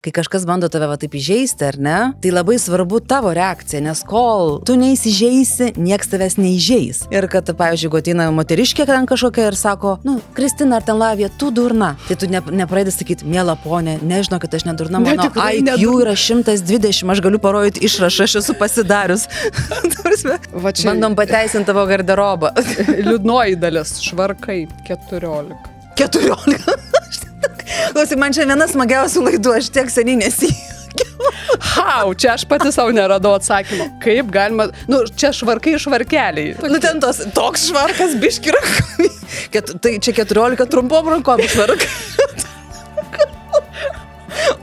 kai kažkas bando tave va taip įžeisti, ar ne, tai labai svarbu tavo reakcija, nes kol tu neįsižeisi, nieks tavęs neįžeis. Ir kad, pavyzdžiui, jeigu ateina moteriškė ten kažkokia ir sako, Kristina ar ten Lavija, tu durna. Tai tu nepradedi sakyti, miela ponė, nežinau, kad aš nedurna, mano IQ yra 120, aš galiu parodyti išrašą, aš esu pasidarius. Bandom pateisinti tavo garderobą. Liūdnoji dalis, švarkai, 14. 14? Klausyk, man čia viena smagiausių laidų, aš tiek seniai nesijuokiau. Čia aš pati savo neradau atsakymą. Kaip galima, čia švarkai švarkeliai. Ten toks švarkas biški rankomis. Tai čia 14 trumpom rankom švarkai.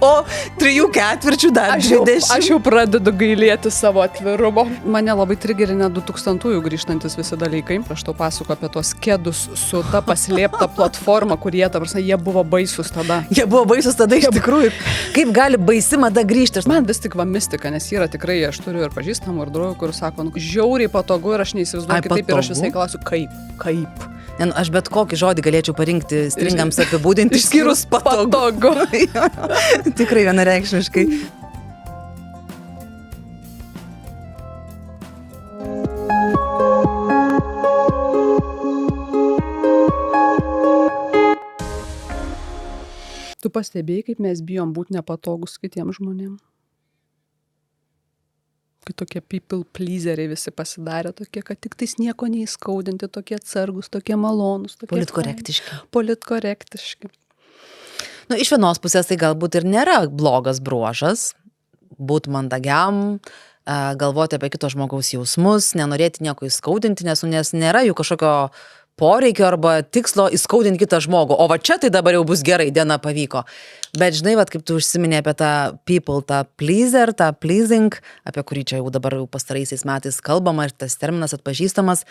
O 3/4 dar 20. Aš jau pradedu gailėti savo atvirumo. Mane labai trigerina 2000-ųjų grįžtantis visi dalykai. Aš tau pasakoju apie tuos kedus su ta paslėpta platforma, kurie, jie buvo baisus tada. Jie buvo baisus tada iš tikrųjų. Kaip gali baisi mada grįžti? Man vis tik va mistika, nes yra tikrai, aš turiu ir pažįstamų ir draugų, kur sako, žiauriai patogu ir aš neįsivaizduoju kitaip ir aš visai klausiu, kaip. Aš bet kokį žodį galėčiau parinkti stringams apibūdinti, išskyrus patogu. Tikrai vienareikšmiškai. Tu pastebėjai, kaip mes bijom būti nepatogus kitiems žmonėms? Kai tokie people pleaseriai visi pasidarė, tokie, kad tik tais nieko neįskaudinti, tokie atsargus, tokie malonus. Politkorektiški. Iš vienos pusės tai galbūt ir nėra blogas bruožas, būt mandagiam, galvoti apie kito žmogaus jausmus, nenorėti nieko įskaudinti, nes nėra jų kažkokio poreikio arba tikslo įskaudinti kitą žmogų. O va čia tai dabar jau bus gerai, diena pavyko. Bet žinai, kaip tu užsiminė apie tą people, tą pleaser, tą pleasing, apie kurį čia jau dabar pastaraisiais metais kalbama ir tas terminas atpažįstamas,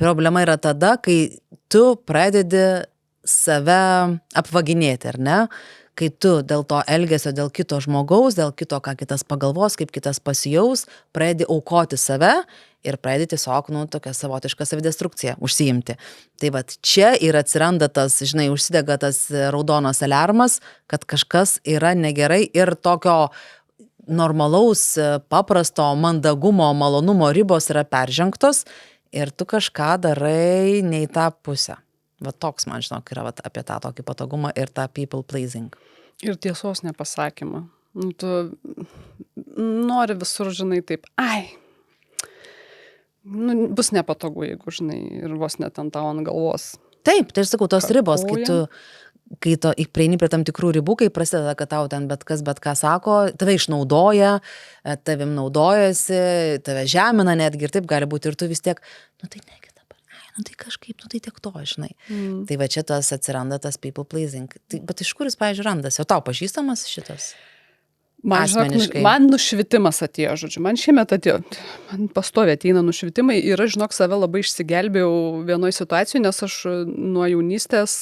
problema yra tada, kai tu pradedi save apvaginėti, ar ne? Kai tu dėl to elgesio, dėl kito žmogaus, dėl kito, ką kitas pagalvos, kaip kitas pasijaus, pradedi aukoti save ir pradedi tiesiog, tokia savotiška savidestrukcija užsiimti. Tai vat čia ir atsiranda tas, žinai, užsidega tas raudonas aliarmas, kad kažkas yra negerai ir tokio normalaus, paprasto, mandagumo, malonumo ribos yra peržengtos ir tu kažką darai ne į tą pusę. Va toks, man žinok, yra apie tą tokį patogumą ir tą people pleasing. Ir tiesos nepasakymą. Tu nori visur, žinai, taip, bus nepatogu, jeigu, žinai, ir vos net ant tau ant galvos. Taip, tai aš sakau, tos ribos, kai tu prieini prie tam tikrų ribų, kai prasideda, kad tau ten bet ką sako, tave išnaudoja, tavim naudojasi, tave žemina netgi ir taip gali būti ir tu vis tiek, tai negi. Tai kažkaip, tai tiek to, žinai. Tai va čia tas atsiranda, tas people pleasing. Bet iš kur jis, pavyzdžiui, randasi? O tau pažįstamas šitas? Asmeniškai. Man nušvitimas atėjo, žodžiu. Man šiemet atėjo. Man pastoviai ateina nušvitimai ir aš, žinok, save labai išsigelbėjau vienoje situacijoje, nes aš nuo jaunystės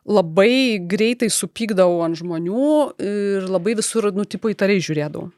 labai greitai supykdavau ant žmonių ir labai visur, tipo įtariai žiūrėdavau.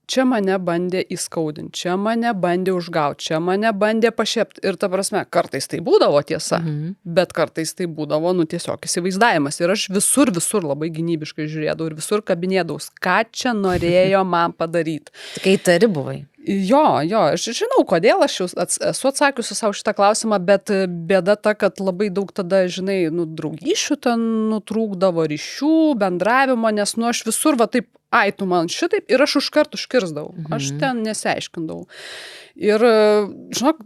Čia mane bandė įskaudinti, čia mane bandė užgauti, čia mane bandė pašepti. Ir ta prasme, kartais tai būdavo tiesa, bet kartais tai būdavo, tiesiog įsivaizdavimas. Ir aš visur labai gynybiškai žiūrėdavau ir visur kabinėdavau, ką čia norėjo man padaryti. Kai tari buvai. Jo, aš žinau, kodėl aš esu atsakiusi savo šitą klausimą, bet bėda ta, kad labai daug tada, žinai, draugyšių ten nutrūkdavo ryšių, bendravimo, nes aš visur taip, tu man šitaip ir aš užkart užkirsdavau. Aš ten nesiaiškindavau. Ir, žinok,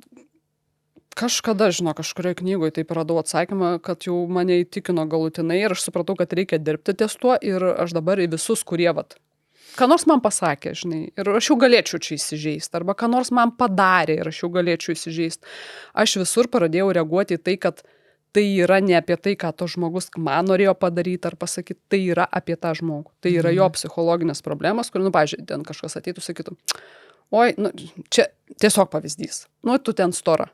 kažkada, kažkurioje knygoje taip radau atsakymą, kad jau mane įtikino galutinai ir aš supratau, kad reikia dirbti ties tuo ir aš dabar į visus, kurie ką nors man pasakė, žinai, ir aš jau galėčiau čia įsižeisti, arba ką nors man padarė ir aš jau galėčiau įsižeisti. Aš visur pradėjau reaguoti į tai, kad tai yra ne apie tai, ką to žmogus man norėjo padaryti ar pasakyti, tai yra apie tą žmogų. Tai yra jo psichologinės problemas, kur, pavyzdžiui, ten kažkas ateitų, sakytų, čia tiesiog pavyzdys, tu ten stora.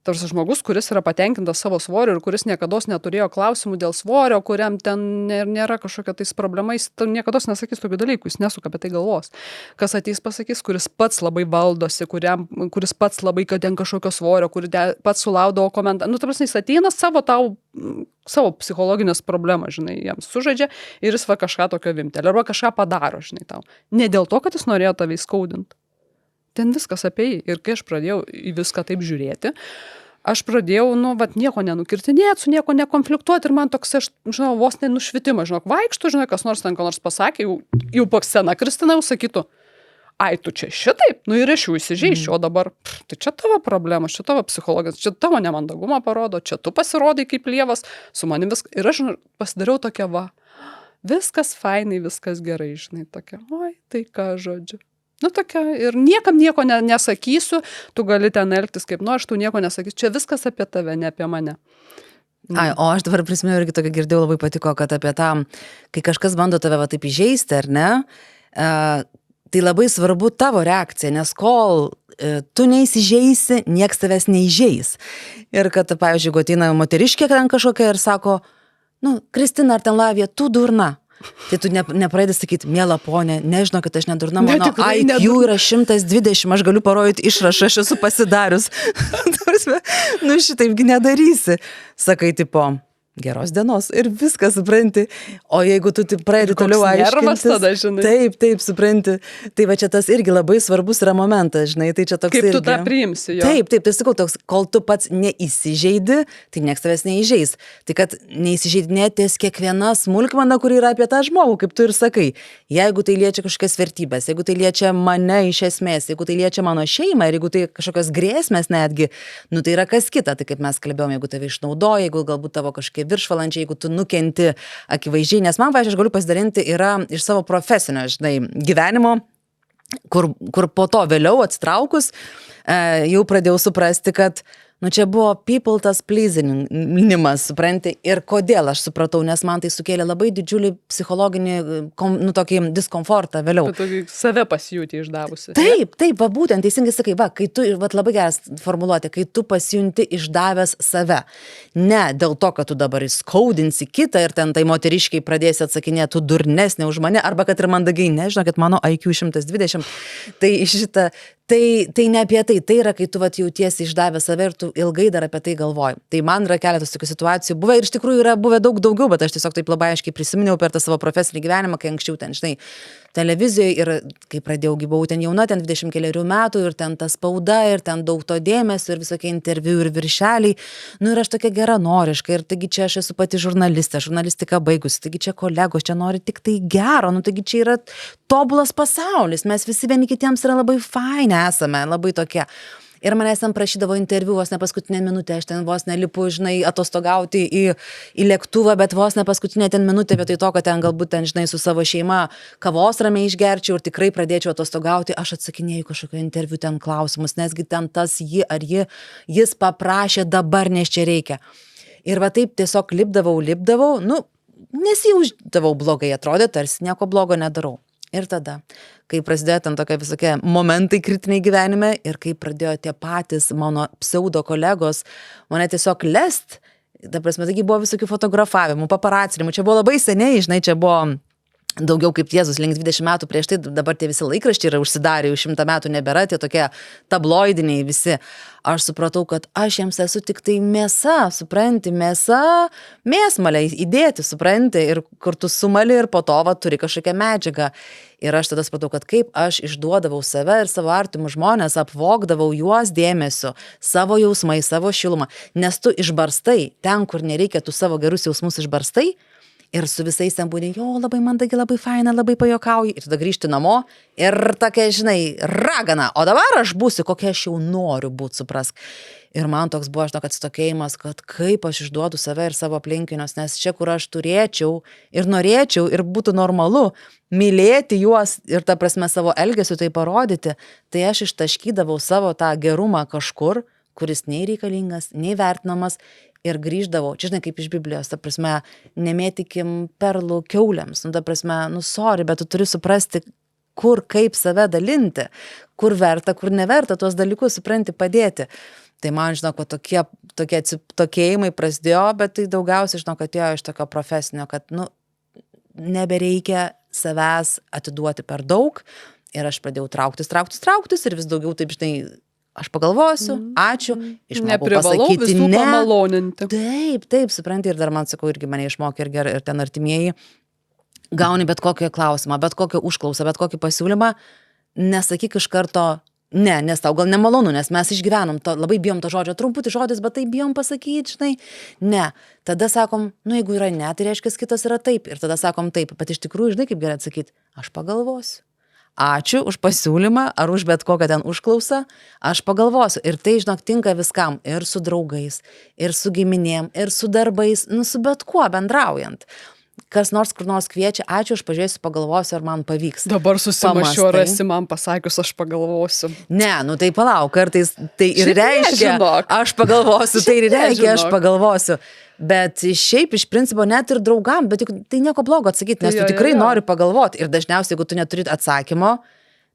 Tarsi žmogus, kuris yra patenkintas savo svoriu ir kuris niekados neturėjo klausimų dėl svorio, kuriam ten nėra kažkokia tais problema, jis niekados nesakys tokių dalykų, jis nesuka apie tai galvos. Kas ateis pasakys, kuris pats labai valdosi, kuris pats labai, kad ten kažkokio svorio, pats sulaudavo komentarą. Nu, ta prasme, jis ateina savo psichologinės problemas, žinai, jam sužaidžia ir jis va kažką tokio vimtelė, arba kažką padaro, žinai, tau. Ne dėl to, kad jis norėjo tave įskaudinti. Ten viskas apie jį. Ir kai aš pradėjau į viską taip žiūrėti, aš pradėjau, nieko nenukirtinėti, su nieko nekonfliktuoti ir man toks, aš, žinau, vos nenušvitimas, žinok, vaikštų, žinai, kas nors ten, ko nors pasakė, jau po sceną Kristina jau sakytų, ai, tu čia šitaip, ir aš jau įsižeičiau, o dabar, tai čia tavo problema, čia tavo psichologijos, čia tavo nemandagumą parodo, čia tu pasirodai kaip lievas, su manim viskas. Ir aš pasidariau tokia, viskas fainai, viskas gerai, žinai, tokia, oi, tai ką žodžiu. Tokia, ir niekam nieko nesakysiu, tu gali ten elgtis kaip, aš tu nieko nesakysiu, čia viskas apie tave, ne apie mane. Ai, o aš dabar prisimenu irgi tokia girdėjau, labai patiko, kad apie tą, kai kažkas bando tave taip įžeisti, ar ne, tai labai svarbu tavo reakcija, nes kol tu neįsižeisi, nieks tavęs neįžeis. Ir kad, pavyzdžiui, jeigu ateina moteriškė ten kažkokia ir sako, Kristina ar ten Lavija, tu durna. Tai tu nepradedi sakyti, miela ponė, nežinau, kad aš nedurna, mano IQ yra 120, aš galiu parodyti išrašą, aš esu pasidarius. Šitaipgi nedarysi. Sakai, tipo, geros dienos ir viskas, supranti. O jeigu tu pradedi toliau aiškintis. Tada, žinai. Taip, supranti. Tai va čia tas irgi labai svarbus yra momentas, žinai, tai čia toks kaip irgi. Tu tą priimsi, jo. Taip, tai sakau, toks, kol tu pats neįsižeidi, tai nieks tavęs neįžeis. Tai kad neįsižeidinėtis kiekviena smulkmena, kuri yra apie tą žmogų, kaip tu ir sakai. Jeigu tai liečia kažkokias vertybės, jeigu tai liečia mane iš esmės, jeigu tai liečia mano šeimą ir jeigu tai kažkokios grėsmės netgi, tai yra kas kita. Tai kaip mes kalbėjome, jeigu tave išnaudoja, jeigu galbūt tavo kažkokie viršvalandžiai, jeigu tu nukenti akivaizdžiai, nes man, aš galiu pasidalinti, yra iš savo profesinio, žinai, gyvenimo, kur po to vėliau atsitraukus, jau pradėjau suprasti, kad čia buvo people tas pleasinimas, supranti, ir kodėl aš supratau, nes man tai sukėlė labai didžiulį psichologinį, tokį diskomfortą vėliau. Tu save pasijūti išdavusi. Taip, būtent, teisingai sakai, kai tu, labai geras formuluotė, kai tu pasijunti išdavęs save. Ne dėl to, kad tu dabar įskaudinsi kitą ir ten tai moteriškiai pradėsi atsakinėti, tu durnesnė už mane, arba kad ir mandagiai, nežinau, kad mano IQ 120, tai šitą. Tai ne apie tai yra, kai tu jautiesi išdavę save ir tu ilgai dar apie tai galvoji. Tai man yra keletas tokių situacijų buvę ir iš tikrųjų yra buvę daug daugiau, bet aš tiesiog taip labai aiškiai prisiminiau per tą savo profesinį gyvenimą, kai anksčiau ten, žinai, televizijoje ir kai pradėjau, buvau ten jauna, ten 20 keliarių metų ir ten ta spauda ir ten daug to dėmesio ir visokie interviu ir viršeliai. Ir aš tokia geranoriška ir taigi čia aš esu pati žurnalistė, žurnalistiką baigusi, taigi čia kolegos, čia nori tik tai gero, taigi čia yra tobulas pasaulis, mes visi vieni kitiems yra labai faini esame, labai tokie. Ir manęs ten prašydavo interviu, vos ne paskutinę minutę, aš ten vos nelipu, žinai, atostogauti į lėktuvą, bet vos ne paskutinę ten minutę vietoj to, kad ten galbūt ten, žinai, su savo šeima kavos ramiai išgerčiau ir tikrai pradėčiau atostogauti, aš atsakinėjau kažkokio interviu ten klausimus, nesgi ten tas jis paprašė dabar, nes čia reikia. Ir va taip tiesiog lipdavau, nesijausdavau blogai, atrodė, tarsi nieko blogo nedarau. Ir tada, kai prasidėjo ten tokie visokie momentai kritiniai gyvenime ir kai pradėjo tie patys mano pseudo kolegos mane tiesiog lest, ta prasme, taigi buvo visokių fotografavimų, paparacinimų, čia buvo labai seniai, žinai, čia buvo daugiau kaip Jėzus, link 20 metų prieš tai, dabar tie visi laikraščiai yra užsidarę, jau 100 metų nebėra, tie tokie tabloidiniai visi. Aš supratau, kad aš jiems esu tik tai mėsa, supranti, mėsmalę įdėti, supranti, ir kur tu sumali ir po to turi kažkokią medžiagą. Ir aš tada supratau, kad kaip aš išduodavau save ir savo artimus žmonės, apvogdavau juos dėmesiu, savo jausmai, savo šilumą, nes tu išbarstai ten, kur nereikia, tu savo gerus jausmus išbarstai. Ir su visais ten būdė, labai mandagi, labai faina, labai pajokauji. Ir tada grįžti namo ir tokia, žinai, ragana. O dabar aš būsiu, kokia aš jau noriu būti, suprask. Ir man toks buvo, žinok, atsitokėjimas, kad kaip aš išduodu save ir savo aplinkinius, nes čia, kur aš turėčiau ir norėčiau ir būtų normalu mylėti juos ir ta prasme savo elgesiu tai parodyti, tai aš ištaškydavau savo tą gerumą kažkur, kuris nei reikalingas, nei vertinamas. Ir grįždavau, čia žinai, kaip iš Biblijos, ta prasme, nemėtykim perlų kiauliams, ta prasme, sorry, bet tu turi suprasti, kur, kaip save dalinti, kur verta, kur neverta tuos dalykus, supranti, padėti. Tai man, žinok, va, tokie atsitokėjimai prasidėjo, bet tai daugiausiai, žinok, atėjo iš tokio profesinio, kad, nu, nebereikia savęs atiduoti per daug ir aš pradėjau trauktis ir vis daugiau, taip, žinai, aš pagalvosiu, ačiū, išmokau Neprivalau pasakyti visų ne. pamaloninti. Taip, supranti, ir dar man, sakau, irgi mane išmokė ir ten artimieji, gauni bet kokį klausimą, bet kokią užklausą, bet kokį pasiūlymą, nesakyk iš karto ne, nes tau gal nemalonu, nes mes išgyvenom, labai bijom to žodžio, trumputį žodis, bet tai bijom pasakyti, žinai, ne. Tada sakom, nu jeigu yra ne, tai reiškia, kitas yra taip, ir tada sakom taip, bet iš tikrųjų, žinai, kaip gerai atsakyti, aš pagalvosiu. Ačiū už pasiūlymą ar už bet kokią ten užklausą, aš pagalvosiu. Ir tai, žinok, tinka viskam, ir su draugais, ir su giminėm, ir su darbais, nu su bet kuo bendraujant. Kas nors kur nors kviečia, ačiū, aš pažiūrėsiu, pagalvosiu, ar man pavyks. Dabar susimašiu, ar Pamąstai. esi man pasakius, aš pagalvosiu. Ne, nu tai palauk, kartais tai ir Šiaip reiškia, nežinok. aš pagalvosiu, tai ir Šiaip reiškia, aš nežinok. pagalvosiu. Bet šiaip iš principo net ir draugam, bet juk tai nieko blogo atsakyti, nes Jo, tu tikrai jo. nori pagalvoti. Ir dažniausiai, jeigu tu neturi atsakymo,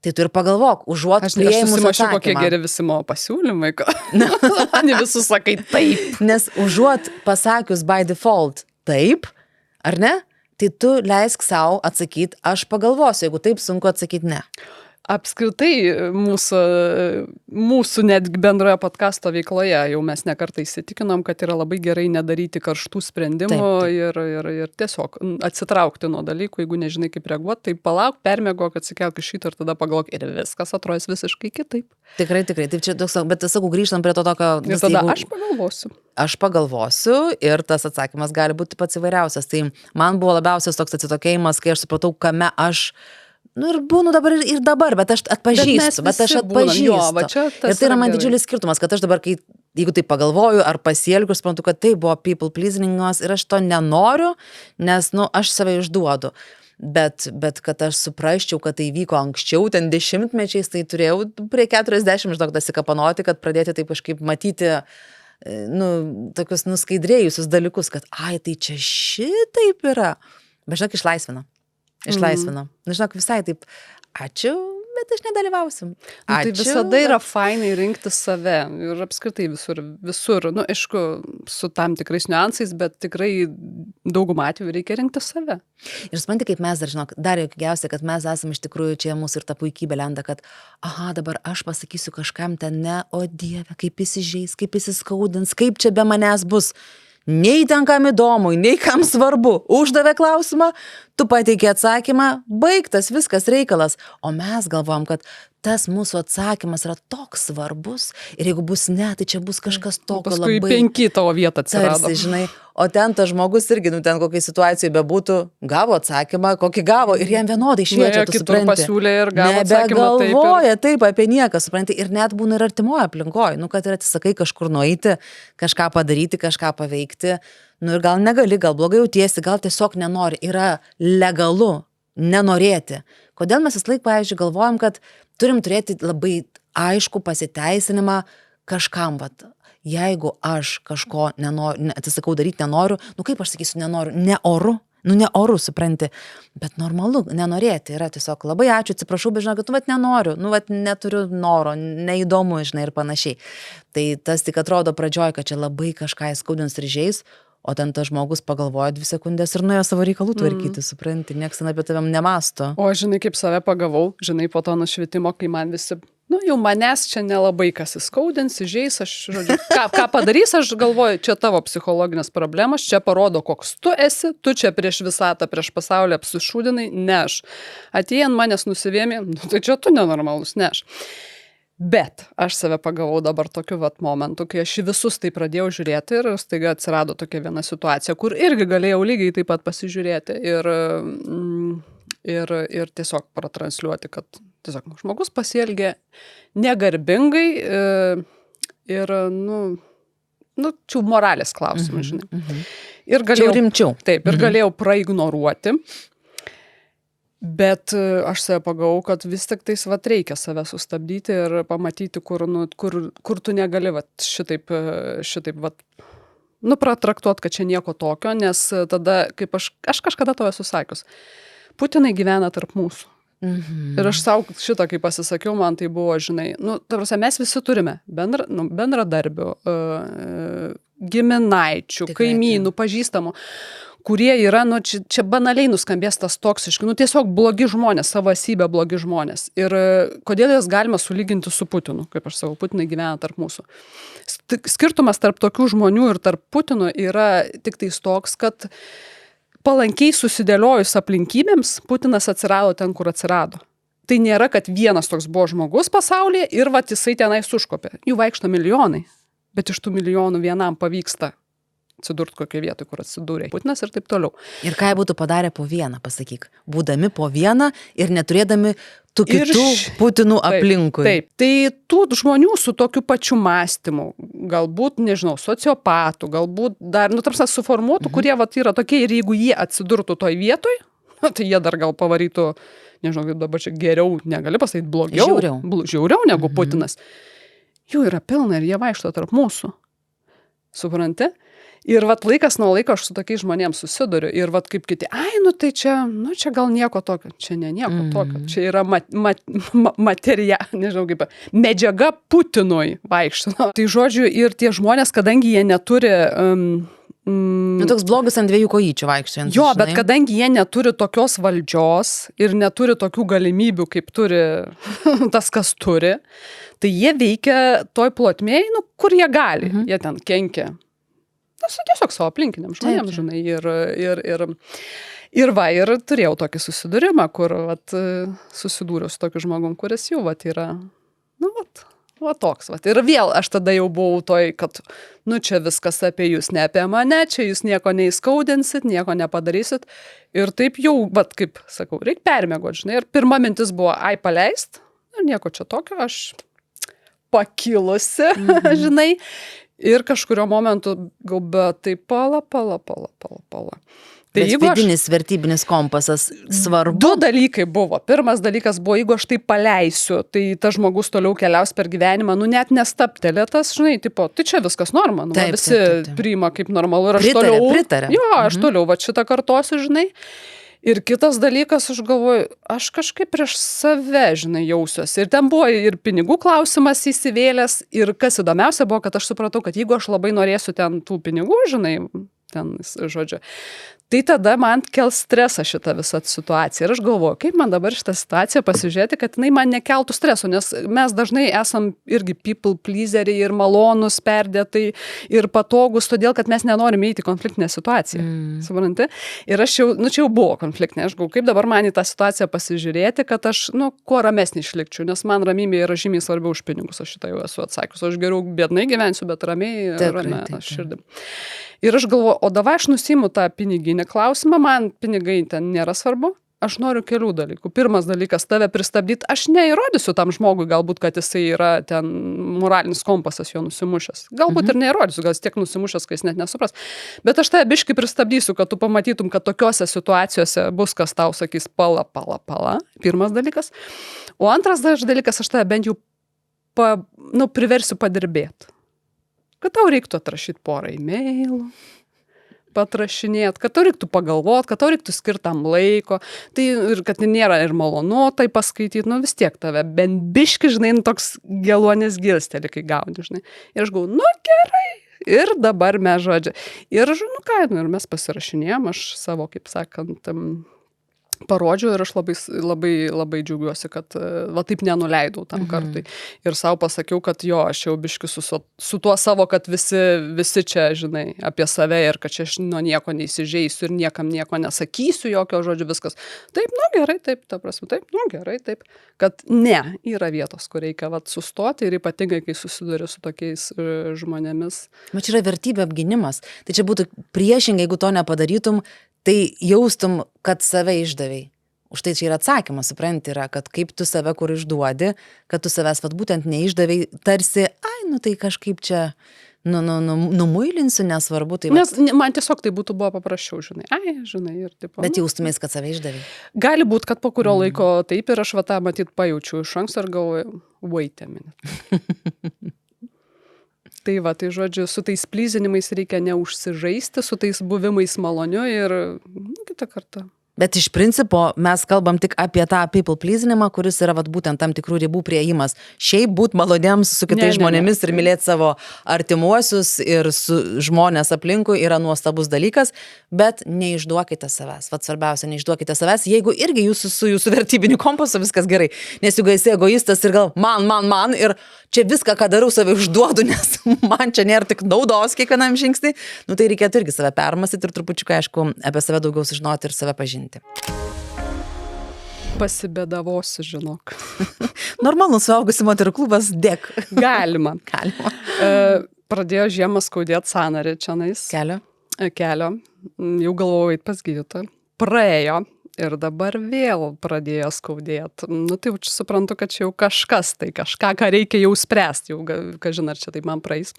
tai tu ir pagalvok, užuot Aš priėmus susimašiu, kokie atsakymą. geri visi mano pasiūlymai. Ne visus sakai taip. Nes užuot pasakius by default taip, ar ne, tai tu leisk savo atsakyti, aš pagalvosiu, jeigu taip sunku atsakyti ne. Apskritai mūsų netgi bendroje podcasto veikloje jau mes nekartą įsitikinom, kad yra labai gerai nedaryti karštų sprendimų ir tiesiog atsitraukti nuo dalykų, jeigu nežinai kaip reaguoti, tai palauk, permiegok, atsikelk iš šito ir tada pagalvok ir viskas atrodys visiškai kitaip. Tikrai, taip čia toks, bet sakau, grįžtam prie to tokio... Ir tada aš pagalvosiu. Aš pagalvosiu ir tas atsakymas gali būti pats įvairiausias. Tai man buvo labiausias toks atsitokėjimas, kai aš supratau, kame aš, nu ir būnu dabar ir dabar, bet aš atpažįstu, bet aš atpažįstu. Jo, va čia tas ir tai yra man gerai. didžiulis skirtumas, kad aš dabar, jeigu tai pagalvoju ar pasielgiu, aš suprantu, kad tai buvo people pleasingas ir aš to nenoriu, nes, nu, aš save išduodu. Bet kad aš suprasčiau, kad tai vyko anksčiau, ten 10-mečiais, tai turėjau prie 40 žinok dasikapanoti, kad pradėti taip kažkaip matyti, nu, tokius nuskaidrėjusius dalykus, kad, ai, tai čia šitaip yra. Bet žinok, išlaisvino. Nu, žinok, visai taip, ačiū, bet aš nedalyvausim. Tai Ačiū. visada yra fainai rinkti save ir apskritai visur, nu, aišku, su tam tikrais niuansais, bet tikrai daugumą atveju reikia rinkti save. Ir supranti, kaip mes dar, žinok, dar jokiausia, kad mes esame iš tikrųjų čia mūsų ir ta puikybė lenda, kad, aha, dabar aš pasakysiu kažkam ten ne, o Dieve, kaip jis įžeis, kaip jis įskaudins, kaip čia be manęs bus. Nei ten kam įdomu, nei kam svarbu. Uždavė klausimą, tu pateikė atsakymą, baigtas, viskas reikalas. O mes galvojam, kad tas mūsų atsakymas yra toks svarbus ir jeigu bus ne, tai čia bus kažkas tokio Paskui labai... 5 tavo vietą atsirado. Tarsi, žinai, o ten tas žmogus irgi, nu ten kokiai situacijai bebūtų, gavo atsakymą, kokį gavo ir jam vienodai šviečia, tu kitur supranti. pasiūlė ir gavo atsakymą taip. Nebegalvoja taip apie nieką, supranti, ir net būna ir artimoje aplinkoje, nu kad ir atsisakai kažkur nueiti, kažką padaryti, kažką paveikti, nu ir gal negali, gal blogai jautiesi, gal tiesiog nenori, yra legalu nenorėti. Kodėl mes vis laik, pavyzdžiui, galvojam, kad turim turėti labai aišku pasiteisinimą kažkam, vat. Jeigu aš kažko nenoriu, atsisakau daryti nenoriu, nu kaip aš sakysiu nenoriu, ne oru, nu ne oru, supranti, bet normalu, nenorėti yra tiesiog labai ačiū, atsiprašau, bet žinau, kad nu vat nenoriu, nu vat neturiu noro, neįdomu, žinai, ir panašiai. Tai tas tik atrodo pradžioj, kad čia labai kažką įskaudins ir žeis, o ten tas žmogus pagalvojo 2 sekundės ir nuėjo savo reikalų tvarkyti, supranti, nieks ten apie tavim nemasto. O žinai, kaip save pagavau, žinai, po to nušvietimo, kai man visi, nu jau manęs čia nelabai kas įskaudins, įžeis, aš, žodžiu, ką padarys, aš galvoju, čia tavo psichologinės problemos, čia parodo, koks tu esi, tu čia prieš visatą, prieš pasaulį apsišūdinai, ne aš. Atėjant manęs nusivėmė, nu tai čia tu nenormalus, ne aš. Bet aš save pagavau dabar tokiu vat momentu, kai aš į visus tai pradėjau žiūrėti ir staiga atsirado tokia viena situacija, kur irgi galėjau lygiai taip pat pasižiūrėti ir tiesiog pratransliuoti, kad tiesiog žmogus pasielgė negarbingai ir, nu, čia moralės klausimas, žinai. Ir galėjau, čia rimčiau. Taip, ir galėjau praignoruoti. Bet aš save pagavau, kad vis tik tais vat reikia save sustabdyti ir pamatyti, kur tu negali vat šitaip vat, nu, pratraktuot, kad čia nieko tokio, nes tada, kaip aš kažkada to esu sakius, Putinai gyvena tarp mūsų. Ir aš savo šitą, kai pasisakiau, man tai buvo, žinai, nu, ta prasme, mes visi turime bendradarbių, giminaičių, Tikrai kaimynų, pažįstamų, kurie yra, nu, čia banaliai nuskambės tas toksiški, nu, tiesiog blogi žmonės, savo esybė blogi žmonės. Ir kodėl jas galima sulyginti su Putinu, kaip aš savo, Putinai gyvena tarp mūsų. Skirtumas tarp tokių žmonių ir tarp Putino yra tik tais toks, kad palankiai susidėliojus aplinkybėms, Putinas atsirado ten, kur atsirado. Tai nėra, kad vienas toks buvo žmogus pasaulyje ir vat jisai tenai užkopė. Jų vaikšto milijonai, bet iš tų milijonų vienam pavyksta atsidurt kokioje vietoje, kur atsidūrė Putinas ir taip toliau. Ir ką jie būtų padarę po vieną, pasakyk. Būdami po vieną ir neturėdami tų kitų Putinų aplinkui. Taip. Tai tų žmonių su tokiu pačiu mąstymu, galbūt, nežinau, sociopatų, galbūt dar, nu, tarsi suformuotų, kurie vat yra tokie ir jeigu jie atsidurtų toj vietoj, tai jie dar gal pavarytų, nežinau, kaip dabar čia geriau, negali pasakyti blogiau, žiauriau negu Putinas. Jų yra pilna ir jie vaikšto tarp mūsų. Supranti? Ir vat laikas nuo laiko aš su tokiais žmonėms susiduriu ir vat kaip kiti, nu tai čia, nu čia gal nieko tokio, čia ne nieko tokio, čia yra materija, nežinau kaip, medžiaga Putinui vaikšto. Tai žodžiu, ir tie žmonės, kadangi jie neturi... Nu, toks blogas ant dviejų kojyčių vaikščiant. Jo, bet kadangi jie neturi tokios valdžios ir neturi tokių galimybių, kaip turi tas, kas turi, tai jie veikia toj plotmėj, nu, kur jie gali. Jie ten kenkia. Tiesiog savo aplinkiniam žmonėms, žinai, ir turėjau tokį susidūrimą, kur, vat, susidūriau su tokiu žmogum, kuris jau, vat, yra, nu, vat, toks, vat, ir vėl aš tada jau buvau toj, kad, nu, čia viskas apie jūs, ne apie mane, čia jūs nieko neįskaudinsit, nieko nepadarysit, ir taip jau, vat, kaip sakau, reikia permiegot, žinai, ir pirma mintis buvo, paleist, ir nieko čia tokio, aš pakilusi, žinai, ir kažkurio momentu gal, bet tai pala. Tai bet vidinis vertybinis kompasas svarbu. Du dalykai buvo. Pirmas dalykas buvo, jeigu aš tai paleisiu, tai tas žmogus toliau keliaus per gyvenimą, nu net nestaptelėtas, žinai, tipo, tai čia viskas norma, nu, visi priima kaip normalu ir aš pritarė. Jo, aš toliau va šitą kartosiu, žinai. Ir kitas dalykas, aš galvoju, aš kažkaip prieš save, žinai, jausiuosi. Ir ten buvo ir pinigų klausimas įsivėlęs. Ir kas įdomiausia buvo, kad aš supratau, kad jeigu aš labai norėsiu ten tų pinigų, žinai, ten, žodžiu, tai tada man kels stresą šitą visą situaciją. Ir aš galvoju, kaip man dabar šitą situaciją pasižiūrėti, kad jinai man nekeltų streso, nes mes dažnai esam irgi people pleaseriai ir malonus, perdėtai ir patogus, todėl, kad mes nenorime įeiti į konfliktinę situaciją. Supranti? Ir aš jau, nu čia jau buvo konfliktinė, aš galvoju, kaip dabar man į tą situaciją pasižiūrėti, kad aš, nu, kuo ramesnį išlikčiau, nes man ramybė yra žymiai svarbiau už pinigus, aš šitą jau esu atsakius, aš geriau biednai gyvensiu, bet ramiai, ramia širdim. Ir aš galvoju, o davai aš nusiimu tą piniginį klausimą, man pinigai ten nėra svarbu, aš noriu kelių dalykų. Pirmas dalykas, tave pristabdyti, aš neįrodysiu tam žmogui, galbūt, kad jisai yra ten moralinis kompasas jo nusimušęs. Galbūt ir neįrodysiu, gal jis tiek nusimušęs, kad jis net nesupras. Bet aš tave biškai pristabdysiu, kad tu pamatytum, kad tokiose situacijose bus, kas tau sakys pala. Pirmas dalykas. O antras dalykas, aš tave bent jau priversiu padirbėti. Kad tau reiktų atrašyti porą e-mailų, patrašinėti, kad tau reiktų pagalvoti, kad tau reiktų skirtam laiko, tai ir kad nėra ir malonu tai paskaityti, nu vis tiek tave bent biški, žinai, toks geluonis gilsteli, kai gauni, žinai. Ir aš galvoju, nu gerai, ir dabar mes, žodžiu. Ir, nu ką, ir mes pasirašinėjom, aš savo, kaip sakant, parodžiau ir aš labai džiaugiuosi, kad va taip nenuleidau tam kartui. Ir savo pasakiau, kad jo, aš jau biški su tuo savo, kad visi čia, žinai, apie save ir kad čia aš nuo nieko neįsižeisiu ir niekam nieko nesakysiu, jokio žodžio viskas. Taip, nu gerai, taip, ta prasme, taip, nu gerai, taip. Kad ne, yra vietos, kur reikia vat sustoti ir ypatingai, kai susiduri su tokiais žmonėmis. Bet čia yra vertybė apgynimas. Tai čia būtų priešingai, jeigu to nepadarytum, tai jaustum, kad save išdavei. Už tai čia yra atsakymas, supranti, yra, kad kaip tu save kur išduodi, kad tu savęs vat būtent neišdavei, tarsi, nu tai kažkaip čia numuilinsiu, nesvarbu. Tai nes man tiesiog tai buvo paprasčiau, žinai. Žinai, ir taip. Bet jaustumės, kad save išdavei. Gali būt, kad po kurio laiko taip ir aš tą matyt pajaučiu iš anksto ir galvoju, wait a minute. Tai va, tai žodžiu, su tais plyzinimais reikia neužsižaisti, su tais buvimais maloniu ir kitą kartą Bet iš principo mes kalbam tik apie tą people pleasinimą, kuris yra vat, būtent tam tikrų ribų priėjimas. Šiaip būt malonėms su kitais žmonėmis ir mylėti savo artimuosius ir su žmonės aplinkui yra nuostabus dalykas, bet neišduokite savęs. Vat svarbiausia, neišduokite savęs, jeigu irgi su jūsų vertybiniu kompasu viskas gerai. Nes jeigu esi egoistas ir gal man ir čia viską, ką darau, save užduodu, nes man čia nėra tik naudos kiekvienam žingsnį, nu tai reikėtų irgi save permąstyti ir trupučiuką, aišku, apie save daugiau sužinoti ir save pažinti. Pasibėdavosi, žinok. Normalu, suaugusi moterų klubas, dėk. Galima. Galima. Pradėjo žiemą skaudėti sąnarį čianais. Kelio. Jau galvojau eit pas gydytoją. Praėjo. Ir dabar vėl pradėjo skaudėti. Nu, tai jau suprantu, kad čia jau kažkas, tai kažką, ką reikia jau spręsti, jau, kažin, ar čia taip man praeis.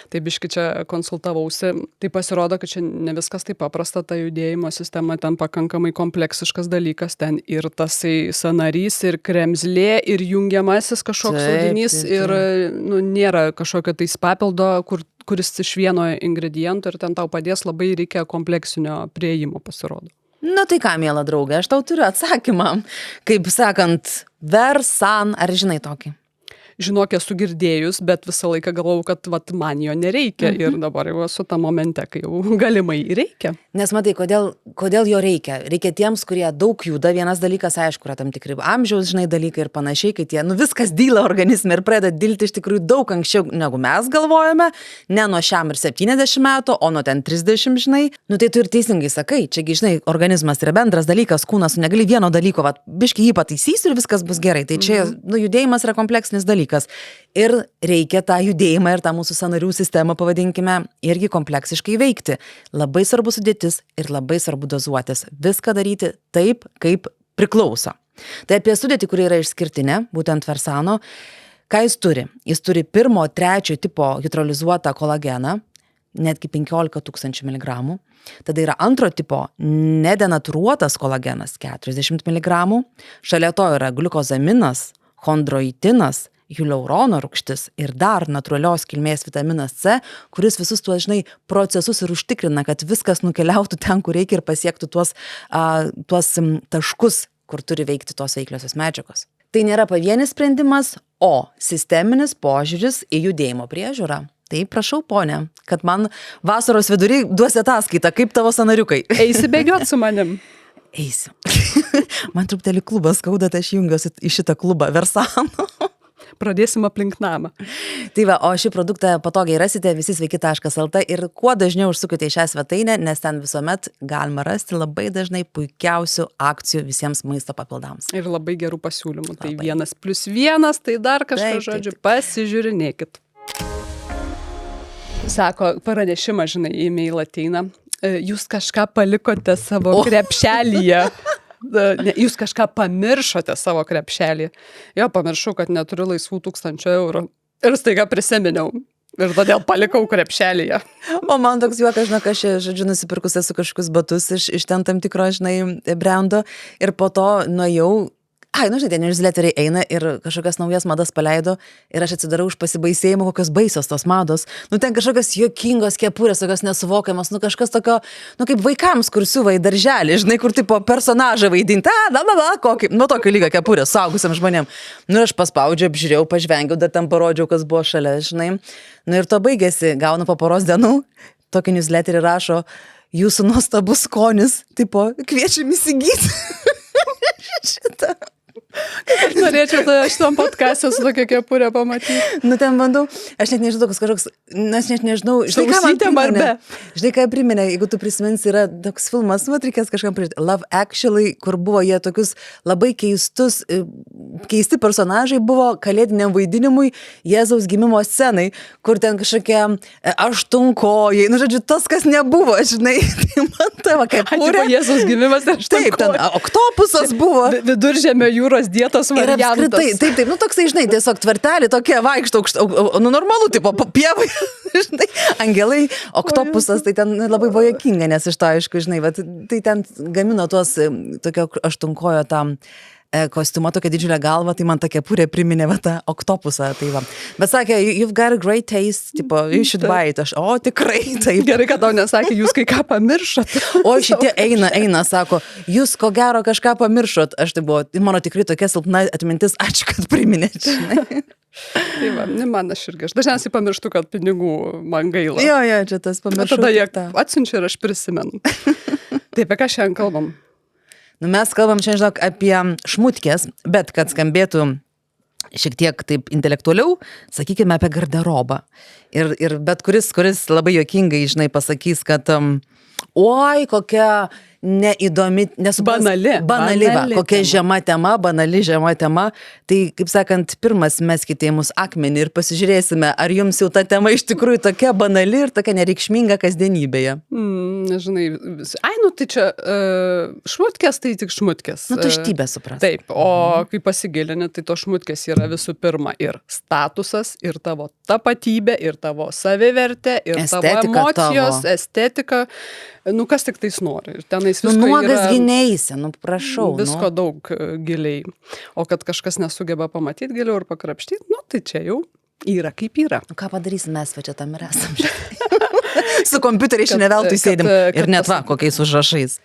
Tai biški čia konsultavausi, tai pasirodo, kad čia ne viskas taip paprasta, ta judėjimo sistema ten pakankamai kompleksiškas dalykas, ten ir tasai sąnarys, ir kremzlė, ir jungiamasis kažkoks audinys, ir nu, nėra kažkokio tais papildo, kuris iš vieno ingrediento ir ten tau padės, labai reikia kompleksinio priėjimo, pasirodo. Nu tai ką, miela draugė, aš tau turiu atsakymą, kaip sakant, Versan, ar žinai tokį? Žinok, esu girdėjus, bet visą laiką galvojau, kad vat, man jo nereikia ir dabar jau esu tą momente, kai jau galimai reikia. Nes matai, kodėl jo reikia? Reikia tiems, kurie daug juda. Vienas dalykas, aišku, yra tam tikri amžiaus, žinai, dalykai ir panašiai, kai tie, nu viskas dyla organizme ir pradeda dilti iš tikrųjų daug anksčiau, negu mes galvojame, ne nuo šiam ir 70 metų, o nuo ten 30, žinai. Nu tai tu ir teisingai sakai, čiagi, žinai, organizmas yra bendras dalykas, kūnas, negali vieno dalyko, vat, biški jį pataisysiu ir viskas bus gerai. Tai čia, nu, judėjimas yra kompleksinis dalykas. Ir reikia tą judėjimą ir tą mūsų sąnarių sistemą, pavadinkime, irgi kompleksiškai veikti. Labai svarbu sudėtis ir labai svarbu dozuotis. Viską daryti taip, kaip priklauso. Tai apie sudėtį, kuri yra išskirtinė, būtent Versano, ką jis turi? Jis turi 1-3 tipo hidrolizuotą kolageną, netgi 15 000 mg. Tada yra 2 tipo nedenatūruotas kolagenas, 40 mg. Šalia to yra gliukozaminas, chondroitinas, hialurono rūgštis ir dar natūralios kilmės vitaminas C, kuris visus tuos, žinai, procesus ir užtikrina, kad viskas nukeliautų ten, kur reikia ir pasiektų tuos taškus, kur turi veikti tos veikliosios medžiagos. Tai nėra pavienis sprendimas, o sisteminis požiūris į judėjimo priežiūrą. Tai prašau, ponė, kad man vasaros vidury duosi ataskaitą, kaip tavo sąnariukai. Eisi bėgiot su manim. Eisiu. Man truputėlį klubas skauda, tai aš jungiuosi į šitą klubą Versano. Pradėsim aplink namą. Tai va, o šį produktą patogiai rasite visisveiki.lt ir kuo dažniau užsukite į šią svetainę, nes ten visuomet galima rasti labai dažnai puikiausių akcijų visiems maisto papildams. Ir labai gerų pasiūlymų. Tai 1+1, tai dar kažką, žodžiu, pasižiūrinėkit. Sako, pranešimą, žinai, e-mail ateina. Jūs kažką palikote savo krepšelyje. Jūs kažką pamiršote savo krepšelį. Jo, pamiršau, kad neturiu laisvų 1000 eurų. Ir staiga prisiminiau. Ir todėl palikau krepšelyje. O man toks juokas, žinok, aš, žodžiu, nusipirkus esu kažkokius batus iš ten tam tikro, žinai, brendo. Ir po to nuėjau. Nu žinai, tie newsletteriai eina ir kažkokias naujas madas paleido ir aš atsidarau už pasibaisėjimą, kokios baisios tos mados. Nu ten kažkokios juokingos kepurės, tokios nesuvokiamas, nu kažkas tokio, nu kaip vaikams, kur siuva į darželį, žinai, kur tipo personažą vaidinti, kokį, nu tokio lygio kepurės, suaugusiam žmonėm. Nu ir aš paspaudžiau, apžiūrėjau, pažvengiau, dar ten parodžiau, kas buvo šalia, žinai. Nu ir to baigėsi, gaunu po poros dienų, tokį newsletterį rašo, jūsų nuostabus skonis, tipo, kviečiam įsigyti. Šitą. Aš norėčiau šitam podcast'e su tokia kepurė pamatyti. Nu ten bandau, aš net nežinau, kažkoks, aš net nežinau, žinai ką man priminė. Žinai ką priminė, jeigu tu prisiminsi, yra toks filmas, nu reikės kažkam priminti, Love Actually, kur buvo jie tokius labai keisti personažai buvo kalėdiniam vaidinimui Jėzaus gimimo scenai, kur ten kažkokie aštunkojai, nu žodžiu, tas, kas nebuvo, žinai, tai man tavo kepurė. Jėzaus gimimas ir aštunkojai. Taip, ten oktopusas buvo. Viduržemio jūros dietos variantas. Ir apskritai, taip, nu toksai, žinai, tiesiog tvartelį tokie vaikšto, nu normalu, tipo, pievai, žinai, angelai, oktopusas, tai ten labai buvo juokinga, nes iš to, aišku, žinai, tai ten gamino tuos tokio aštunkojo tam kostiumą, tokia didžiulė galva, tai man ta kepurė priminė va tą oktopusą. Tai va. Bet sakė, you've got a great taste, tipo, you should buy it. Aš, o tikrai taip. Gerai, kad tau nesakė, jūs kai ką pamiršot. O šitie eina, sako, jūs ko gero kažką pamiršot. Aš tai buvo, mano tikrai tokia silpna atmintis, ačiū, kad priminėt. Tai va, man aš irgi. Aš dažniausiai pamirštu, kad pinigų man gaila. Jo, čia tas pamiršau. Tada jie atsiunčia ir aš prisimenu. Taip, apie ką šiandien kalbam? Nu, mes kalbam šiandien, žinok, apie šmutkės, bet kad skambėtų šiek tiek taip intelektualiau, sakykime apie garderobą. Ir bet kuris labai juokingai, žinai, pasakys, kad oi, kokia neįdomi, banali, kokia žema tema, banali žema tema. Tai, kaip sakant, pirmas meskite į mus akmenį ir pasižiūrėsime, ar jums jau ta tema iš tikrųjų tokia banali ir tokia nereikšminga kasdienybėje. Žinai, nu tai čia šmutkės, tai tik šmutkės. Nu, tuštybė, supras. Taip, o kai pasigilini, tai to šmutkės yra visų pirma ir statusas, ir tavo tapatybė, ir tavo savivertė, ir estetika tavo emocijos, estetika. Nu, kas tik tais nori. Tenais visko nuogas gynėsi, prašau. Visko daug giliai. O kad kažkas nesugeba pamatyti giliau ir pakrapštyti, tai čia jau yra kaip yra. Ką padarysim, mes va čia tam ir esam. Su kompiuteriais šiandien veltui sėdim. Ir net va, kokiais užrašais.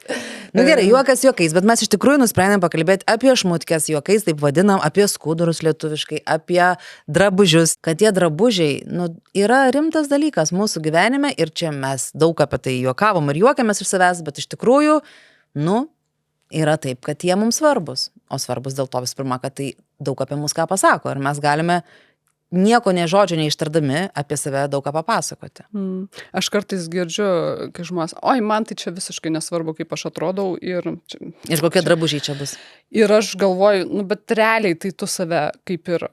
Nu gerai, juokas juokais, bet mes iš tikrųjų nusprendėm pakalbėti apie šmutkės juokais, taip vadinam, apie skudurus lietuviškai, apie drabužius. Kad tie drabužiai, yra rimtas dalykas mūsų gyvenime ir čia mes daug apie tai juokavom ir juokiamės iš savęs, bet iš tikrųjų, yra taip, kad jie mums svarbus. O svarbus dėl to vis pirma, kad tai daug apie mus ką pasako ir mes galime nieko nei žodžio neištardami apie save daug ką papasakoti. Aš kartais girdžiu, kai žmonės, man tai čia visiškai nesvarbu, kaip aš atrodau ir kokie drabužiai čia bus. Ir aš galvoju, bet realiai tai tu save kaip ir,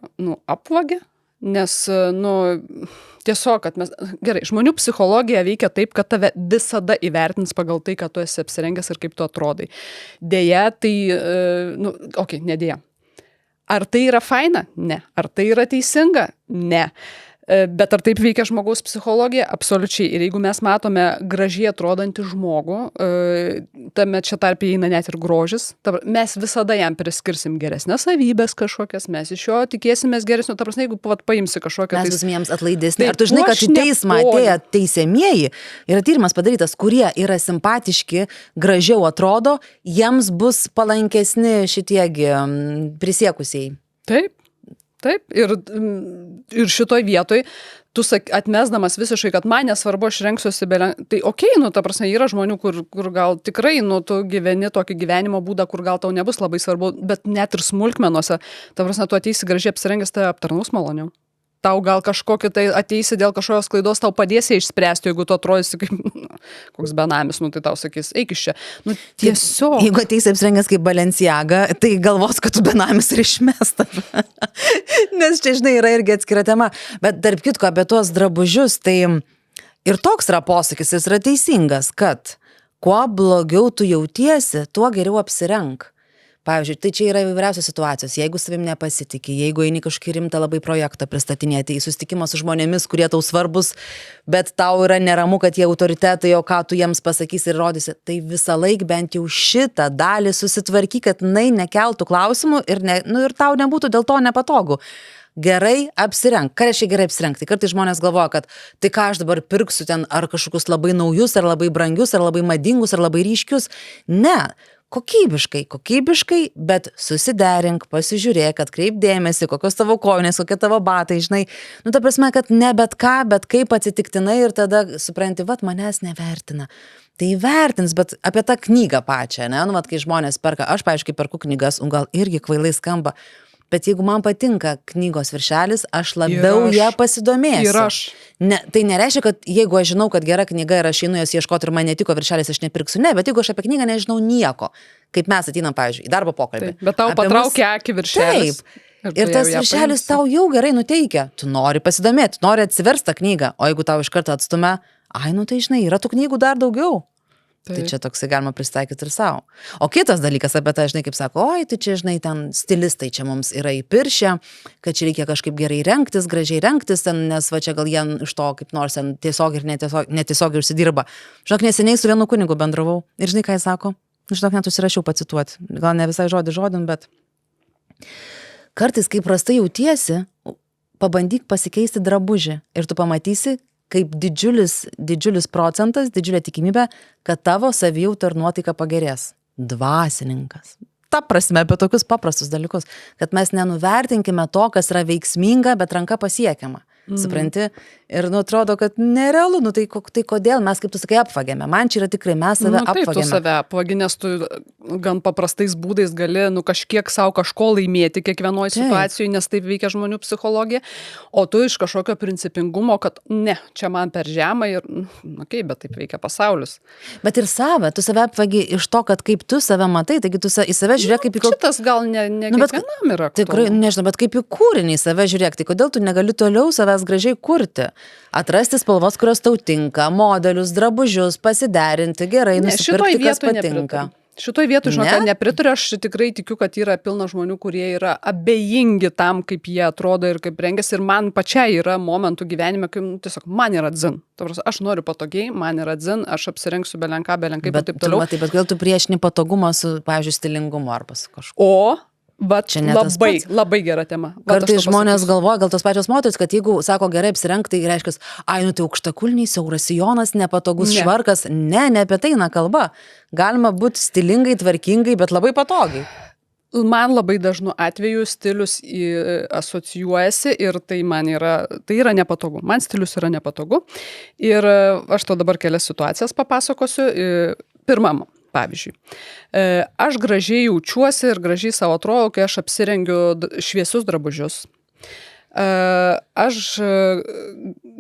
apvagi, nes, tiesiog, kad mes, gerai, žmonių psichologija veikia taip, kad tave visada įvertins pagal tai, kad tu esi apsirengęs ir kaip tu atrodai. Deja, tai, ne deja. Ar tai yra faina? Ne. Ar tai yra teisinga? Ne. Bet ar taip veikia žmogaus psichologija? Absoliučiai. Ir jeigu mes matome gražiai atrodantį žmogų, tame čia tarp įeina net ir grožis, mes visada jam priskirsim geresnės savybės kažkokias, mes iš jo tikėsimės geresnio. Ta prasme, jeigu paimsi kažkokią... Mes būsim jiems atlaidesni. Ar tu žinai, kad į teismą atėję teisiamieji, yra tyrimas padarytas, kurie yra simpatiški, gražiau atrodo, jiems bus palankesni šitiegi prisiekusieji. Taip, ir šitoj vietoj, tu atmesdamas visiškai, kad man nesvarbu, aš renksiuosi tai ta prasme, yra žmonių, kur gal tikrai, tu gyveni tokį gyvenimo būdą, kur gal tau nebus labai svarbu, bet net ir smulkmenuose, ta prasme, tu ateisi gražiai apsirengęs, tave aptarnaus maloniau. Tau gal kažkokį tai ateisi dėl kažkokios klaidos, tau padėsi išspręsti, jeigu tu atrodysi kaip koks benamis, tai tau sakys, eik iš čia. Tiesiog. Jeigu ateisi apsirengęs kaip Balenciaga, tai galvos, kad tu benamis ir išmesta. Nes čia, žinai, yra irgi atskira tema. Bet tarp kitko apie tuos drabužius, tai ir toks yra posakis, jis yra teisingas, kad kuo blogiau tu jautiesi, tuo geriau apsirenk. Pavyzdžiui, tai čia yra įvairiausios situacijos. Jeigu savim nepasitikė, jeigu eini kažkokį rimtą labai projektą pristatinėti, į susitikimą su žmonėmis, kurie tau svarbus, bet tau yra neramu, kad jie autoritetai, o ką tu jiems pasakysi ir rodysi, tai visą laiką bent jau šitą dalį susitvarkyk, kad nekeltų klausimų ir tau nebūtų dėl to nepatogu. Gerai apsirenk. Ką reiškia gerai apsirenk? Tai kartais žmonės galvoja, kad tai ką aš dabar pirksiu ten ar kažkokius labai naujus, ar labai brangius, ar labai madingus, ar labai ryškius. Ne. Kokybiškai, bet susiderink, pasižiūrėk, atkreip dėmesį, kokios tavo kojinės, kokie tavo batai, žinai. Ta prasme, kad ne bet ką, bet kaip atsitiktinai ir tada supranti, manęs nevertina. Tai vertins, bet apie tą knygą pačią, ne? Kai žmonės perka, aš, pavyzdžiui, perku knygas, gal irgi kvailai skamba, bet jeigu man patinka knygos viršelis, aš labiau ją pasidomėsiu. Ir aš. Tai nereiškia, kad jeigu aš žinau, kad gera knyga ir aš einu jos ieškoti ir man netiko viršelis, aš nepirksiu. Ne, bet jeigu aš apie knygą nežinau nieko, kaip mes ateinam, pavyzdžiui, į darbo pokalbį. Taip, bet tau patraukia akį viršelis. Taip. Ir tas viršelis tau jau gerai nuteikia. Tu nori pasidomėti, nori atsiversti tą knygą, o jeigu tau iš karto atstumia, tai žinai, yra tų knygų dar daugiau. Tai čia toksai galima pristaikyti ir savo. O kitas dalykas apie tai, žinai, kaip sako, tai čia, žinai, ten stilistai čia mums yra įpiršę, kad čia reikia kažkaip gerai rengtis, gražiai rengtis, nes va čia gal jie iš to kaip nors tiesiog ir netiesiog užsidirba. Žinok, neseniai su vienu kunigu bendravau ir žinai, ką jis sako? Žinok, net užsirašiau pacituoti. Gal ne visai žodin, bet Kartais, kai prastai jautiesi, pabandyk pasikeisti drabužį ir tu pamatysi, kaip didžiulis procentas, didžiulė tikimybė, kad tavo savijauta ir nuotaika pagerės. Dvasininkas. Ta prasme, apie tokius paprastus dalykus, kad mes nenuvertinkime to, kas yra veiksminga, bet ranka pasiekiama. Supranti? Ir atrodo, kad nerealu, tai kodėl mes, kaip tu sakai, apvagėme. Man čia yra tikrai, mes save Taip, tu apvagėme. save apvagi, nes tu gan paprastais būdais gali kažkiek savo kažko laimėti kiekvienoje situacijoje, nes taip veikia žmonių psichologija, o tu iš kažkokio principingumo, kad ne, čia man per žemą ir, bet taip veikia pasaulis. Bet ir save, tu save apvagi iš to, kad kaip tu save matai, taigi tu į save žiūrėk kaip į kokį... Šitas gal ne kiekvienam yra. Tikrai, nežinau, bet kaip į kūrinį save žiūrėk, tai kodėl tu negali toliau savęs gražiai kurti? Atrasti spalvas, kurios tau tinka, modelius, drabužius, pasiderinti gerai, nusipirkti, kas patinka. Šitoj vietoj, žinok, nepritariu, aš tikrai tikiu, kad yra pilna žmonių, kurie yra abejingi tam, kaip jie atrodo ir kaip rengiasi. Ir man pačiai yra momentų gyvenime, kai tiesiog man yra dzin. Aš noriu patogiai, man yra dzin, aš apsirengsiu belenkai ir taip toliau. Bet gal tu priešini patogumą su, pavyzdžiui, stilingumu arba su kažkuo. Labai gera tema. Kartais žmonės galvoja, gal tos pačios moterys, kad jeigu sako gerai apsirenk, tai reiškia, tai aukštakulniai, siauras sijonas, nepatogus švarkas. Ne apie tai eina kalba. Galima būti stilingai, tvarkingai, bet labai patogiai. Man labai dažnu atveju stilius asocijuojasi ir tai yra nepatogu. Man stilius yra nepatogu. Ir aš to dabar kelias situacijas papasakosiu. Pirmam. Pavyzdžiui, aš gražiai jaučiuosi ir gražiai savo atrodo, kai aš apsirengiu šviesius drabužius. Aš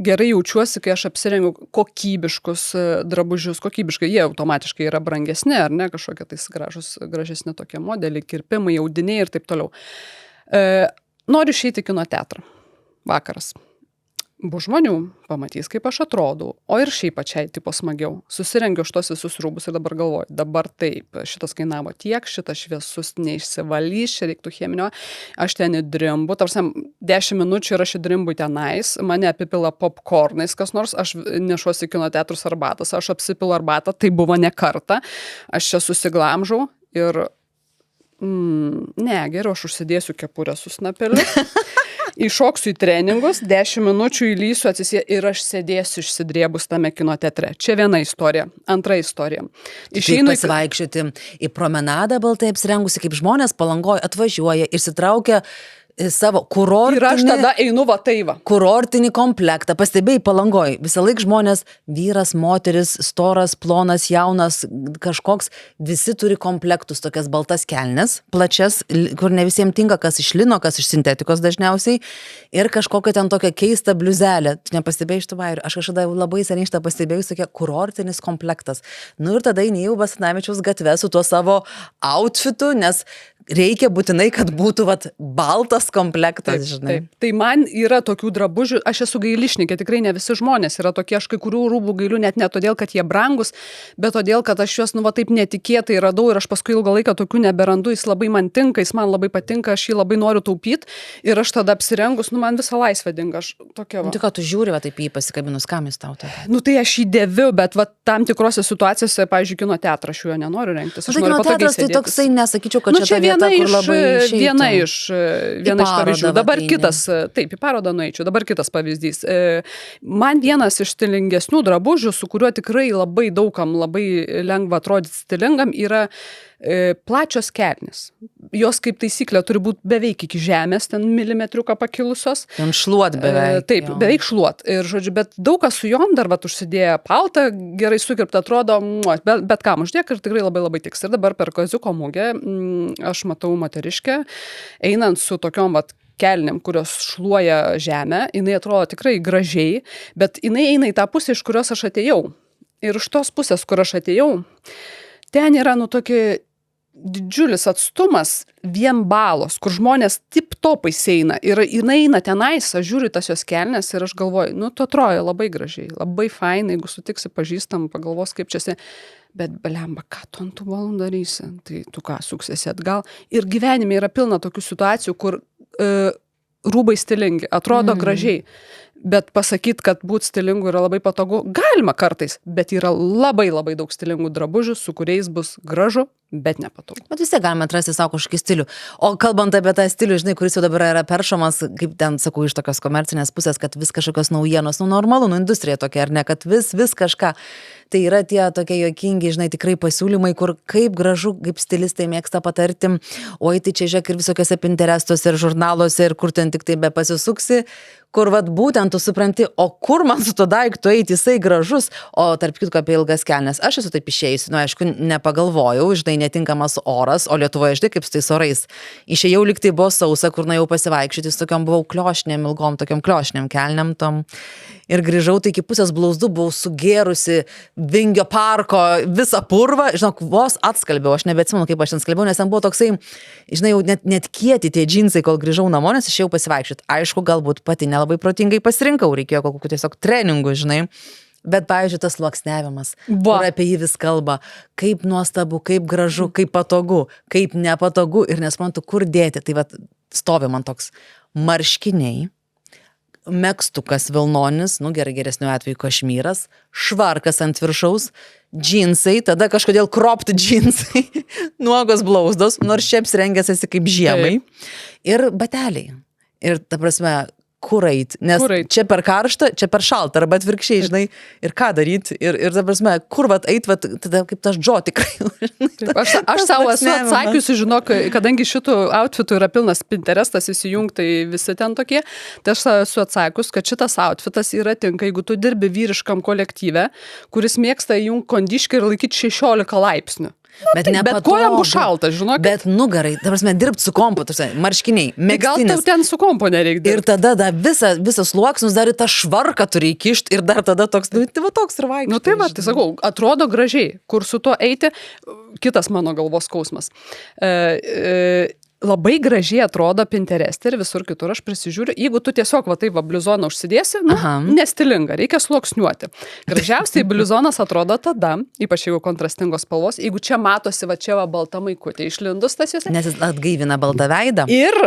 gerai jaučiuosi, kai aš apsirengiu kokybiškus drabužius. Kokybiškai jie automatiškai yra brangesni, ar ne, kažkokie tais gražesni tokie modeliai, kirpimai, audiniai ir taip toliau. Noriu išeiti į kino teatrą. Vakaras. Bus žmonių, pamatys, kaip aš atrodau, o ir šiaip pačiai tipo smagiau. Susirengiu šitos visus rūbus ir dabar galvoju, dabar taip, šitas kainavo tiek, šitas šviesus neišsivalys, čia reiktų cheminio, aš ten įdrimbu, tarsi 10 minučių ir aš įdrimbu tenais, mane apipila popcornais, kas nors, aš nešuosi kino teatrus arbatas, aš apsipilu arbatą, tai buvo ne kartą, aš čia susiglamžau ir geriau aš užsidėsiu kepurę su snapeliu. Iššoksiu į treningus, 10 minučių įlysiu ir aš sėdėsiu išsidrėbus tame kino teatre. Čia viena istorija. Antra istorija. Išeinu pasivaikščioti į promenadą baltai apsirengusi, kaip žmonės Palangoj atvažiuoja, išsitraukia savo kurortinį... Ir aš tada einu kurortinį komplektą. Pastebėjai Palangoj, visą laik žmonės, vyras, moteris, storas, plonas, jaunas, kažkoks, visi turi komplektus, tokias baltas kelnes, plačias, kur ne visiems tinka, kas iš lino, kas iš sintetikos dažniausiai, ir kažkokia ten tokia keista bliuzelė. Tu nepastebėjai iš tų vairių. Aš kažkada labai seniai šitą pastebėjau, tokia kurortinis komplektas. Ir tada įnėjau Basanavičiaus gatvę su tuo savo outfitu, nes reikia būtinai, kad būtų baltas komplektas, žinai. Taip. Tai man yra tokių drabužių, aš esu gailišnikė, tikrai ne visi žmonės yra tokie, aš kai kurių rūbų gailiu net ne todėl, kad jie brangus, bet todėl, kad aš juos taip netikėtai radau ir aš paskui ilgą laiką tokių neberandu, jis labai man tinka, jis man labai patinka, aš jį labai noriu taupyti ir aš tada apsirengus, man visą laisvę dinga, aš tokia va. Tu ką, tu žiūri, taip jį pasikabinus, kam jis tau tada? Tai aš jį dėviu, bet tam tikrose situacijose, pavyzdžiui, kino teatrą aš jo nenoriu rengtis. Aš noriu patogiai sėdėtis. Tai toksai, nesakyčiau, kad čia ta viena iš pavyzdžių. Dabar kitas, taip, į parodą nueičiau. Dabar kitas pavyzdys. Man vienas iš stilingesnių drabužių, su kuriuo tikrai labai daugam labai lengva atrodyti stilingam, yra plačios kelnės. Jos kaip taisyklė turi būti beveik iki žemės, ten milimetriuką pakilusios. Ten šluot beveik. Taip, beveik šluot. Ir, žodžiu, bet daug kas su jom dar užsidėję paltą, gerai sukirpta atrodo, bet kam uždėk ir tikrai labai labai tiks. Ir dabar per Kaziuko mugę aš matau moteriškę, einant su tokiom kelnėm, kurios šluoja žemę, jinai atrodo tikrai gražiai, bet jinai eina į tą pusę, iš kurios aš atėjau. Ir iš tos pusės, kur aš atėjau, ten yra tokie didžiulis atstumas vien balos, kur žmonės tip-topais eina. Ir jinai eina tenais, aš žiūriu tas jos kelnes ir aš galvoju, tu atrodo labai gražiai, labai fainai, jeigu sutiksi pažįstam, pagalvos kaip čia bet blemba, ką tu ant tų balų darysi? Tai tu ką, suksiesi atgal? Ir gyvenime yra pilna tokių situacijų, kur rūbai stilingi, atrodo gražiai. Bet pasakyti, kad būti stilingu yra labai patogu, galima kartais, bet yra labai labai daug stilingų drabužių, su kuriais bus gražu bet nepatogu. Bet vis tiek galime atrasti savo kažkokį stilių. O kalbant apie tą stilių, žinai, kuris jau dabar yra peršamas, kaip ten sakau, iš tokios komercinės pusės, kad vis kažkokios naujienos, normalu, industrija tokia, ar ne, kad vis kažką. Tai yra tie tokie juokingi, žinai, tikrai pasiūlymai, kur kaip gražu, kaip stilistai mėgsta patarti, oi tai čia žiūrėk ir visokiose Pinterestuose ir žurnaluose ir kur ten tik tai be pasisuksi, kur vat būtent tu supranti, o kur man su to daiktu eiti, jisai gražus, o tarp kitko apie ilgas kelnes. Aš esu taip išėjusi, aišku, nepagalvojau, žinai, netinkamas oras, o Lietuvoje, žinai, kaip su tais orais. Išėjau lyg tai buvo sausa, kur nuėjau pasivaikščioti, su tokiom buvau kliošinėm, ilgom tokiom kliošinėm kelniam tom. Ir grįžau, tai iki pusės blauzdų buvau sugėrusi Vingio parko visą purvą, žinok, vos atskalbiau, aš nebeatsimenu, kaip aš ten skalbiau, nes ten buvo toksai, žinai, jau net kieti tie džinsai, kol grįžau namo, nes išėjau pasivaikščioti. Aišku, galbūt pati nelabai protingai pasirinkau, reikėjo kokių tiesiog treningų, žinai. Bet, pavyzdžiui, tas sluoksniavimas, kur apie jį vis kalba, kaip nuostabu, kaip gražu, kaip patogu, kaip nepatogu ir nesuprantu, kur dėti. Tai vat stovi man toks marškiniai, megztukas vilnonis, geresniu atveju kašmyras, švarkas ant viršaus, džinsai, tada kažkodėl cropped džinsai, nuogos blauzdos, nors čia apsirengęs esi kaip žiemai, ir bateliai. Ir ta prasme, kur eit, nes čia per karštą, čia per šaltą, arba atvirkščiai, žinai, ir ką daryti, ir ta prasme, kur vat eit, vat, tada kaip tas džo tikrai. Taip, aš savo esu atsakiusi, žinok, kadangi šitų outfitų yra pilnas Pinterestas įsijungtai visi ten tokie, tai aš esu atsakius, kad šitas outfitas yra tinka, jeigu tu dirbi vyriškam kolektyve, kuris mėgsta įjungti kondiškį ir laikyti 16 laipsnių. Bet kojam bus šalta, žinok. Bet nugarai, ta prasme, dirbti su kompu, marškiniai, megztinis. Gal tau ten su kompu nereikia dirbti. Ir tada visas sluoksnius dar į tą švarką turi įkišti ir dar tada toks, tai va toks ir vaikščiai. Tai va, tai sakau, atrodo gražiai, kur su tuo eiti, kitas mano galvos skausmas. Labai gražiai atrodo Pintereste ir visur kitur aš prisižiūriu. Jeigu tu tiesiog va taip va bliuzoną užsidėsi, nestilinga, reikia sluoksniuoti. Gražiausiai bliuzonas atrodo tada, ypač jeigu kontrastingos spalvos, jeigu čia matosi va čia va balta maikutė išlindus tas jose. Nes jis atgaivina baltą veidą. Ir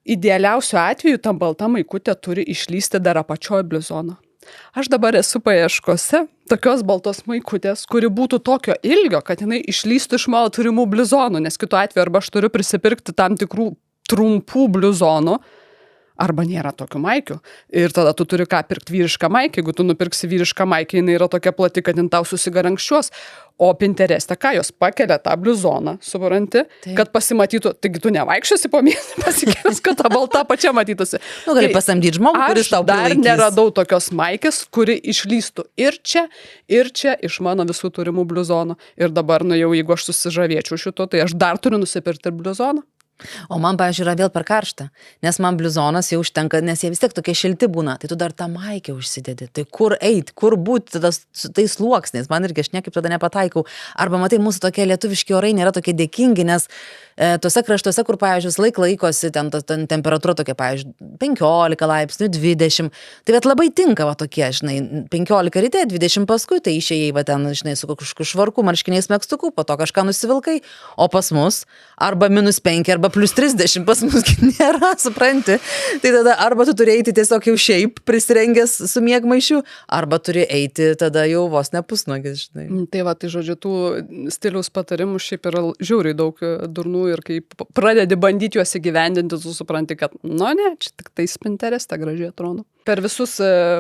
idealiausiu atveju tam balta maikutė turi išlysti dar apačioj bliuzono. Aš dabar esu paieškose tokios baltos maikutės, kuri būtų tokio ilgio, kad jinai išlystų iš mano turimų bliuzonų, nes kitu atveju arba aš turiu prisipirkti tam tikrų trumpų bliuzonų, arba nėra tokių maikių. Ir tada tu turi ką pirkti vyrišką maikę, jeigu tu nupirksi vyrišką maikę, jinai yra tokia plati, kad jin tau susigarankščiuos. O Pintereste, ką jos pakelia tą bliuzoną, supranti, kad pasimatytų, taigi tu nevaikščiosi po miestą, pasikėlęs, kad ta balta pačia matytųsi. Gali pasamdyti žmogų, kuris tau prilaikys. Aš dar neradau tokios maikės, kuri išlystų ir čia iš mano visų turimų bliuzonų. Ir dabar, jeigu aš susižavėčiau šito, tai aš dar turiu nusipirkti ir bliuzoną. O man, pavyzdžiui, yra vėl per karštą, nes man bliuzonas jau užtenka, nes jie vis tiek tokie šilti būna, tai tu dar tą maikę užsidedi, tai kur eit, kur būti tada su tais sluoksniais, man irgi aš niekaip tada nepataikau, arba matai, mūsų tokie lietuviški orai nėra tokie dėkingi, nes tuose kraštuose, kur, pavyzdžiui, laikosi, ten temperatūra tokia, pavyzdžiui, 15 laipsnių, 20, tai bet labai tinka va tokie, žinai, 15 ryte, 20 paskui, tai išėjai va ten, žinai, su kažkokiu švarku, marškiniais megztuku, po to kažką nusivilkai, o pas mus arba -5, arba +30 pas mus nėra, supranti. Tai tada arba tu turi eiti tiesiog jau šiaip prisirengęs su miegmaišiu, arba turi eiti tada jau vos ne pusnuogis, žinai. Tai va, tai žodžiu, tų stiliaus patarimų šiaip yra žiauriai daug durnų ir kai pradedi bandyti juos įgyvendinti, tu supranti, kad, ne, čia tik tai Pintereste gražiai atrodo. Per visus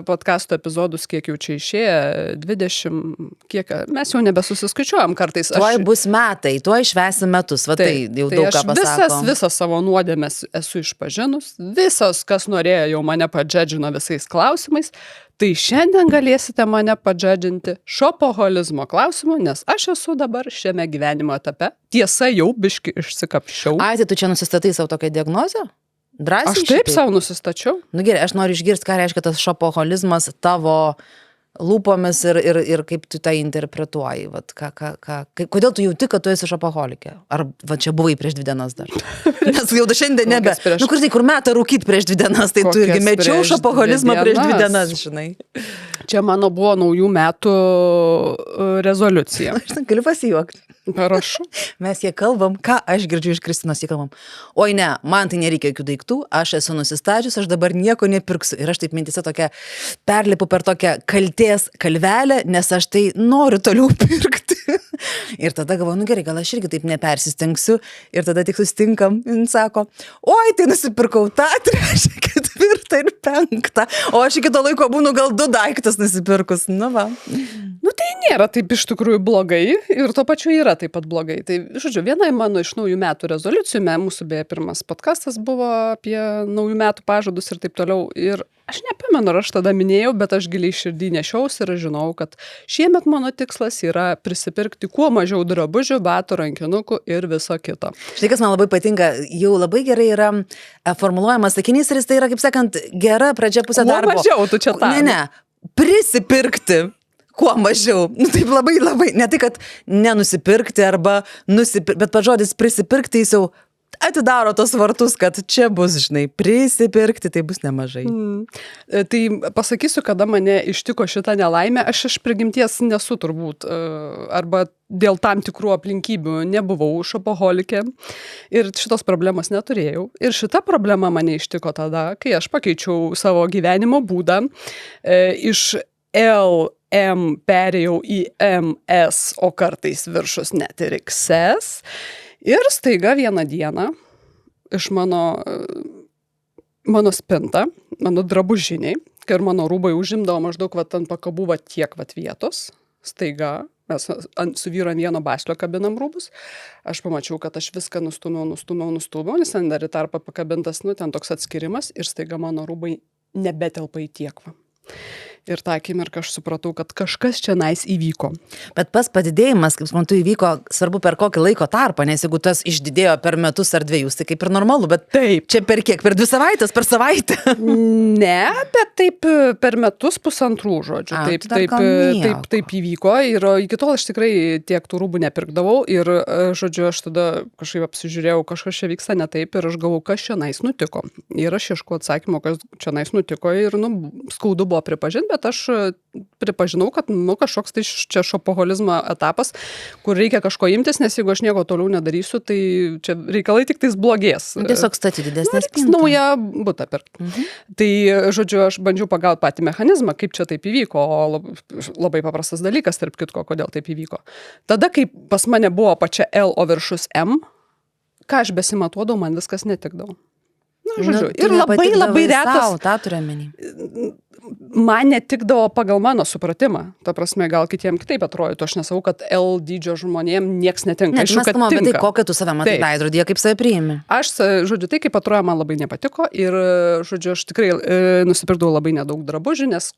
podcastų epizodus, kiek jau čia išėję, 20, kiek, mes jau nebesusiskaičiuojam kartais. Tuoj bus metai, tuoj švęsim metus, va tai jau daug ką pasako. Visas savo nuodėmes esu išpažinus, visos, kas norėjo, jau mane padžedžino visais klausimais, tai šiandien galėsite mane padžedžinti šopoholizmo klausimu, nes aš esu dabar šiame gyvenimo etape. Tiesa, jau biški išsikapščiau. Ai, tai tu čia nusistatai savo tokią diagnozę? Drąsiai aš taip savo nusistačiau. Gerai, aš noriu išgirsti, ką reiškia tas šopoholizmas tavo lūpomis ir kaip tu tai interpretuoji. Vat, kodėl tu jauti, kad tu esi šopoholikė? Ar va čia buvai prieš 2 dienas dar? Nes jau šiandien nebe. Kur metą rūkyt prieš 2 dienas, tai tu irgi mečiau šopoholizmą prieš 2 dienas, žinai. Čia mano buvo naujų metų rezoliucija. Aš galiu pasijuokti. Parašau. Mes jie kalbam, ką aš girdžiu iš Kristinos, jie kalbam. Oi ne, man tai nereikia jokių daiktų, aš esu nusistačius, aš dabar nieko nepirksiu. Ir aš taip mintise tokia perlipu per tokią kaltės kalvelę, nes aš tai noriu toliau pirkti. Ir tada galvoju, nu gerai, gal aš irgi taip nepersistengsiu. Ir tada tik susitinkam, jin sako, oi, tai nusipirkau tą, 3, 4 ir 5. O aš iki to laiko būnu gal 2 daiktus nusipirkus. Nu va. Nu tai nėra taip iš tikrųjų blogai ir tuo pačiu yra taip pat blogai. Tai, žodžiu, viena mano iš naujų metų rezoliucijų, mūsų beje pirmas podcastas buvo apie naujų metų pažadus ir taip toliau. Ir aš nepamenu, ar aš tada minėjau, bet aš giliai širdį nešiausi ir aš žinau, kad šiemet mano tikslas yra prisipirkti kuo mažiau drabužių, batų, rankinukų ir viso kito. Štai kas man labai patinka, jau labai gerai yra formuluojamas sakinys ir jis tai yra, kaip sakant, gera pradžia pusė darbo. Kuo mažiau tu čia tą. Ne, prisipirkti. Kuo mažiau. Nu, taip labai, ne tai, kad nenusipirkti arba bet pats žodis prisipirkti jis jau atidaro tos vartus, kad čia bus, žinai, prisipirkti, tai bus nemažai. Tai pasakysiu, kada mane ištiko šitą nelaimę, aš iš prigimties nesu turbūt, arba dėl tam tikrų aplinkybių nebuvau šopoholikė ir šitos problemos neturėjau. Ir šita problema mane ištiko tada, kai aš pakeičiau savo gyvenimo būdą iš LM perėjau į MS, o kartais viršus net ir XS. Ir staiga vieną dieną iš mano spinta, mano drabužiniai, kai ir mano rūbai užimdavo maždaug ant pakabų tiek vietos, staiga mes su vyru ant vieno baslio kabinam rūbus, aš pamačiau, kad aš viską nustumiau, nes ten dar į tarpą pakabintas, ten toks atskirimas ir staiga mano rūbai nebetelpa į tiekvą. Ir tą akimirką aš supratau, kad kažkas čia įvyko. Bet pas padidėjimas, kaip suprantu, įvyko svarbu per kokį laiko tarpą, nes jeigu tas išdidėjo per metus ar 2, tai kaip ir normalu, bet taip. Čia per kiek? Per 2 savaitės? Per savaitę? Ne, bet taip per metus 1,5, žodžiu. Taip įvyko ir iki tol aš tikrai tiek tų rūbų nepirkdavau ir, žodžiu, aš tada kažkaip apsižiūrėjau, kažkas čia vyksta ne taip ir aš galvojau, kas čia nutiko. Ir aš ieškau atsakymo, kas čia nutiko ir, skaudu buvo pripažinti, bet aš pripažinau, kad kažkoks tai čia šopoholizmo etapas, kur reikia kažko imtis, nes jeigu aš nieko toliau nedarysiu, tai čia reikalai tik tais blogės. Tiesiog statyti didesnę spintą. Naują butą pirkti. Tai, žodžiu, aš bandžiau pagauti patį mechanizmą, kaip čia taip įvyko, o labai paprastas dalykas, tarp kitko, kodėl taip įvyko. Tada, kai pas mane buvo pačia L, o viršus M, ką aš besimatuodavau, man viskas netikdavo. Žodžiu, ir labai retas. Tą turiu omeny. Man netikdavo pagal mano supratimą. Ta prasme, gal kitiem kitaip atrodytų. Aš nesakau, kad L dydžio žmonėm nieks netinka. Ne, mes kalbame apie tai, kokią tu save matai veidrodyje, kaip save priimi. Aš, žodžiu, tai kaip atrodo, man labai nepatiko ir, žodžiu, aš tikrai nusipirkdavau labai nedaug drabužių, nes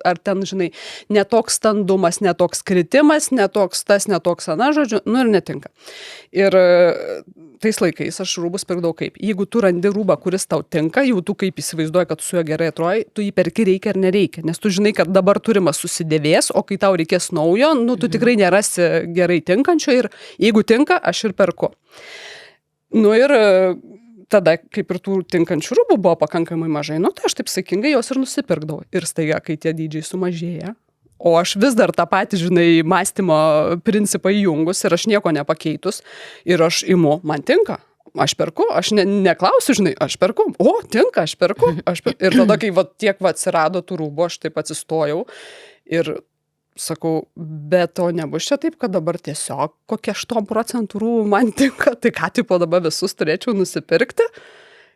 ar ten, žinai, netoks standumas, netoks kritimas, netoks tas, netoks ana, žodžiu, ir netinka. Ir tais laikais aš rūbus pirkdavau kaip. Jeigu tu randi rūbą, kuris tau tinka, jau tu kaip įsivaizduoji, kad su juo gerai atrodo, tu jį perki reikia ar nereikia. Nes tu žinai, kad dabar turimas susidėvės, o kai tau reikės naujo, tu tikrai nerasi gerai tinkančio ir jeigu tinka, aš ir perku. Ir tada, kaip ir tų tinkančių rūbų buvo pakankamai mažai, tai aš taip saikingai jos ir nusipirkdavau. Ir staiga, kai tie dydžiai sumažėja, o aš vis dar tą patį, žinai, mąstymo principą įjungus ir aš nieko nepakeitus ir aš imu, man tinka. Aš perku, aš neklausiu, žinai, aš perku, o, tinka, aš perku. Ir tada, kai tiek atsirado tų rūbų, aš taip atsistojau ir sakau, bet to nebus čia taip, kad dabar tiesiog kokie 8% rūbų man tinka, tai ką tipo dabar visus turėčiau nusipirkti.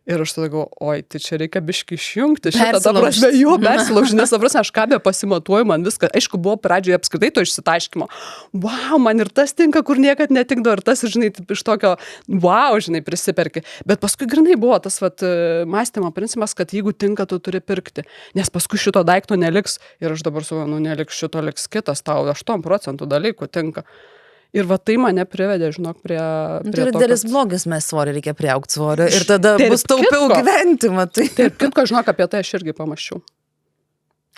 Ir aš tada galvoju, oi, tai čia reikia biškį išjungti. Šitą tą prasme, persilaužti, nes aš ką be pasimatuoju, man viską. Aišku, buvo pradžioje apskritai to išsitaškymo. Wow, man ir tas tinka, kur niekad netikdavo, ir tas, žinai, iš tokio, wow, žinai, prisiperki. Bet paskui grinai buvo tas mąstymo principas, kad jeigu tinka, tu turi pirkti. Nes paskui šito daikto neliks. Ir aš dabar su, neliks šito, liks kitas, tau 8% dalykų tinka. Ir tai mane privedė, žinok, prie tai yra didelis blogis, mes svorį reikia priaugti svorio ir tada bus taupiau gyventi, matai. Taip, kitko, žinok, apie tai aš irgi pamaščiau.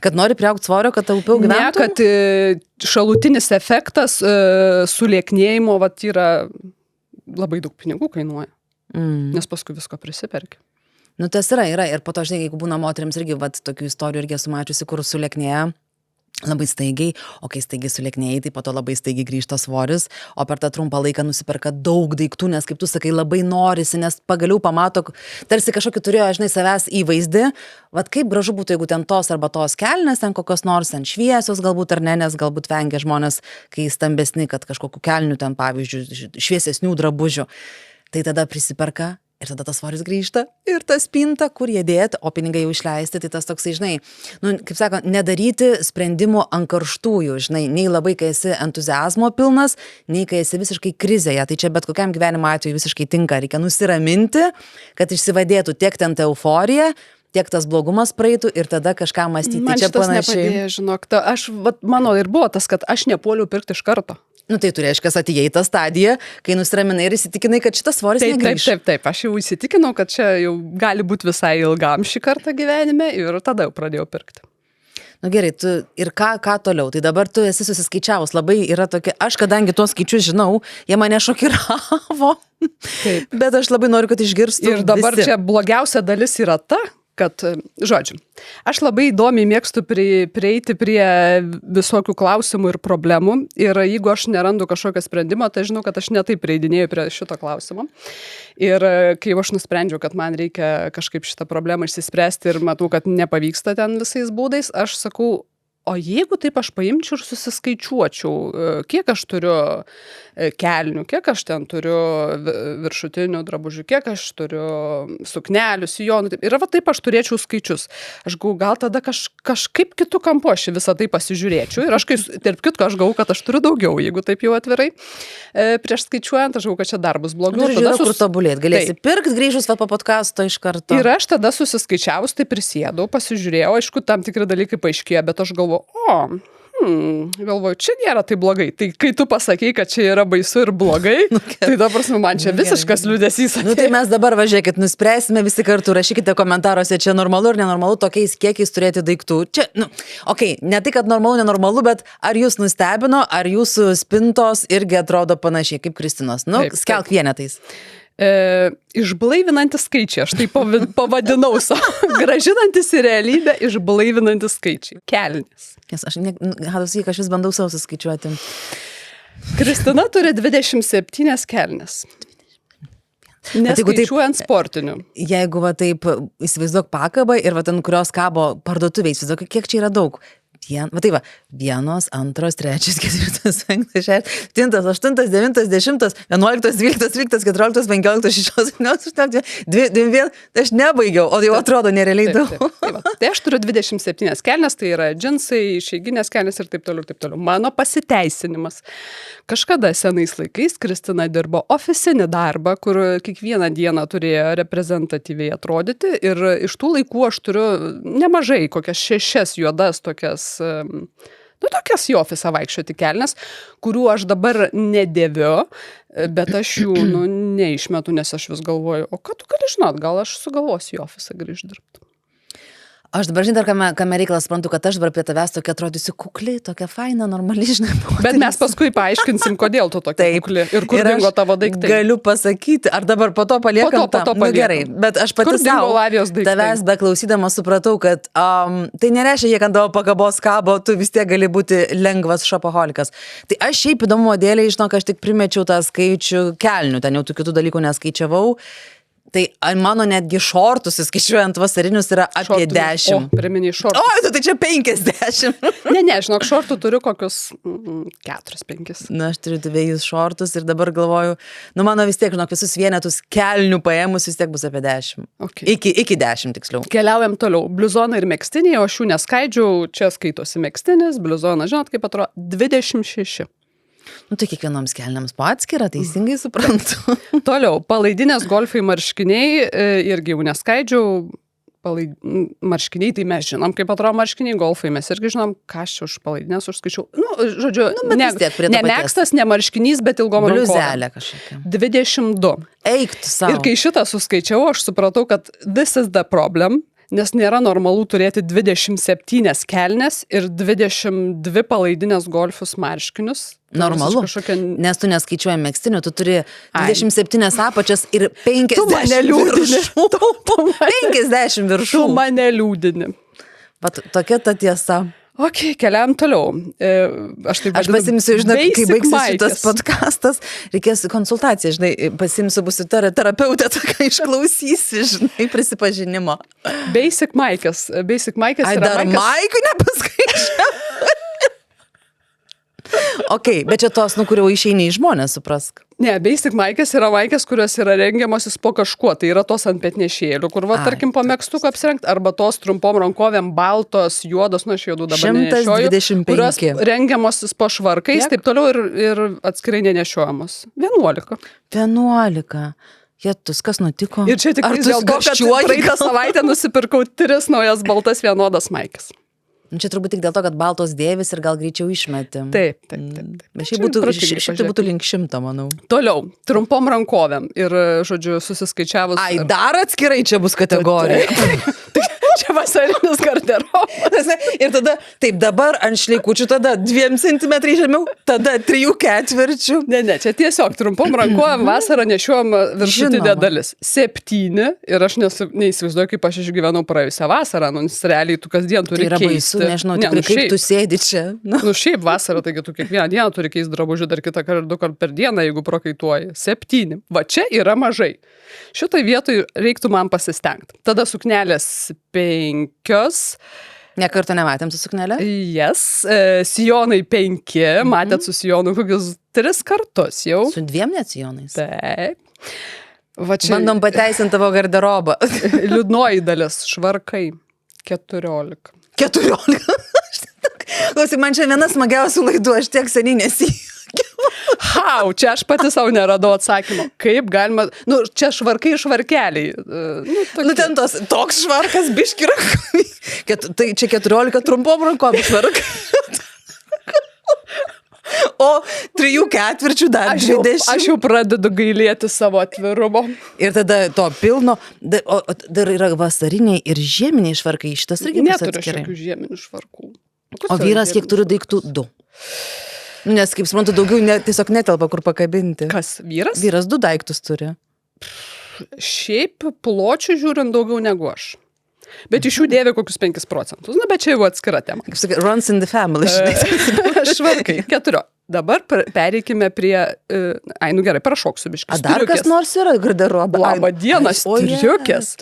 Kad nori priaugti svorio, kad taupiau gyventų? Ne, kad šalutinis efektas sulieknėjimo yra labai daug pinigų kainuoja, nes paskui visko prisiperki. Tas yra. Ir po to, žinai, jeigu būna moterims irgi tokių istorijų irgi esu mačiusi, kur sulieknėja labai staigiai, o kai staigiai sulieknėjai, tai po to labai staigiai grįžta svoris, o per tą trumpą laiką nusiperka daug daiktų, nes kaip tu sakai, labai norisi, nes pagaliau pamato, tarsi kažkokį turėjo, žinai, savęs įvaizdį, vat kaip gražu būtų, jeigu ten tos arba tos kelnes, ten kokios nors ant šviesios galbūt ar ne, nes galbūt vengia žmonės, kai stambesni, kad kažkokių kelnių ten, pavyzdžiui, šviesesnių drabužių, tai tada prisiperka. Ir tada tas svoris grįžta ir ta spinta, kur jie dėt, o pinigai jau išleisti, tai tas toksai, žinai, nu, kaip sako, nedaryti sprendimų ant karštųjų, žinai, nei labai, kai esi entuziazmo pilnas, nei kai esi visiškai krizėje. Tai čia bet kokiam gyvenimo atveju visiškai tinka, reikia nusiraminti, kad išsivadėtų tiek ten ta euforija, tiek tas blogumas praeitų ir tada kažką mąstyti. Man čia šitas panašiai. nepadėjo, žinok, mano ir buvo tas, kad aš nepuoliau pirkti iš karto. Nu tai tu reiškia, atėjai į tą stadiją, kai nusiraminai ir įsitikinai, kad šitas svoris negrįš. Taip, aš jau įsitikinau, kad čia jau gali būti visai ilgam šį kartą gyvenime ir tada jau pradėjau pirkti. Nu gerai, tu ir ką toliau? Tai dabar tu esi susiskaičiavus, labai yra tokia, aš kadangi tuos skaičius žinau, jie mane šokiravo, Taip. bet aš labai noriu, kad išgirstų Ir dabar visi. čia blogiausia dalis yra ta, kad, žodžiu, aš labai įdomiai mėgstu prieiti prie visokių klausimų ir problemų ir jeigu aš nerandu kažkokio sprendimo, tai žinau, kad aš netaip prieidinėjau prie šito klausimo. Ir kai aš nusprendžiau, kad man reikia kažkaip šitą problemą išsispręsti ir matau, kad nepavyksta ten visais būdais, aš sakau, o jeigu taip aš paimčiau ir susiskaičiuočiau, kiek aš turiu kelnių, kiek aš ten turiu viršutinių drabužių, kiek aš turiu suknelių, sijonų. Ir va taip aš turėčiau skaičius. Aš gal tada kažkaip kitų kampų aš visą tai pasižiūrėčiau. Ir aš, tarp kitko, aš galvoju, kad aš turiu daugiau, jeigu taip jau atvirai. Prieš skaičiuojant, aš galvoju, kad čia dar bus blogiau. Nu, žiūrėjau, kur tobulėt. Galėsi pirkt, grįžus va po podcasto iš karto. Ir aš tada susiskaičiavus, tai prisėdau, pasižiūrėjau, aišku, tam tikri dalykai paaiškėjo, bet aš galvoju, galvoju, čia nėra tai blogai. Tai kai tu pasakei, kad čia yra baisu ir blogai, tai dabar man čia visiškas liūdesys. Nu tai mes dabar važiuokit, nuspręsime visi kartu, rašykite komentaruose, čia normalu ir nenormalu tokiais kiekiais turėti daiktų. Čia, ne tai, kad normalu, nenormalu, bet ar jūs nustebino, ar jūsų spintos irgi atrodo panašiai kaip Kristinos? Skelk vienetais. Išblaivinantis skaičiai, aš tai pavadinau savo, gražinantis į realybę, išblaivinantis skaičiai. Kelnis. Nes aš vis bandau savo suskaičiuoti. Kristina turi 27 kelnes. Neskaičiuojant sportinių. Jeigu va taip įsivaizduok pakabą ir va ten, kurios kabo parduotuvėj, įsivaizduok, kiek čia yra daug. Va tai va, 1, 2, 3, 4, 5, 6, 7, 8, 9, 10, 11, 12, 13, 14, 15, 16, 17, 18, aš nebaigiau, o jau atrodo nerealiai daug. Tai aš turiu 27 kelnes, tai yra džinsai, išeiginės kelnes ir taip toliau, ir taip toliau. Mano pasiteisinimas. Kažkada senais laikais Kristina dirbo ofisinį darbą, kur kiekvieną dieną turėjo reprezentatyviai atrodyti ir iš tų laikų aš turiu nemažai, kokias 6 juodas tokias tokias į ofisą vaikščioti kelnes, kurių aš dabar nedėviu, bet aš jų neišmetu, nes aš vis galvoju, o ką tu gali žinot, gal aš sugalvosiu į ofisą grįžti dirbti. Aš dabar žinai, dar kame reikalas suprantu, kad aš dabar prie tavęs tokia atrodysiu kukli, tokia faina, normali, žinai. Bet mes paskui paaiškinsim, kodėl tu tokia kukli ir kur dingo tavo daiktai. Galiu pasakyti, ar dabar po to paliekam po to paliekam. Gerai, bet aš pati savo tavęs beklausydama supratau, kad tai nereiškia, jie ant tavo pakabos kabo, tu vis tiek gali būti lengvas šopaholikas. Tai aš šiaip įdomumo dėlei, žinok, aš tik primečiau tą skaičių kelnių, ten jau tų kitų dalykų neskaičiavau. Tai mano netgi šortus, įskaičiuojant vasarinius, yra apie 10. O, priminiai šortus. O, tai čia 50. Ne, žinok, šortų turiu kokius 4-5. Na, aš turiu 2 šortus ir dabar galvoju, mano vis tiek, žinok, visus vienetus kelnių paėmus vis tiek bus apie 10. Okay. Iki 10, tiksliau. Keliaujam toliau. Bliuzonai ir megztiniai, o aš jų neskaidžiau, čia skaitosi megztinis, bliuzonas, žinot, kaip atrodo, 26. Tai kiekvienoms kelniams po atskirą, teisingai suprantu. Toliau, palaidinės golfai marškiniai, irgi jau neskaidžiau, marškiniai, tai mes žinom, kaip atrodo marškiniai, golfai, mes irgi žinom, ką aš už palaidinės užskaičiau. Žodžiu, ne megztas, ne marškinys, bet ilgom rankom. Bliuzelė kažkokia. 22. Eik tu savo. Ir kai šitą suskaičiau, aš supratau, kad this is the problem. Nes nėra normalu turėti 27 kelnes ir 22 palaidinės golfus marškinius. Normalu, nes tu neskaičiuoji megztinių, tu turi 27 apačias ir 50 viršų. 50 viršų. Tu mane liūdini. Vat tokia ta tiesa. Ok, keliam toliau. Aš taip Aš pasimsiu, žinai, kai basic baigsis maikės. šitas podcastas, reikės konsultaciją, žinai, pasimsiu, būsiu terapeutė, tokia išklausysi, žinai, prisipažinimo. Basic maikės. Basic maikės Ai, yra dar maikės. maikų nepaskaičiau. Ok, bet čia tos, kur jau išeini į žmonės, suprask. Ne, basic maikės yra maikės, kurios yra rengiamosis po kažkuo. Tai yra tos ant petnešėlių, kur, tarkim, po megstuku apsirengti, arba tos trumpom rankovėm baltos, juodos, aš juodų dabar nenešioju, 125. kurios rengiamosis po švarkais, taip toliau ir atskirai nenešiojamos. 11. 11. Jėtus, kas nutiko? Ir čia tik Ar tu dėl to, kad karščiuoji praeitą gal? savaitę nusipirkau 3 naujas baltas vienodas maikės. Čia turbūt tik dėl to, kad baltos dėvis ir gal greičiau išmeti. Taip. Bet šiaip tai būtų link 100, manau. Toliau, trumpom rankovėm ir, žodžiu, susiskaičiavus. Ai, dar atskirai čia bus kategorija. Čia vasarinis garderobas. Ir tada, taip, dabar ant šleikučių, tada 2 cm žemiau, tada 3/4. Ne, čia tiesiog trumpom rankovėm vasarą nešiuojam viršutinė Žinoma. dalis. 7 ir aš neįsivaizduoju, kaip aš išgyvenau praėjusią vasarą, nes realiai tu kasdien Tai turi yra keisti. baisu, nežinau, tikrai, kaip tu sėdi čia. Nu šiaip vasarą, taigi tu kiekvieną dieną turi keisti drabužių, dar kitą kartą 2 kartus per dieną, jeigu prakaituoji. 7. Va čia yra mažai. Šitai vietoj reiktų man pasistengti. Tada suknelės 5. Ne kartą nematėm su suknelė? Yes. Sijonai 5. Matėt su sijonu kokius 3 kartus jau. Su 2 net sijonais. Taip. Va čia Bandom pateisinti tavo garderobą. liūdnoji dalis. Švarkai 14. 14. Klausyk, man čia viena smagiausių laidų, aš tiek seniai nesijuokiau. How? Čia aš pati savo neradau atsakymo. Kaip galima... Nu, čia švarkai švarkeliai. Nu, ten toks švarkas, biški rankovį. Tai čia 14 trumpom rankom švarkai. O 3/4 dar 20. Aš jau pradedu gailėti savo atvirumo. Ir tada to pilno, o dar yra vasariniai ir žieminiai švarkai, šitas irgi bus Neturiu atskirai. šiokių žieminių švarkų. O vyras kiek turi daiktų? 2. Nes, kaip suprantu, daugiau tiesiog netelpa, kur pakabinti. Kas? Vyras? Vyras 2 daiktus turi. Šiaip pločių žiūrint daugiau negu aš. Bet iš jų dėvi kokius 5 procentus. Na, bet čia jau atskira tema. Kaip sakai, runs in the family, žinai. Švarkai. 4. Dabar pereikime prie... nu gerai, prašoksiu biškį. A dar kas nors yra garderobė? Labą dieną, striukės.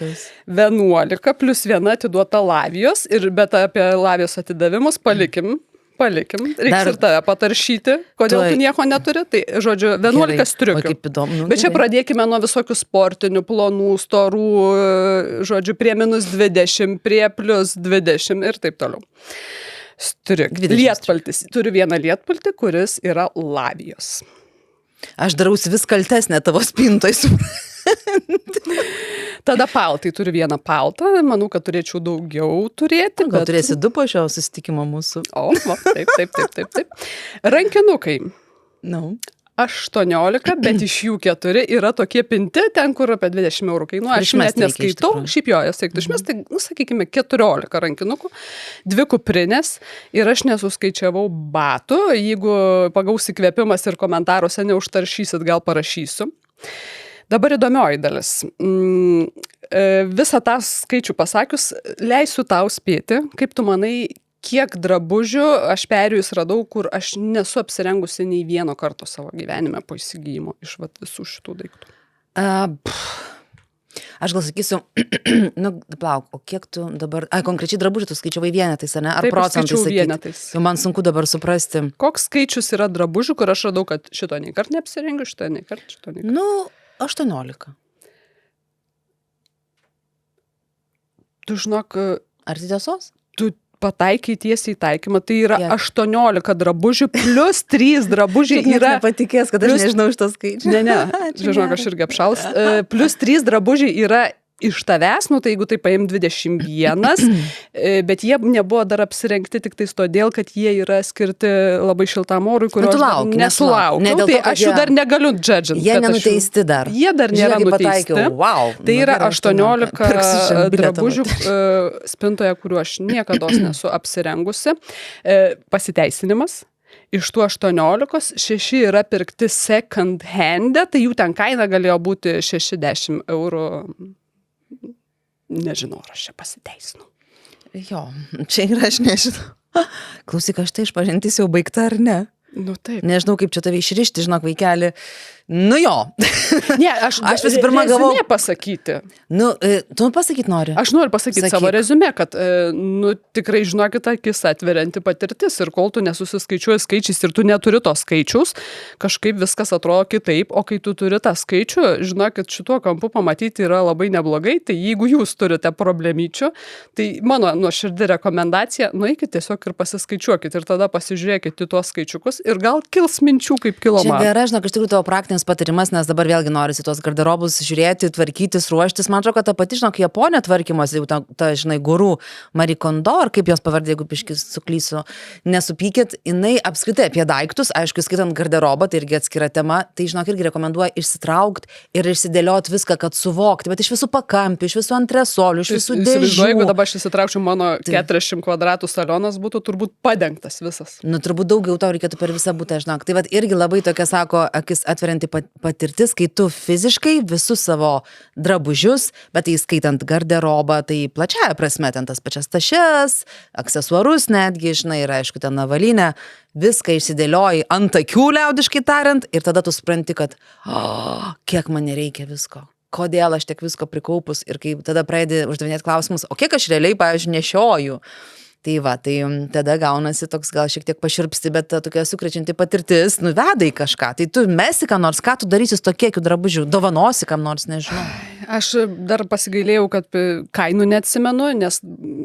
11 plus 1 atiduota Lavijos, bet apie Lavijos atidavimus palikim. Reiks Dar- ir tave pataršyti, kodėl Tuoj. tu nieko neturi. Tai, žodžiu, 11 striukių. Kaip įdomu. Nu, Bet čia gerai. pradėkime nuo visokių sportinių, plonų, storų, žodžiu, prie -20, prie +20 ir taip toliau. Striuk. 20 Lietpaltis. Turiu vieną lietpaltį, kuris yra Lavijos. Aš darausi vis kaltesnė tavo spintoj. Tada paltai. Turiu vieną paltą. Manau, kad turėčiau daugiau turėti. Gal turėsi 2 po šio susitikimo mūsų? O, va, taip. Rankinukai. No. 18, bet iš jų 4 yra tokie pinti, ten, kur apie 20 eurų kainuoja. Aš jų net išmesti reikia iš neskaitau. tikrųjų. Šiaip jo, jas reiktų išmesti, tai, sakykime, 14 rankinukų, 2 kuprinės ir aš nesuskaičiavau batų. Jeigu pagaus įkvėpimas ir komentaruose neužtaršysit, gal parašysiu. Dabar įdomioji dalis. Visą tą skaičių pasakius, leisiu tau spėti, kaip tu manai, kiek drabužių aš perėjus radau, kur aš nesu apsirengusi nei vieno karto savo gyvenime po įsigijimo iš visų šitų daiktų. Aš gal sakysiu, nu, plauk, o kiek tu dabar, konkrečiai drabužių tu skaičiavai vienetais, ne? Ar Taip, aš procentais skaičiau sakyt? vienetais. Jau man sunku dabar suprasti. Koks skaičius yra drabužių, kur aš radau, kad šito nei kart neapsirengiu, šito nei kart, šito nei kart. Nu, 18. Tu žinok, Ar tai tiesos? tu pataikai tiesiai į taikymą, tai yra Kiek? 18 drabužių plus 3 drabužiai yra... Nepatikės, kad aš Plius- nežinau iš to skaičių. Ne, Čia žinok, gerai. aš irgi apšaus. Plus 3 drabužiai yra iš tavęs, nu tai jeigu tai paim 21, bet jie nebuvo dar apsirengti tik tais todėl, kad jie yra skirti labai šiltam orui, kurio tu aš dar lauki, nesulaukiu. ne dėl to, Tai kad aš jų jie- dar negaliu džedžinti. Jie nenuteisti dar. Jie dar nėra Žiūrėk, kaip nuteisti. pataikiau. Wow. Tai Nu, yra gerai, 18 Pirksiu šiandien bilietą, drabužių vat. spintoje, kuriuo aš niekada nesu apsirengusi. Pasiteisinimas. Iš tų 18, 6 yra pirkti second hand, tai jų ten kaina galėjo būti 60 eurų. Nežinau, ar aš čia pasiteisinu. Jo, čia yra, aš nežinau. Klausyk, aš tai išpažintis jau baigta ar ne? Nu taip. Nežinau, kaip čia tave išrišti, žinok, vaikeli. Nu jo. Ne, aš visų pirma galvau. Rezumė pasakyti. Nu, tu pasakyti nori? Aš noriu pasakyti savo rezumė, kad, nu, tikrai, žinokit, akis atverianti patirtis ir kol tu nesusiskaičiuoji skaičiais ir tu neturi to skaičius, kažkaip viskas atrodo kitaip, o kai tu turi tą skaičių, žinokit, šituo kampu pamatyti yra labai neblogai, tai jeigu jūs turite problemyčių, tai mano nuoširdi rekomendacija, nueikit tiesiog ir pasiskaičiuokit ir tada pasižiūrėkit į tuos skaičiukus ir gal kils minčių, kaip kilo man. Čia gerai, žinok, iš tikrųjų tavo praktinis patarimas, nes dabar vėlgi norisi tuos garderobus žiūrėti, tvarkytis, ruoštis. Man atrodo, kad ta pati, žinok, Japonė tvarkymas, jau ta, žinai, guru Marie Kondo, ar kaip jos pavardė, jeigu piškis suklysiu, nesupykit, jinai apskritai apie daiktus, aišku, skaitant garderobą, tai irgi atskira tema, tai, žinok, irgi rekomenduoja išsitraukti ir išsidėlioti viską, kad suvokti, bet iš visų pakampių, iš visų antresolių, iš visų dėžių. Įsivaizduoju, jeigu dabar aš įsitraukčiau, mano 40 kvadratų salionas būtų turbūt padengtas visas. Nu, turbūt daugiau tau reikėtų per visą butą, žinok. Tai vat irgi labai tokia, sako, akis atverianti patirtis, kai tu fiziškai visus savo drabužius, bet tai skaitant garderobą, tai plačiaja prasme, ten tas pačias tašes, aksesuarus netgi, žinai, ir aišku, ten avalynę, viską išsidėlioji ant akių, liaudiškai tariant, ir tada tu supranti, kad kiek man nereikia visko. Kodėl aš tiek visko prikaupus ir kai tada pradedi uždavinėti klausimus, o kiek aš realiai, pavyzdžiui, nešioju. Tai va, tai tada gaunasi toks gal šiek tiek paširpsti, bet ta tokia sukrečianti patirtis, nuveda į kažką. Tai tu mesi ką nors, ką tu darysi su to kiekiu drabužių, dovanosi kam nors, nežinau. Aš dar pasigailėjau, kad kainų neatsimenu, nes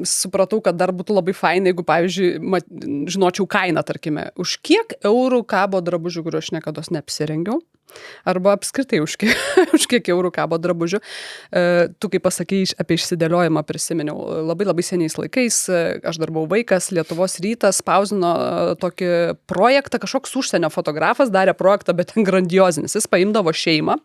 supratau, kad dar būtų labai faina, jeigu, pavyzdžiui, žinočiau kainą, tarkime, už kiek eurų kabo drabužių, kuriuo aš niekados neapsirengiau. Arba apskritai už kiek eurų kabo drabužių. Tu, kaip pasakei, apie išsidėliojimą prisiminiau. Labai labai seniais laikais, aš dar buvau vaikas, Lietuvos rytas spausdino tokį projektą, kažkoks užsienio fotografas darė projektą, bet ten grandiozinis. Jis paimdavo šeimą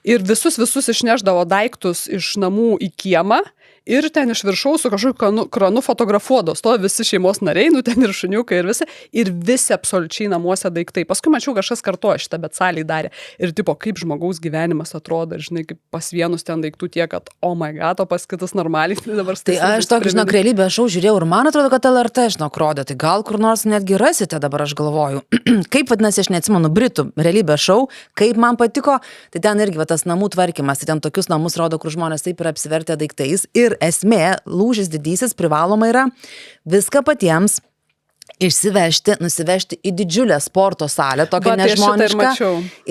ir visus išneždavo daiktus iš namų į kiemą. Ir ten iš viršaus su kažkokiu kranu fotografuodavo. Stovi visi šeimos nariai, nu ten ir šuniukai ir visi absoliučiai namuose daiktai. Paskui mačiau, kažkas kartoja šitą, bet saliai darė. Ir tipo, kaip žmogaus gyvenimas atrodo, ir žinai, kaip pas vienus ten daiktų tiek, kad oh my god, o pas kitus normaliai. Tai aš tokį, žinok, realybę šou žiūrėjau ir man atrodo, kad LRT, žinok, rodė. Tai gal kur nors netgi rasite, dabar aš galvoju. Kaip vadinasi, aš neatsimenu, Britų realybę šou, kaip man patiko, tai ten irgi va, tas namų tvarkymas, tai ten tokius namus rodo, kur žmonės taip yra apsivertę daiktais. Ir esmė, lūžis didysis privaloma yra viską patiems išsivežti, nusivežti į didžiulę sporto salę, tokią nežmonišką.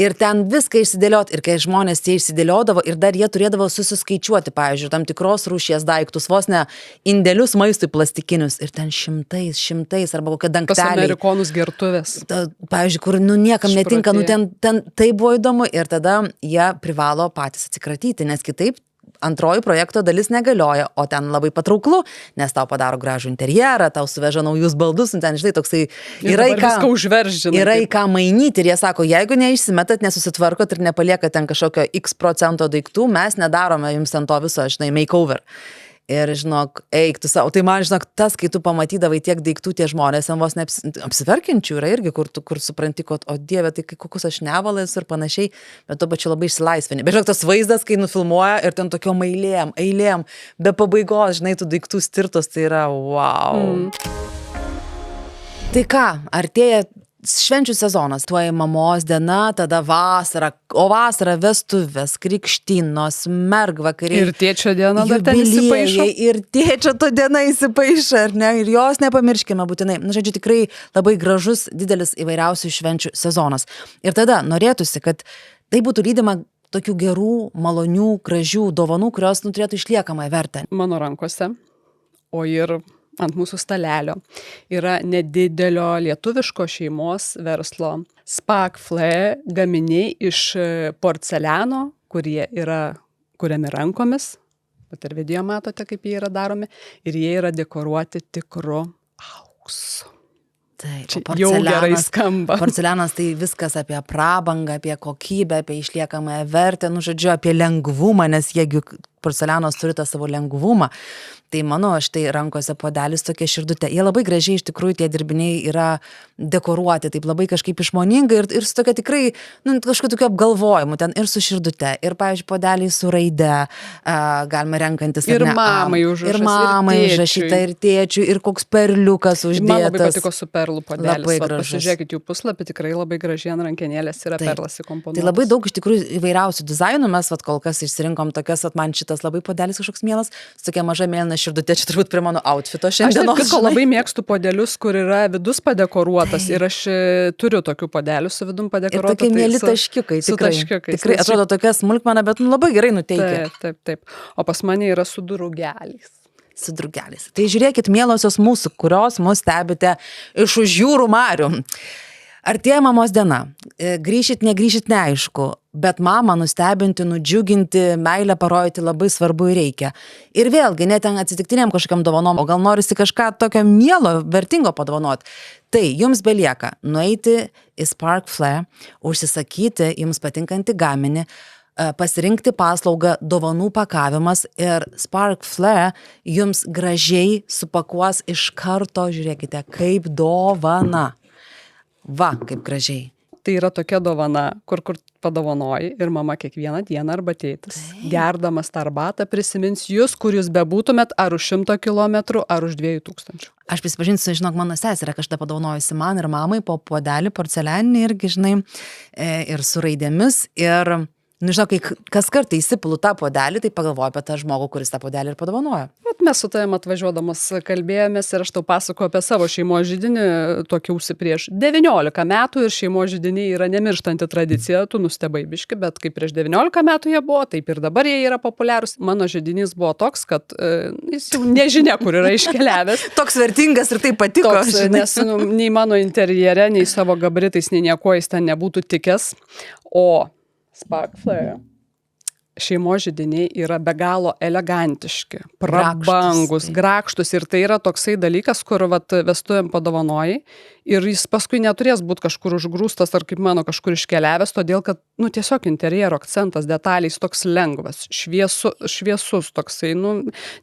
Ir ten viską išsidėlioti. Ir kai žmonės tie išsidėliodavo ir dar jie turėdavo susiskaičiuoti, pavyzdžiui, tam tikros rūšies daiktus, vos ne indėlius maistui plastikinius. Ir ten šimtais arba kokie dangteliai. Pas amerikonus gertuvės. Pavyzdžiui, kur niekam netinka, ten tai buvo įdomu. Ir tada jie privalo patys atsikratyti, nes kitaip antroji projekto dalis negalioja, o ten labai patrauklu, nes tau padaro gražų interjerą, tau suveža naujus baldus, nu ten, žinai, toksai yra į ką mainyti. Ir jie sako, jeigu neišsimetat, nesusitvarkot ir nepaliekat ten kažkokio X% daiktų, mes nedarome jums ten to viso, žinai, makeover. Ir, žinok, eik tu savo. Tai man, žinok, tas, kai tu pamatydavai tiek daiktų, tie žmonės, vos neapsiverkiančių yra irgi, kur supranti, kad, o dieve, tai kokius aš nevalas ir panašiai, bet tuo pačiu labai išsilaisvini. Bet, žinok, tas vaizdas, kai nufilmuoja ir ten tokiom eilėm, be pabaigos, žinai, tų daiktų stirtos, tai yra wow. Tai ką, artėja švenčių sezonas, tuoj mamos diena, tada vasara, o vasara vestuvės, krikštynos, mergvakariai. Ir tėčio diena dar ten įsipaišo. Ir tėčio to diena įsipaišo, ar ne? Ir jos nepamirškime būtinai. Na, žodžiu, tikrai labai gražus, didelis įvairiausių švenčių sezonas. Ir tada norėtųsi, kad tai būtų lydima tokių gerų, malonių, gražių dovanų, kurios turėtų išliekamą vertę. Mano rankose, o ir ant mūsų stalelio yra nedidelio lietuviško šeimos verslo Spakfle gaminiai iš porceliano, kurie yra kuriami rankomis. Bet ir video matote, kaip jie yra daromi. Ir jie yra dekoruoti tikru auksu. Taip, jau gerai skamba. Porcelianas tai viskas apie prabangą, apie kokybę, apie išliekamąją vertę, nu žodžiu, apie lengvumą, nes jiegi porcelianas turi tą savo lengvumą. Tai mano štai rankose puodelis tokia širdutė. Jie labai gražiai iš tikrųjų tie dirbiniai yra dekoruoti, taip labai kažkaip išmoningai ir su tokia tikrai, kažkokiu tokiu apgalvojimu, ten ir su širdute, ir, pavyzdžiui, puodeliai su raide, galima renkantis. Ir mamai užrašas, ir mamai užrašyta, ir tėčiui, ir koks perliukas uždėtas. Man labai patiko su perlų puodelis. Labai gražus. Pasižiūrėkit jų puslapį, tikrai labai gražiai ant rankenėlės yra perlas įkomponuotas. Tai labai daug iš tikrųjų įvairiausių dizainų, mes kol kas išsirinkom tokias, man šitas labai puodelis kažkoks mielas, su tokia maža mėlyna širdutė, čia turbūt prie mano outfito šiandienos. Aš labai mėgstu puodelius, kur yra vidus padekoruotas ir aš turiu tokių puodelių su vidum padekoruotas. Ir tokie mėly taškiukai, tikrai. Tikrai atrodo tokia smulkmena, bet labai gerai nuteikia. Taip. O pas mane yra su drugeliais. Su drugeliais. Tai žiūrėkit, mielosios mūsų, kurios mus stebite iš už jūrų marių. Artėja mamos diena. Grįšit, negrįšit, neaišku. Bet mamą nustebinti, nudžiuginti, meilę parodyti labai svarbu ir reikia. Ir vėlgi, net ten atsitiktiniam kažkokiam dovanom, o gal norisi kažką tokio mielo, vertingo padovanoti. Tai jums belieka nueiti į Spark Flair, užsisakyti jums patinkantį gaminį, pasirinkti paslaugą dovanų pakavimas ir Spark Flair jums gražiai supakuos iš karto, žiūrėkite, kaip dovana. Va, kaip gražiai. Tai yra tokia dovana, kur padovanoji ir mama kiekvieną dieną arba tėtis, gerdamas tą arbatą, prisimins jūs, kur jūs bebūtumėt, ar už 100 kilometrų, ar už 2000. Aš prisipažinsiu, žinok, mano seserė kažkada padovanojusi man ir mamai po puodelį porcelianinį irgi, žinai, ir su raidėmis. Ir, žinok, kai kas kartą įsipilu tą puodelį, tai pagalvoju apie tą žmogų, kuris tą puodelį ir padovanojo. Mes su tavim atvažiuodamas kalbėjomės ir aš tau pasakoju apie savo šeimos židinį, tokiausi prieš 19 metų ir šeimos židiniai yra nemirštanti tradicija, tu nustebai biški, bet kaip prieš 19 metų jie buvo, taip ir dabar jie yra populiarūs. Mano židinys buvo toks, kad jis jau nežinia, kur yra iškeliavęs. Toks vertingas ir tai patiko. Toks, nes nei mano interjere, nei savo gabaritais, nei nieko jis ten nebūtų tikęs. O Spark Flair šeimos židiniai yra be galo elegantiški, prabangus, grakštus ir tai yra toksai dalykas, kur vestuvėm padovanoji ir jis paskui neturės būti kažkur užgrūstas ar kaip mano kažkur iškeliavęs, todėl kad, tiesiog interjero akcentas, detaliai toks lengvas, šviesus toksai,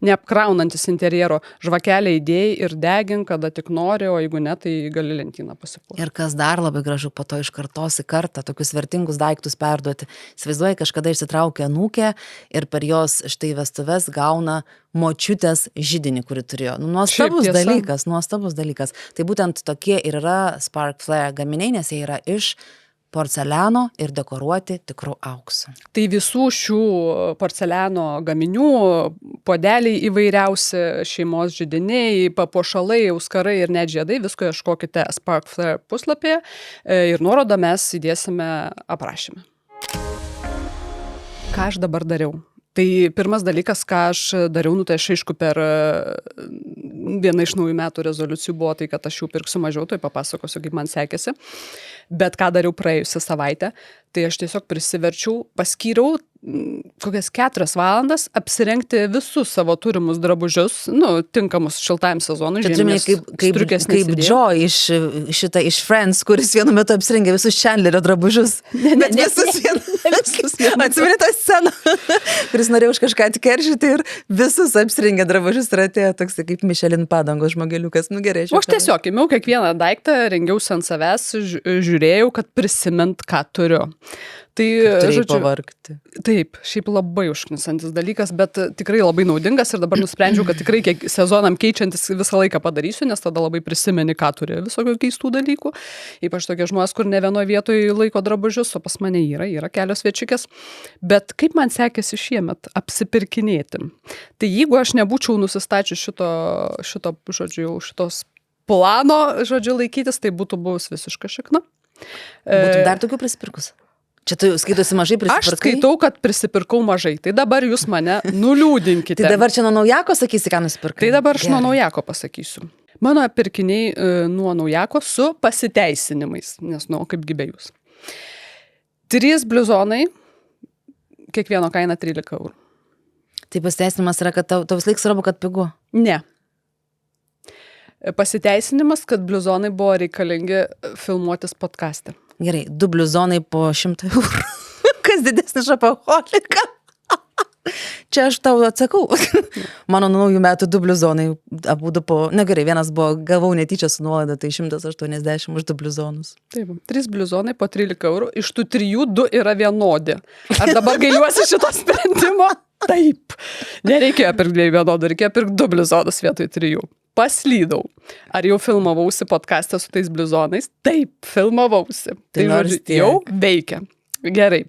neapkraunantis interjero, žvakelę įdėjai ir degink, kada tik nori, o jeigu ne, tai gali lentyną pasipūti. Ir kas dar labai gražu, po to iš kartos į kartą tokius vertingus daiktus perduoti. Įsivaizduoji, kažkada išsitraukė anūkė ir per jos štai vestuves gauna močiutės židinį, kurį turėjo. Nuostabus dalykas. Tai būtent tokie ir yra Spark Flair gaminiai, nes jie yra iš porceliano ir dekoruoti tikrų auksų. Tai visų šių porceliano gaminių, puodeliai įvairiausi, šeimos židiniai, papuošalai, auskarai ir net žiedai, visko ieškokite Spark Flair puslapyje ir nuorodą mes įdėsime aprašyme. Ką aš dabar dariau? Tai pirmas dalykas, ką aš dariau, tai aš aišku per vieną iš naujų metų rezoliucijų buvo tai, kad aš jau pirksiu mažiau, tai papasakosiu, kaip man sekėsi. Bet ką dariau praėjusią savaitę, tai aš tiesiog prisiverčiau, paskyriau kokias 4 valandas apsirengti visus savo turimus drabužius, tinkamus šiltajam sezonui. Kaip Joy iš Friends, kuris vienu metu apsirengė visus Chandlerio drabužius. Bet visus vienu. Atsimeni tą sceną, kuris norėjo už kažką atkeršyti ir visus apsirengė drabužius ir atėjo toks kaip Michelin padangos žmogeliukas. Gerai. O aš tiesiog ėmiau kiekvieną daiktą, rengiausi ant savęs, žiūrėjau, kad prisimint, ką turiu. Tai, pavargti. Taip, šiaip labai užknisantis dalykas, bet tikrai labai naudingas ir dabar nusprendžiau, kad tikrai sezonam keičiantis visą laiką padarysiu, nes tada labai prisimeni, ką turi visokių keistų dalykų. Ypač tokie žmonės, kur ne vienoje vietoje laiko drabužius, o pas mane yra kelios viečiukės. Bet kaip man sekėsi šiemet apsipirkinėti? Tai jeigu aš nebūčiau nusistačius šitos plano, laikytis, tai būtų buvus visiška šikna. Būtum dar tokių prisipirkus? Čia tu skaitosi mažai prisipirkai? Aš skaitau, kad prisipirkau mažai. Tai dabar jūs mane nuliūdinkite. Tai dabar čia nuo naujako sakysi, ką nusipirkai? Tai dabar aš nuo naujako pasakysiu. Mano pirkiniai nuo naujako su pasiteisinimais, nes kaipgi be jūs. 3 bliuzonai, kiekvieno kaina 13 eurų. Tai pasiteisinimas yra, kad tau vis laik svarbu, kad pigu? Ne. Pasiteisinimas, kad bliuzonai buvo reikalingi filmuotis podcaste. Gerai, 2 bliuzonai po 100 eurų. Kas didesnis šapaholikas? čia aš tau atsakau. Mano naujų metų 2 bliuzonai abudu gerai, vienas buvo, gavau netyčia su nuolaida, tai 180 už 2 bliuzonus. Taip, 3 bliuzonai po 13 eurų, iš tų 3 2 yra vienodi. Ar dabar gailiuosi šito sprendimo? Taip. Nereikėjo pirkti 2 vienodų, reikėjo pirkti 2 bliuzonus vietoj 3. Paslydau. Ar jau filmavausi podcast'e su tais bliuzonais? Taip, filmavausi. Tai nors žodžiu, jau veikia. Gerai.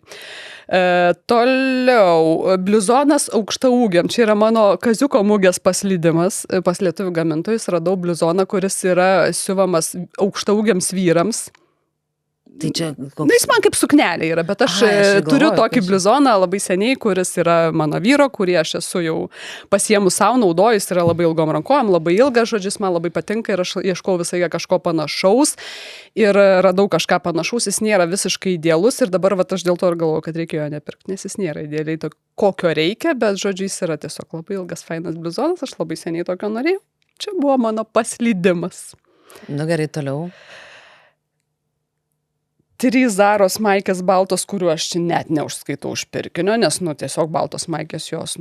Toliau, bliuzonas aukštaūgiam. Čia yra mano kaziuko mugės paslydimas. Pas lietuvių gamintojus radau bliuzoną, kuris yra siuvamas aukštaūgiams vyrams. Tai čia Na, jis man kaip suknelė yra, bet aš turiu tokį bliuzoną labai seniai, kuris yra mano vyro, kurį aš esu jau pasiėmus savo, naudoju, jis yra labai ilgom rankom, labai ilgas, žodžius, man labai patinka ir aš ieškau visai kažko panašaus ir radau kažką panašaus, jis nėra visiškai idealus ir dabar vat, aš dėl to ir galvoju, kad reikėjo jo nepirkti, nes jis nėra idealiai to, kokio reikia, bet žodžiu, jis yra tiesiog labai ilgas, fainas bliuzonas, aš labai seniai tokio norėjau. Čia buvo mano paslydimas. Nu gerai, toliau. 3 Zaros maikės baltos, kuriuo aš čia net neužskaitau už pirkinio, nes, tiesiog baltos maikės jos,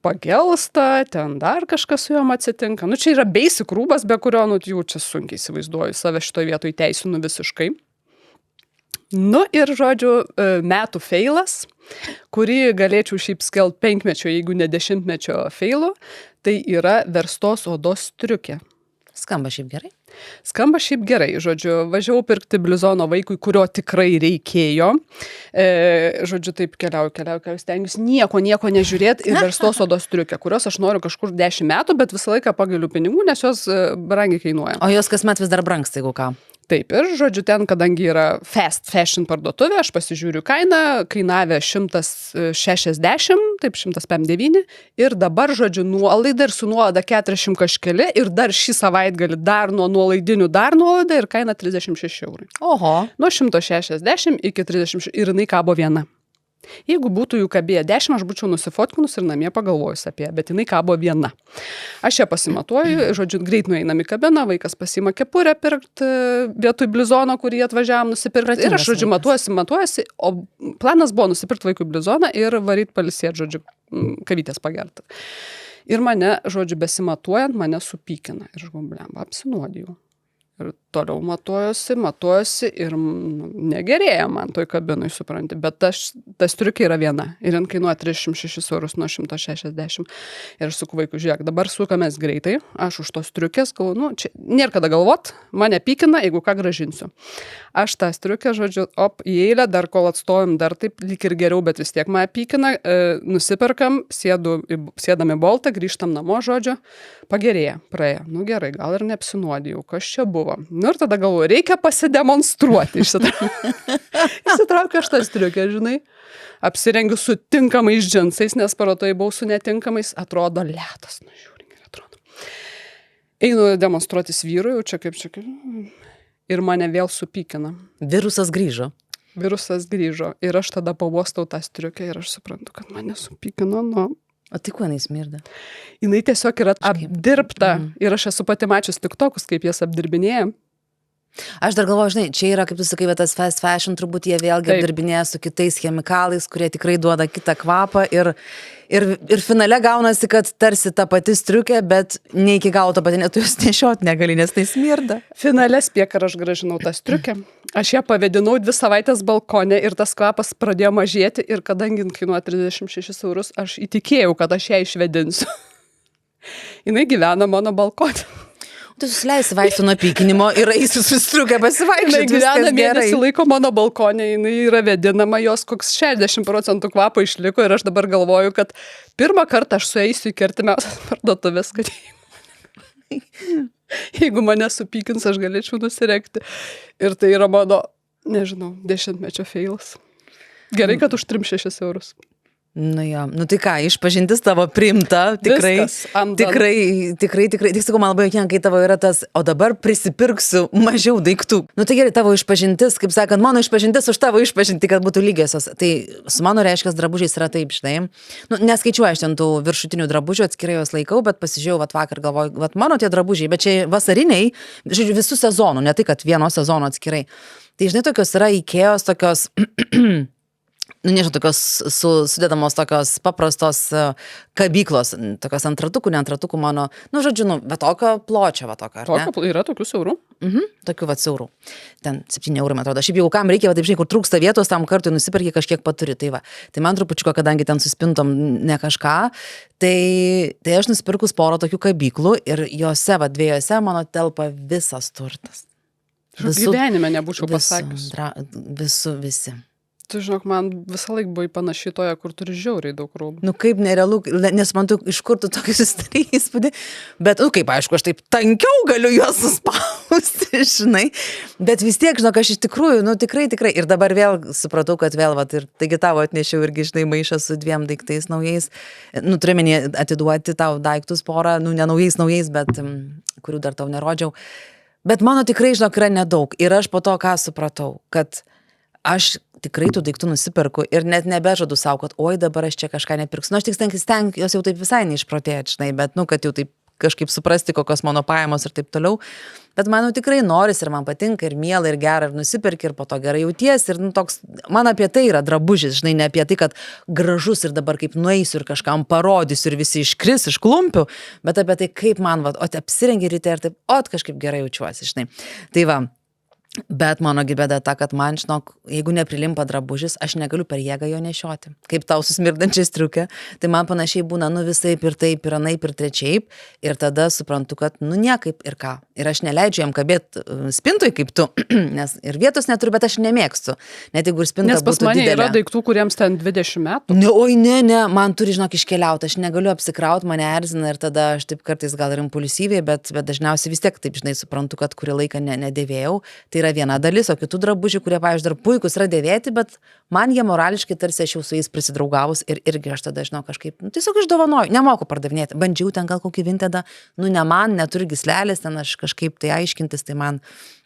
pagelsta, ten dar kažkas su jom atsitinka. Čia yra basic rūbas, be kurio, jau čia sunkiai įsivaizduoju, save šitoje vietoje teisinu visiškai. Ir, žodžiu, metų feilas, kurį galėčiau šiaip skelbti 5-mečio, jeigu ne 10-mečio feilu, tai yra verstos odos striukė. Skamba šiaip gerai? Skamba šiaip gerai, žodžiu, važiavau pirkti bliuzono vaikui, kurio tikrai reikėjo. Žodžiu, taip keliauju, stengiuosi nieko nežiūrėti ir verstos odos striukę, kurios aš noriu kažkur 10 metų, bet visą laiką pagailiu pinigų, nes jos brangiai kainuoja. O jos kasmet vis dar brangsta, jeigu ką? Taip, ir žodžiu, ten, kadangi yra fast fashion parduotuvė, aš pasižiūriu kainą, kainavė 160, taip 159 ir dabar, žodžiu, nuolaida ir su nuolaida 40 kažkeli ir dar šį savaitgalį dar nuo nuolaidinių dar nuolaida ir kaina 36 eurų. Oho. Nuo 160 iki 36 ir jinai kabo viena. Jeigu būtų jų kabėję 10, aš būčiau nusifotkinus ir namie pagalvojus apie ją, bet jinai kabo viena. Aš ją pasimatuoju, žodžiu, greit nueinam į kabiną, vaikas pasima kepurę pirkti vietoj bliuzono, kurį atvažiavam nusipirkti. Ir aš, žodžiu, matuojuosi, o planas buvo nusipirkti vaikui bliuzoną ir varyt palisėti, žodžiu, kavytės pagerti. Ir mane, žodžiu, besimatuojant, mane supykina. Ir aš galvoju, apsinuodijau. Ir toliau matuojuosi ir negerėja man toj kabinui, supranti. Bet tas striukė yra viena. Ir jin kainuoja 36 eurus nuo 160. Ir aš suku vaikui, žiūrėk, dabar sukamės greitai. Aš už tos striukės, čia nėra kada galvot, mane pykina, jeigu ką gražinsiu. Aš tą striukę, žodžiu, į eilę, dar kol atstojom, dar taip lyg ir geriau, bet vis tiek mane pykina. Nusiperkam, sėdam į boltą, grįžtam namo, žodžiu, pagerėja, praėjo. Gerai, gal ir neapsinuodijau, kas čia buvo. Ir tada galvoju, reikia pasidemonstruoti. Išsitraukiu aš tą striukę, žinai. Apsirengiu su tinkamais džinsais, nes parodoje buvau su netinkamais. Atrodo ledas, žiūrink, atrodo. Einu demonstruotis vyrui, jau čia kaip. Ir mane vėl supykina. Virusas grįžo. Ir aš tada pavostau tą striukę ir aš suprantu, kad mane supykino O tai kuo jinai smirda? Jinai tiesiog yra apdirbta ir aš esu pati mačius tiktokus, kaip jas apdirbinėja. Aš dar galvoju, žinai, čia yra, kaip tu sakai, tas fast fashion, turbūt jie vėlgi apdirbinėja su kitais chemikalais, kurie tikrai duoda kitą kvapą ir finale gaunasi, kad tarsi ta pati striukė, bet ne iki galo ta pati, tu jos nešiot negali, nes tai smirda. Finale spėk, aš gražinau tą striukę. Aš ją pavėdinau 2 savaitės balkone ir tas kvapas pradėjo mažėti ir kadangi kainuoja 36 eurus, aš įtikėjau, kad aš ją išvedinsiu. Jinai gyvena mano balkone. Tu susileisi vaistų nuo pykinimo ir eisi su striuke pasivaikščioti. Jinai gyvena mėnesį laiko mano balkone, jinai yra vėdinama, jos koks 60% kvapo išliko ir aš dabar galvoju, kad pirmą kartą aš sueisiu į kertimiausias parduotuvės, kad jeigu mane supykins, aš galėčiau nusirekti. Ir tai yra mano, nežinau, 10-mečio feilas. Gerai, kad už 3-6 eurus. Tai ką, išpažintis tavo priimta, tikrai, tik sakau, man labai jokinga, kai tavo yra tas, o dabar prisipirksiu mažiau daiktų. Tai gerai, tavo išpažintis, kaip sakant, mano išpažintis už tavo išpažinti, kad būtų lygiosios. Tai su mano reiškias drabužiais yra taip, žinai. Neskaičiuoju aš ten tų viršutinių drabužių, atskirai jos laikau, bet pasižiūrėjau, vakar galvoju, mano tie drabužiai, bet čia vasariniai, žodžiu, visų sezonų, ne tai, kad vieno sezono atskirai. Tai žinai, tokios yra Ikėjos, tokios nu, nežinau, tokios sudedamos tokios paprastos kabyklos, tokios ant ratukų, ne ant ratukų mano, nu, žodžiu, nu, va tokio pločio, va tokio, ar ne? Yra tokių siaurų? Tokių va siaurų. Ten 7 eurų, man atrodo. Šiaip jau kam reikia, va taip žinai, kur trūksta vietos, tam kartui nusipirki kažkiek paturi. Tai va. Tai man trupučiuko, kadangi ten suspintom ne kažką, tai aš nusipirkus porą tokių kabyklų ir jose, va dviejose, mano telpa visas turtas. Gyvenime nebūčiau pasakius. Visi. Tu žinok, man visą laiką buvai panašiai toje, kur turi žiauriai daug rūbų. Nu kaip nerealu, nes man tu iš kur tu tokį susidarei įspūdį, bet, nu kaip aišku, aš taip tankiau galiu juos suspausti, žinai, bet vis tiek, žinok, aš iš tikrųjų, nu tikrai, ir dabar vėl supratau, kad vėl, vat, ir taigi tavo atnešiau irgi, žinai, maišą su 2 daiktais naujais, nu turime atiduoti tau daiktus porą, nu ne naujais, bet kurių dar tau nerodžiau, bet mano tikrai, žinok, yra nedaug ir aš po to ką supratau, kad aš tikrai tų daiktų nusiperku ir net nebežadu savo, kad oi dabar aš čia kažką nepirksiu. Nu, aš tik stengiuosi jau taip visai neišprotėti, žinai, bet, nu, kad jau taip kažkaip suprasti, kokios mano pajamos ir taip toliau. Bet man jau tikrai noris ir man patinka ir miela ir gera ir nusipirki ir po to gerai jauties ir, nu, toks, man apie tai yra drabužis, žinai, ne apie tai, kad gražus ir dabar kaip nueisiu ir kažkam parodysiu ir visi iškris iš klumpių, bet apie tai, kaip man, va, apsirengi ryte ir taip, kažkaip gerai jaučiuosi, žinai. Tai va. Bet mano bėda ta, kad man, žinok, jeigu neprilimpa drabužis, aš negaliu per jėgą jo nešioti. Kaip tau susmirdančiai striukė, tai man panašiai būna, nu visaip ir taip, ir anaip, ir trečiaip. Ir tada suprantu, kad, nu niekaip ir ką. Ir aš neleidžiu jam kabėti spintui kaip tu, nes ir vietos neturiu, bet aš nemėgstu. Net jeigu ir spinta būtų didelė. Nes pas mane yra daiktų, kuriems ten 20 metų. Ne, oi, ne, man turi, žinok, iškeliauti. Aš negaliu apsikrauti, mane erzina ir tada aš taip kartais gal ir impulsyviai, bet dažniausiai vis tiek taip, žinai, suprantu, kad kurį laiką nedėvėjau. Tai yra viena dalis, o kitų drabužių, kurie, pavyzdžiui, dar puikus yra dėvėti, bet man jie morališkai tarsi aš jau su jais prisidraugavus ir irgi aš tada, žinau, kažkaip, nu, tiesiog išdovanoju, nemoku pardavinėti, bandžiau ten gal kokį vintedą, nu, ne man, neturi gyslelės, ten aš kažkaip tai aiškintis, tai man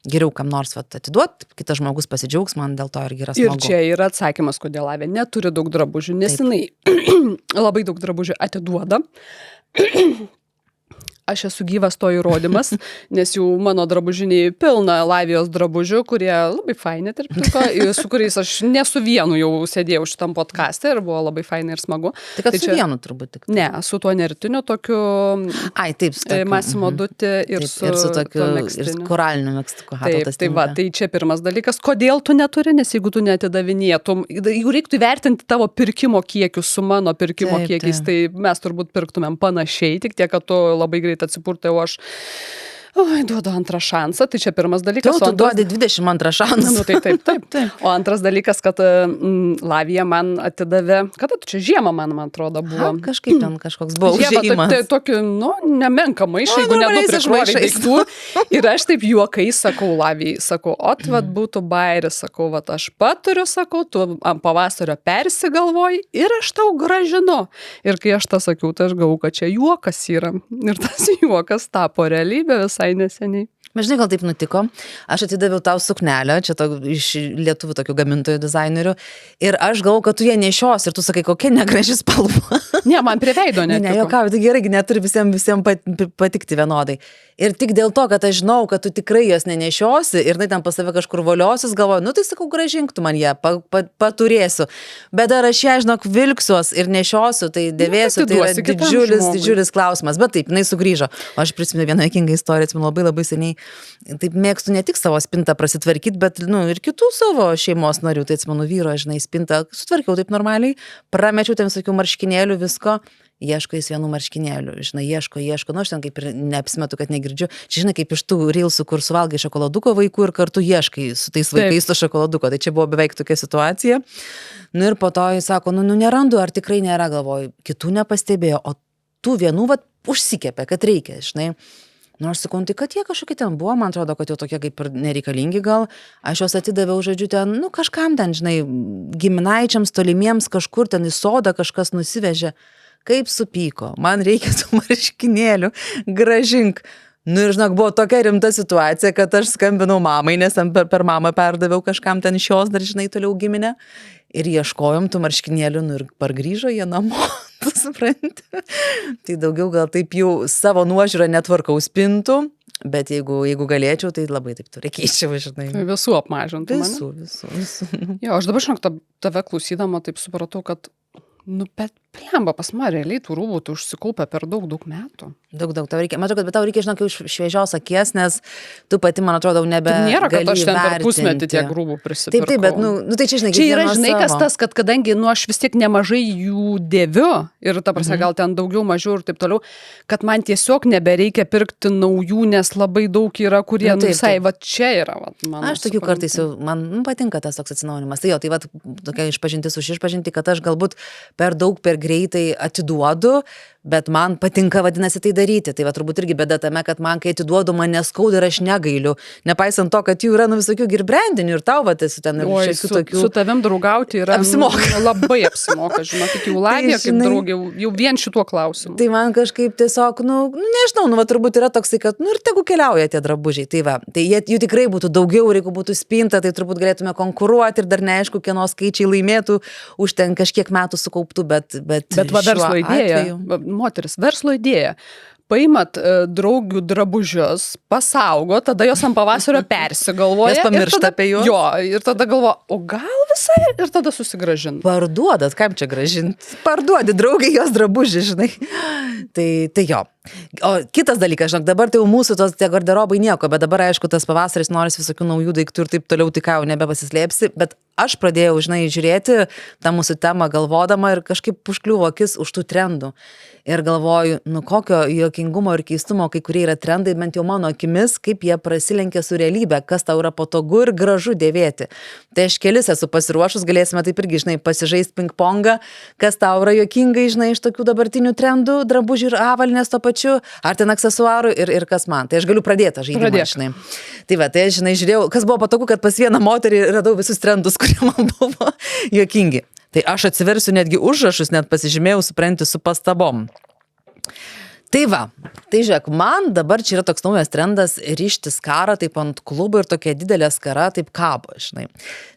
geriau kam nors atiduoti, kitas žmogus pasidžiaugs, man dėl to irgi yra smagu. Ir čia yra atsakymas, kodėl Lavija neturi daug drabužių, nes jinai labai daug drabužių atiduoda. Aš esu gyvas to įrodymas, nes jau mano drabužiniai pilna Lavijos drabužių, kurie labai faini, tarp kitko, su kuriais aš ne su vienu jau sėdėjau šitam podcaste ir buvo labai faini ir smagu. Tai su vienu turbūt tik. Ne, su tuo nertiniu tokiu taip, Massimo Dutti ir su tokiu ir koraliniu megztuku. Tai va, tai čia pirmas dalykas. Kodėl tu neturi, nes jeigu tu neatidavinėtum, jeigu reiktų vertinti tavo pirkimo kiekius su mano pirkimo kiekiais, tai mes turbūt pirktumėm panašiai, tik tiek, kad tu labai greit atsipurtai, o aš duodu antrą šansą, tai čia pirmas dalykas. Tu duodi 22 šansą. Nu, taip. O antras dalykas, kad Lavija man atidavė, kada tu čia žiemą, man atrodo, buvo. Kažkaip ten kažkoks buvo užėjimas. Tai tokį, nu, nemenka maišą, jeigu nedu prikrovė daiktų. Ir aš taip juokai sakau Lavijai, sakau, vat būtų bairis, sakau, vat aš paturiu, sakau, tu ant pavasario persigalvoji ir aš tau gražinu. Ir kai aš tą sakiau, tai aš galvoju, kad čia juokas yra. Ir tas juokas tapo realybė visai neseniai. Bet žinai, gal taip nutiko, aš atidaviau tau suknelę, čia iš lietuvių tokių gamintojų dizainerių, ir aš galvoju, kad tu ją nešios, ir tu sakai, kokia negraži spalva. Ne, man prie veido netiko. Ne, jokau, tai gerai, neturi visiems patikti vienodai. Ir tik dėl to, kad aš žinau, kad tu tikrai jos nenešiosi, ir ten pas save kažkur voliosis, galvoju, nu tai sakau, gražink tu man ją, paturėsiu. Bet ar aš ją, žinok, vilksiuos ir nešiosiu, tai dėvėsiu, tai yra didžiulis klausimas. Bet taip, jinai sugrįžo. O aš prisimenu vieną juokingą istoriją, atsimenu labai seniai. Taip mėgstu ne tik savo spintą prasitvarkyti, bet ir kitų savo šeimos narių. Tai atsimenu vyro, žinai, spintą sutvarkiau taip normaliai, pramečiau ten visokių marškinėlių, visko. Ieško jis vienų marškinėlių, žinai, ieško, nu aš ten kaip ir neapsimetu, kad negirdžiu. Čia, žinai, kaip iš tų reelsų, kur suvalgai šokoladuko vaikų ir kartu ieškai su tais vaikais to šokoladuko. Tai čia buvo beveik tokia situacija. Nu ir po to jis sako, nu nerandu, ar tikrai nėra, galvoju, kitų nepastebėjo, o tų vienų, užsikepė, kad reikia, žinai. Nu aš sakau, tai kad jie kažkokie ten buvo, man atrodo, kad jau tokie kaip ir nereikalingi gal. Aš juos atidaviau, žodžiu, ten, nu kažkam ten, žinai, giminaičiams, tolimiems, kažkur ten į sodą kažkas nusivežė. Kaip supyko, man reikia tų marškinėlių, gražink. Nu ir žinok, buvo tokia rimta situacija, kad aš skambinau mamai, nes per mamą perdaviau kažkam ten iš jos dar, žinai, toliau giminę. Ir ieškojom tų marškinėlių, nu ir pargrįžo jie namo, tu supranti. Tai daugiau gal taip jau savo nuožiūrą netvarkau spintų, Bet jeigu galėčiau, tai labai taip turi keičiau, žinai. Visų apmažintų mane. Visų. Jo, aš dabar, žinok, tave klausydama taip supratau, kad, bet plemba, pas man realiai tų rūbų tu užsikaupę per daug metų. Daug, tau reikia. Man atrodo, bet tau reikia, žinok, iš šviežios akies, nes tu pati, man atrodo, nėra, kad aš ten per pusmetį tiek rūbų prisipirkau. Taip, bet, tai čia, žinai, čia yra, žinai, kas tas, kad kadangi, aš vis tiek nemažai jų dėviu ir, ta prasme, gal ten daugiau, mažiau ir taip toliau, kad man tiesiog nebereikia pirkti naujų, nes labai daug yra, kurie visai, va čia yra, va, mano. Aš tokių kartais jau, man patinka tas toks atsinaujinimas. Tai jo, tai va, tokia išpažintis už išpažinti, kad aš galbūt per daug, per greitai atiduodu, bet man patinka, vadinasi, tai daryti. Tai va, turbūt irgi bėda tame, kad man, kai atiduodu, man neskauda ir aš negailiu. Nepaisant to, kad jų yra, visokių ir brandinių, ir tau, va, esi ten ir šiek tokių. Su tavim draugauti yra labai apsimoka, žinok, tik jau lavija, kaip draugė, jau vien šituo klausimu. Tai man kažkaip tiesiog, nežinau, va, turbūt yra toksai, kad, ir tegu keliauja tie drabužiai. Tai va, tai jų tikrai būtų daugiau, ir jeigu būtų spinta, tai turbūt galėtume konkuruoti ir dar neaišku, kieno skaičiai laimėtų už ten kažkiek metų sukauptų, bet va, verslo idėja. Moteris, verslo idėja. Paimat draugių drabužius, pasaugo, tada jos ant pavasario persigalvoja. Jos pamiršta apie juos. Jo, ir tada galvo, o gal visai, ir tada susigrąžint. Parduodat, kam čia grąžinti? Parduodi draugai jos drabužį, žinai. Tai jo. O kitas dalykas, žinok, dabar tai jau mūsų tie garderobai nieko, bet dabar, aišku, tas pavasaris noris visokių naujų daiktų ir taip toliau, tai ką jau nebepasislėpsi, bet aš pradėjau, žinai, žiūrėti tą mūsų temą galvodama ir kažkaip užkliuvo akis už tų trendų. Ir galvoju, kokio juokingumo ir keistumo kai kurie yra trendai, bent jau mano akimis, kaip jie prasilenkia su realybė, kas tau yra patogu ir gražu dėvėti. Tai aš kelis esu pasiruošus, galėsime taip irgi, žinai, pasižaisti ping-pongą, kas tau yra juokingai, žinai, iš tokių dabartinių trendų, drabužių ir avalynės to pačiu, ar ten aksesuarų ir kas man. Tai aš galiu pradėti žaidimą, žinai. Tai va, tai aš, žinai, žiūrėjau, kas buvo patogu, kad pas vieną moterį radau visus trendus, kurie man buvo juokingi. Tai aš atsiversiu netgi užrašus, net pasižymėjau, supranti, su pastabom. Tai va, tai žiūrėk, man dabar čia yra toks naujas trendas rišti skarą taip ant klubo ir tokia didelė skara taip kabo, žinai.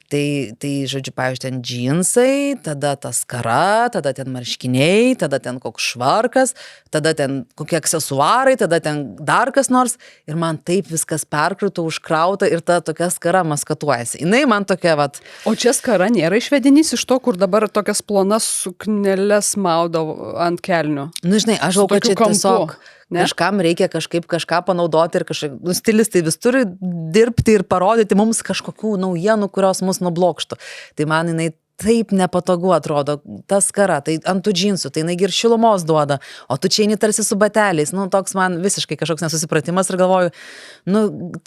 Tai žodžiu, pavyzdžiui, ten džinsai, tada ta skara, tada ten marškiniai, tada ten koks švarkas, tada ten kokie aksesuarai, tada ten dar kas nors. Ir man taip viskas perkrūta, užkrauta ir ta tokia skara maskatuojasi. Jinai man tokia, vat. O čia skara nėra išvedinys iš to, kur dabar tokias plonas sukneles maudo ant kelnių. Žinai, aš žinau, kad čia tiesiog kažkam reikia kažką panaudoti ir stilistai vis turi dirbti ir parodyti mums kažkokių naujienų, kurios mus nublokštų. Tai man jinai taip nepatogu atrodo, ta skara, tai ant tų džinsų, tai jinai ir šilumos duoda, o tu čia eini tarsi su bateliais, toks man visiškai kažkoks nesusipratimas ir galvoju,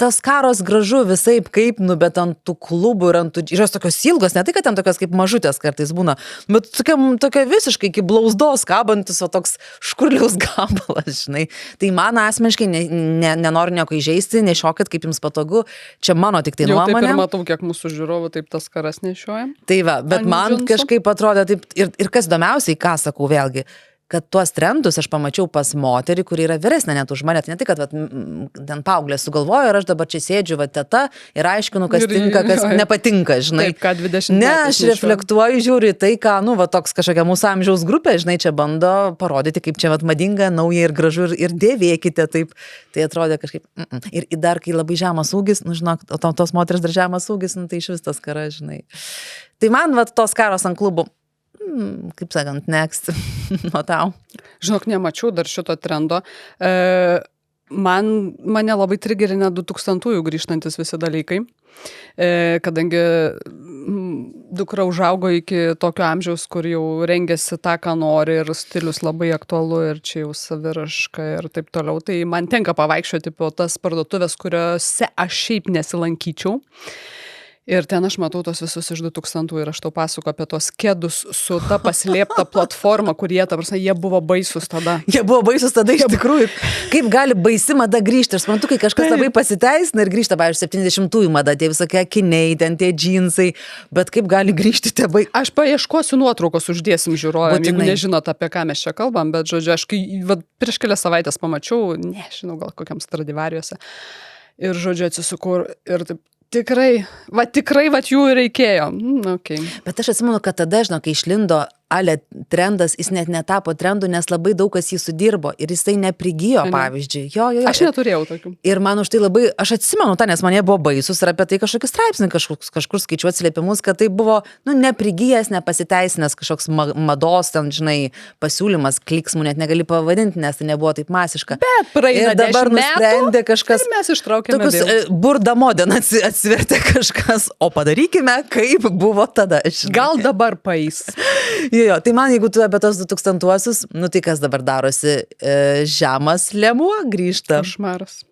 tas skaros gražu visaip kaip, bet ant tų klubų ir ant tų, ir jos tokios ilgos, ne tai, kad ten tokios kaip mažutės kartais būna, bet tokia visiškai kaip blauzdos kabantis, o toks škurliaus gabalas, žinai. Tai man asmeniškai nenoriu nieko įžeisti, nešiokit, kaip jums patogu, čia mano tik tai nuomonė. Jau taip ir matau, kiek mūsų žiūrovų taip tas skaras nešiojam. Tai va, bet man kažkaip atrodė taip, ir kas įdomiausiai, ką sakau vėlgi, kad tuos trendus aš pamačiau pas moterį, kuri yra vyresnė net už mane, tai ne tai, kad ten paauglė sugalvojo ir aš dabar čia sėdžiu, teta, ir aiškinu, kas tinka, kas nepatinka, žinai. Taip, ką 20 ne, aš reflektuoju, žiūriu į tai, ką, toks kažkokia mūsų amžiaus grupė, žinai, čia bando parodyti, kaip čia madinga, nauja ir gražu ir dėvėkite taip. Tai atrodė kažkaip. Ir dar, kai labai žemas ūgis, žinok, tos moteris dar žemas ūgis, tai iš vis tas kara, žinai. Tai man, tos karos ant klubų, kaip sakant, next, nuo tau. Žinok, nemačiau dar šito trendo. Mane labai trigerina 2000-ųjų grįžtantis visi dalykai, kadangi dukra užaugo iki tokio amžiaus, kur jau rengiasi tą, ką nori ir stilius labai aktualu ir čia jau saviraška ir taip toliau. Tai man tenka pavaikščioti po tas parduotuvės, kuriuose aš šiaip nesilankyčiau. Ir ten aš matau tos visus iš 2000 ir aš tau pasako apie tos kedus su ta paslėpta platforma, kurie, ta prasme, jie buvo baisus tada. Jie buvo baisus tada iš tikrųjų. Kaip gali baisi mada grįžti? Aš suprantu, kai kažkas labai pasiteisina ir grįžta, pavyzdžiui, 70-ųjų mada, tie visokie akiniai, ten tie džinsai, bet kaip gali grįžti tėvai? Aš paieškosiu nuotraukos, uždėsim žiūrovėm, jeigu nežinot, apie ką mes čia kalbam, bet, žodžiu, aš kai prieš kelias savaitės pamačiau, nežinau, gal kokiam Stradivariuose, ir, žodžiu, atsisukau ir taip, tikrai jų reikėjo. Okay. Bet aš atsimenu, kad tada, žinau, kai išlindo ale trendas, jis net netapo trendu, nes labai daug kas jį sudirbo ir jisai neprigijo, pavyzdžiui. Jo. Aš neturėjau tokių. Ir man už tai labai, aš atsimenu tą, nes man jie buvo baisus ir apie tai kažkokį straipsnį kažkur skaičiu atsiliepimus, kad tai buvo, neprigijęs, nepasiteisinęs kažkoks mados, ten, žinai, pasiūlymas, kliksmų net negali pavadinti, nes tai nebuvo taip masiška. Bet praeina ir dabar 10 nusprendė kažkas, ir mes ištraukėme tokius burdamoden atsivertė kažkas, o padarykime, kaip buvo tada. Žinai. Gal dabar paeis. Jo, tai man, jeigu tu apie tos 2000-uosius, tai kas dabar darosi, žemas lėmuo grįžta. Košmaras.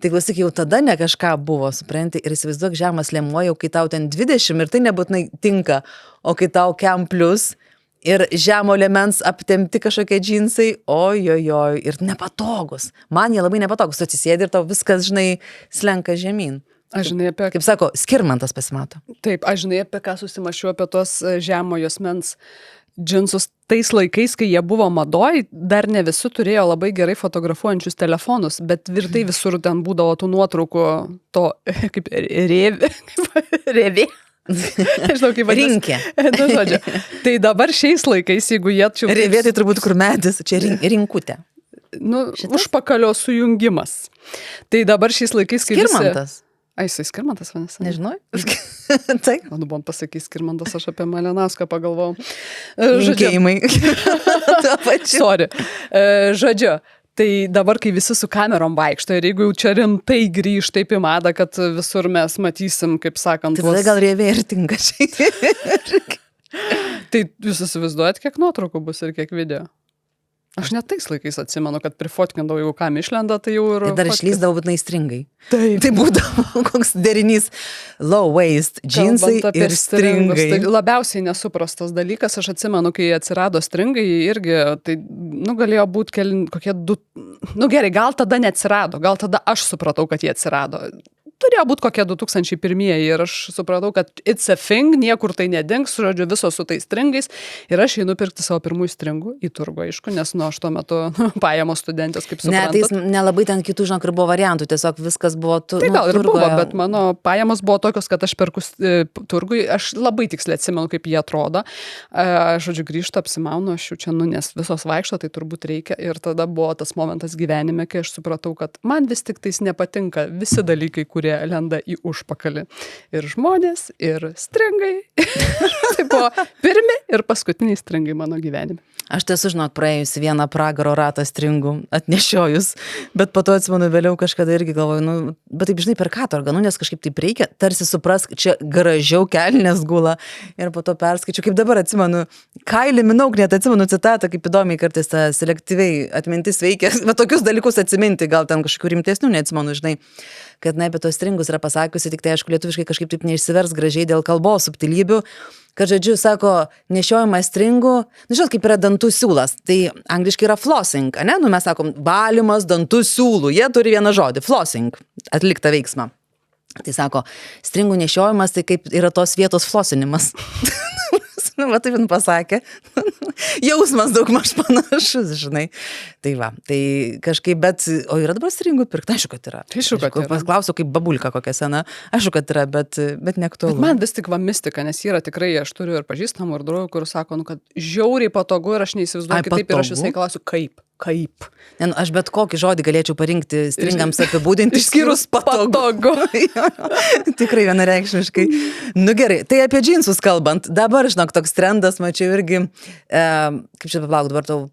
Tai klausyk, jau tada ne kažką buvo, supranti, ir įsivaizduok žemas lėmuo, jau kai tau ten 20 ir tai nebūtinai tinka, o kai tau kem plus ir žemo liemens aptempti kažkokie džinsai, ojojoj, ir nepatogus. Man jie labai nepatogus, tu atsisėdi ir tau viskas, žinai, slenka žemyn. Aš žinai apie... Kaip sako, skirmantas pasimato. Taip, aš žinai apie ką susimašiau apie tos žemo juosmens džinsus tais laikais, kai jie buvo madoj, dar ne visi turėjo labai gerai fotografuojančius telefonus, bet tvirtai visur ten būdavo tų nuotraukų to, kaip rėvė. Nežinau, kaip Rinkė. Žodžiu. Tai dabar šiais laikais, jeigu jie čia... Rėvė tai turbūt kur medis, čia rinkutė. Užpakalio sujungimas. Tai dabar šiais laikais, kai Skirmantas. Jisai Skirmantas vadinasi. Nežinau. Taip. Man buvom pasakyti Skirmantas, aš apie Malinauską pagalvojau. Linkėjimai. Sorry. Žodžiu, tai dabar, kai visi su kamerom vaikšto ir jeigu jau čia rimtai grįž taip į madą, kad visur mes matysim, kaip sakant... Tai tada gal rėvė ir tinka šiai. Tai jūs įsivaizduojat, kiek nuotraukų bus ir kiek video? Aš net tais laikais atsimenu, kad prifotkindavau, jeigu kam išlenda, tai jau ir... Ir dar išlysdavo būtinai stringai. Taip. Tai būdavo koks derinys low waist, džinsai ir stringai. Tai labiausiai nesuprastas dalykas, aš atsimenu, kai atsirado stringai, irgi, tai, galėjo būti kokie du... Gerai, gal tada neatsirado, gal tada aš supratau, kad jie atsirado. Turėjo būti kokie 2001 ir aš supratau, kad it's a thing, niekur tai nedings, žodžiu, visos su tais stringais ir aš einu pirkti savo pirmųjų stringų į turgų, aišku, nes aš tuo metu pajamos studentės, kaip suprantat. Ne, tai nelabai ten kitų, žinok, ir buvo variantų, tiesiog viskas buvo Tai gal ir buvo, bet mano pajamos buvo tokios, kad aš perku turgui, aš labai tiksliai atsimenu, kaip jie atrodo. Žodžiu, grįžtu, apsimaunu, aš jau čia, nes visos vaikšto, tai turbūt reikia ir tada buvo tas momentas gyvenime, kai aš supratau, kad man vis tik tais nepatinka visi dalykai, kurie lenda į užpakalį. Ir žmonės, ir stringai. Tai buvo pirmi ir paskutiniai stringai mano gyvenime. Aš tiesiog, žinok, praėjusi vieną pragaro ratą stringų atnešiojus, bet po to atsimenu vėliau kažkada irgi galvoju, bet taip, žinai, per ką to organų, nes kažkaip taip reikia, tarsi suprask, čia gražiau kelnes gula ir po to perskaičiu, kaip dabar atsimenu, Kylie Minogue, net atsimenu citatą, kaip įdomiai kartais ta selektyviai atmintis veikia, bet tokius dalykus atsiminti, gal ten kažkokių rimtesnių neatsimenu, žinai, kad apie tos stringus yra pasakiusi, tik tai aišku, lietuviškai kažkaip taip neišsivers gražiai dėl kalbos subtilybių, kad, žodžiu, sako, nešiojimas stringų, žinot, kaip yra dantų siūlas, tai angliškai yra flossing, ne? Mes sakom, valymas dantų siūlų, jie turi vieną žodį, flossing, atliktą veiksmą. Tai sako, stringų nešiojimas, tai kaip yra tos vietos flossinimas. Va, taip jin pasakė. Jausmas daugmaž panašus, žinai. Tai va, tai kažkaip, bet, o yra dabar stringų pirkti? Aišku, kad yra. Aišku, kad yra. Paklausiau, kaip babulka kokia sena. Aišku, kad yra, bet neaktualu. Bet man vis tik va mistika, nes yra tikrai, aš turiu ir pažįstamų, ir draugų, kur sako, kad žiauriai patogu ir aš neįsivaizduoju kitaip ir aš visai klausiu, kaip. Ne, aš bet kokį žodį galėčiau parinkti stringams apibūdinti, išskyrus patogu. Tikrai vienareikšmiškai. Gerai, tai apie džinsus kalbant, dabar, žinok, toks trendas, mačiau irgi, kaip čia paplauk, dabar tau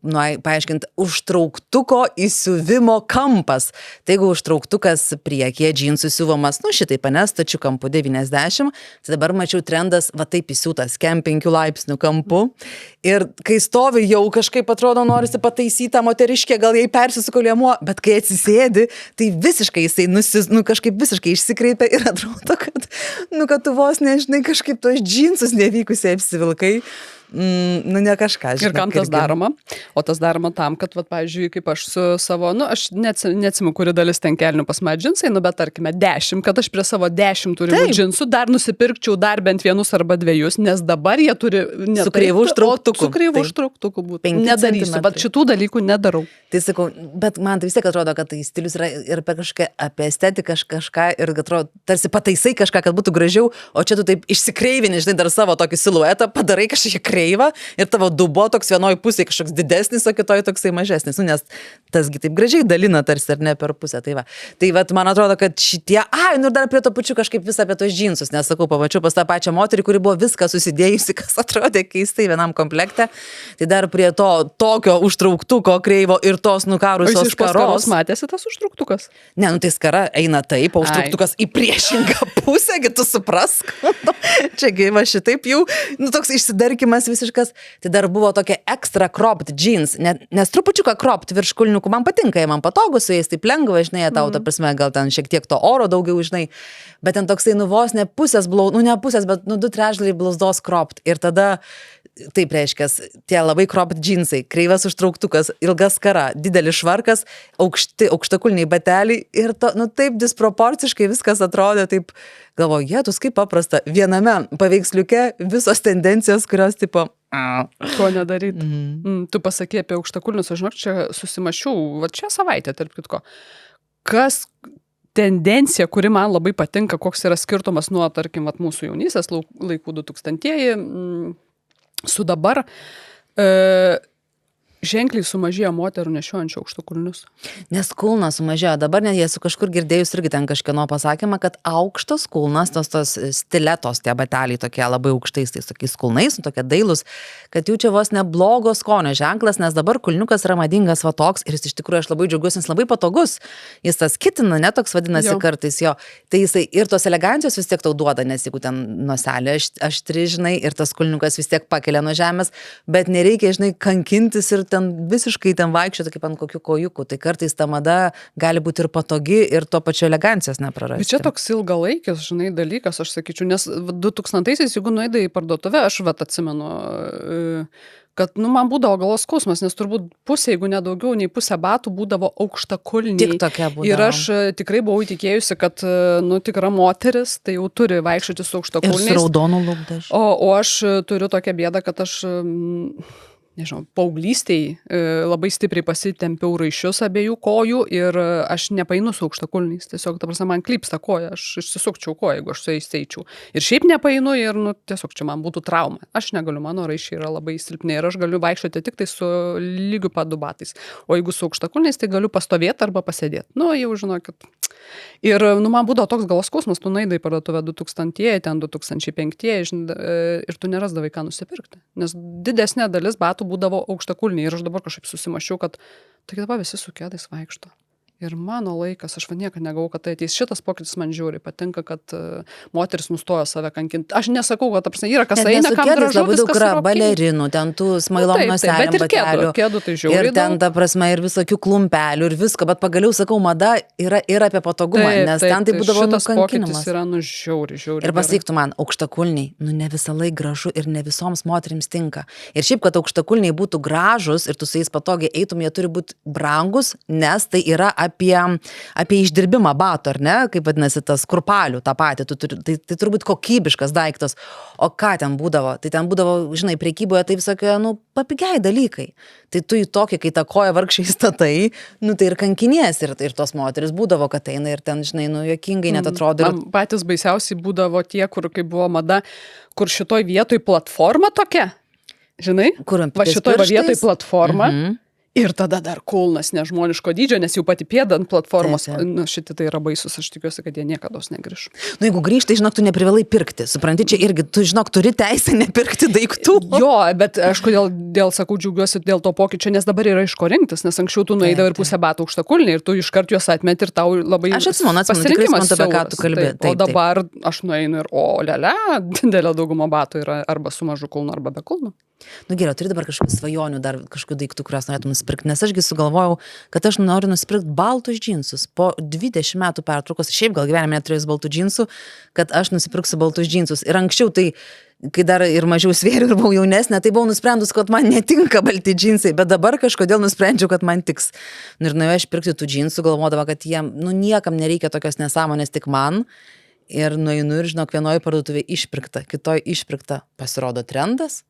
paaiškinti, užtrauktuko įsiuvimo kampas. Tai jeigu užtrauktukas priekyje džinsų siuvomas, šitaip, stačiu kampu 90, tai dabar mačiau trendas, va taip įsiūtas, kem 5 laipsnių kampu. Ir kai stovi, jau kažkaip atrodo, norisi pataisyti moteriškė, gal jai persisuko liemuo, bet kai atsisėdi, tai visiškai jisai kažkaip visiškai išsikreipia ir atrodo, kad tu vos nežinai kažkaip tos džinsus nevykusiai apsivilkai. Ne kažką, žinai. Ir kam tas daroma? O tas daroma tam, kad, pavyzdžiui, kaip aš su savo, aš neatsimu, kuri dalis ten kelnių pas mane džinsai, bet tarkime 10, kad aš prie savo 10 turimų džinsų dar nusipirkčiau dar bent vienus arba dviejus, nes dabar jie turi su kreivu užtrauktuku. Su kreivu užtrauktuku būtų. Nedarysiu, bet šitų dalykų nedarau. Tai sakau, bet man tai vis tiek atrodo, kad tai stilius yra ir apie estetiką kažką ir atrodo, tarsi pataisai kažką, kad būtų gražiau, o čia tu taip išsikreivini, žinai, dar savo tokį siluetą, padarai kažkiek kreivą ir tavo dubuo toks vienoj pusėje kažkoks didesnis, o kitoj toksai mažesnis. Nu, nes tasgi taip gražiai dalina tarsi ar ne per pusę. Tai vat man atrodo, kad šitie, nu ir dar prie to pačiu kažkaip visą apie tos džinsus, nes sakau, pamačiau pas tą pačią moterį, kuri buvo viską susidėjusi, kas atrodė keistai vienam komplekte. Tai dar prie to tokio užtrauktuko kreivo ir tos nukarusios skaros. Matėsi tas užtrauktukas? Ne, nu tai skara eina taip, o užtrauktukas į priešingą pusę, tu suprask. Čiagi va šitaip jau, nu toks išsidarkimas visiškas. Tai dar buvo tokia extra cropped jeans, nes trupučiuką cropped virš kulniukų man patinka, jie man patogus, su jais taip lengva, žinai, tau, ta prasme, gal ten šiek tiek to oro daugiau, žinai, bet ten toksai vos ne pusės, ne pusės, bet 2/3 blauzdos cropped. Ir tada, taip reiškia, tie labai cropped džinsai, kreivas užtrauktukas, ilga skara, didelis švarkas, aukštakulniai bateliai ir taip disproporciškai viskas atrodė, taip galvoju, jėtus kaip paprasta, viename paveiksliuke visos tendencijos, kurios tipo... Ko nedaryti. Tu pasakė apie aukštakulnius, aš žinok, čia susimašiau, va čia savaitę, tarp kitko. Kas tendencija, kuri man labai patinka, koks yra skirtumas nuo, tarkim, mūsų jaunystės laikų 2000-ieji, su dabar ženkliai sumažėjo moterų nešiojančių aukštakulnius. Nes kulnas sumažėjo. Dabar net esu kažkur girdėjus irgi ten kažkieno pasakymą, kad aukštas kulnas, tos stiletos, tie bateliai tokie labai aukštais, tais tokiais kulnais, tokie dailus, kad jau čia vos neblogo skonio ženklas, nes dabar kulniukas yra madingas va toks ir jis iš tikrųjų aš labai džiaugiuosi, nes labai patogus. Jis tas kitina, ne toks vadinasi kartais jo. Tai jisai ir tos elegancijos vis tiek tau duoda, nes jeigu ten noselė aštri, žinai, ir tas kulniukas vis tiek pakelia nuo žemės, bet nereikia, žinai, kankintis ir ten visiškai ten vaikščioti kaip ant kokių kojukų. Tai kartais ta mada gali būti ir patogi ir to pačio elegancijos neprarasti. Bet čia toks ilgalaikis, žinai, dalykas, aš sakyčiau, nes 2000-aisiais, jeigu nueidai į parduotuvę, aš atsimenu, kad, man būdavo galvos skausmas, nes turbūt pusė, jeigu nedaugiau nei pusė batų būdavo aukštakulniai. Tik tokia būdavo. Ir aš tikrai buvau įtikėjusi, kad, tikra moteris, tai jau turi vaikščioti su aukštakulniais. Ir su raudonu lūpdažiu. O aš turiu tokią bėdą, kad aš... nežinau, paauglystėj labai stipriai pasitempiau raiščius abiejų kojų ir aš nepaeinu su aukštakulniais. Tiesiog, ta prasme, man klypsta koja, aš išsisukčiau koją, jeigu aš su jais eičiau. Ir šiaip nepaeinu ir, tiesiog čia man būtų trauma. Aš negaliu, mano raiščiai yra labai silpni ir aš galiu vaikščioti tik tai su lygiu padu batais. O jeigu su aukštakulniais, tai galiu pastovėti arba pasėdėti. Jau žinokit. Ir, man būdavo toks galvos skausmas, tu nueidai parduotuvę 2000-ieji, ten 2005-ieji ir tu nerasdavai ką nusipirkti. Nes didesnė dalis batų būdavo aukštakulniai ir aš dabar kažkaip susimašiau, kad taigi dabar visi su kėdais vaikšto. Ir mano laikas, aš niekad negavau, kad tai ateis. Šitas pokytis man žiūri, patinka, kad moteris nustojo save kankinti. Aš nesakau, kad yra kas eina, kam gražu, labai daug yra balerinų, ten tų smailom noselėm batelių. Kėdų tai žiūri. Ir ten, ta prasme, ir visokių klumpelių ir visko, bet pagaliau, sakau, mada yra ir apie patogumą, nes ten tai būdavo nukankinimas. Šitas pokytis yra žiauri. Ir pasakyk tu man, aukštakulniai, ne visą laiką gražu ir ne visoms moterims tinka. Ir šiaip, kad aukštakulniai būtų gražus ir tu su jais patogiai eitum, jie turi būti brangus, nes tai yra apie išdirbimą bato, ar ne, kaip vadinasi tas kurpalių tą patį, tai turbūt kokybiškas daiktas. O ką ten būdavo? Tai ten būdavo, žinai, prekyboje tai visokie, papigiai dalykai. Tai tu į tokį, kai tą koją vargšiai statai, tai ir kankinies, ir tos moteris būdavo, kad eina ir ten, žinai, juokingai net atrodo. Man patys baisiausiai būdavo tie, kur, kai buvo mada, kur šitoj vietoj platforma tokia, žinai? Va šitoj vietoj platforma. Ir tada dar kulnas nežmoniško dydžio, nes jau pati pėda ant platformos. Šitie tai yra baisus, aš tikiuosi, kad jie niekados negrįš. Jeigu grįžtai, žinok, tu neprivalai pirkti. Supranti, čia irgi, tu, žinok, turi teisę nepirkti daiktų. Jo, bet aš kodėl sakau, džiaugiuosi dėl to pokyčio, nes dabar yra iš ko rinktis, nes anksčiau tu nueidavai ir pusę batų aukštakulniai ir tu iškart juos atmeti ir tau labai pasirinkimas siauras. O dabar aš nueinu ir didelė dauguma batų yra arba su mažu kulnu, arba be kulnu. Gerai, turi dabar kažkokių svajonių, dar kažkokių daiktų, kuriuos norėtum nusipirkti, nes ašgi sugalvojau, kad aš noriu nusipirkti baltus džinsus. Po 20 metų pertraukos, šiaip gal gyvenime neturėjus baltų džinsų, kad aš nusipirksiu baltus džinsus. Ir anksčiau tai, kai dar ir mažiau svėriau ir buvau jaunesnė, tai buvau nusprendus, kad man netinka balti džinsai, bet dabar kažkodėl nusprendžiau, kad man tiks. Ir nuėjau aš pirkti tų džinsų, galvodama, kad jiem, niekam nereikia tokios nesąmonės, tik man. Ir nueinu ir, žinok, vienoje parduotuvėje išpirkta, kitoje išpirkta. Pasirodo trendas.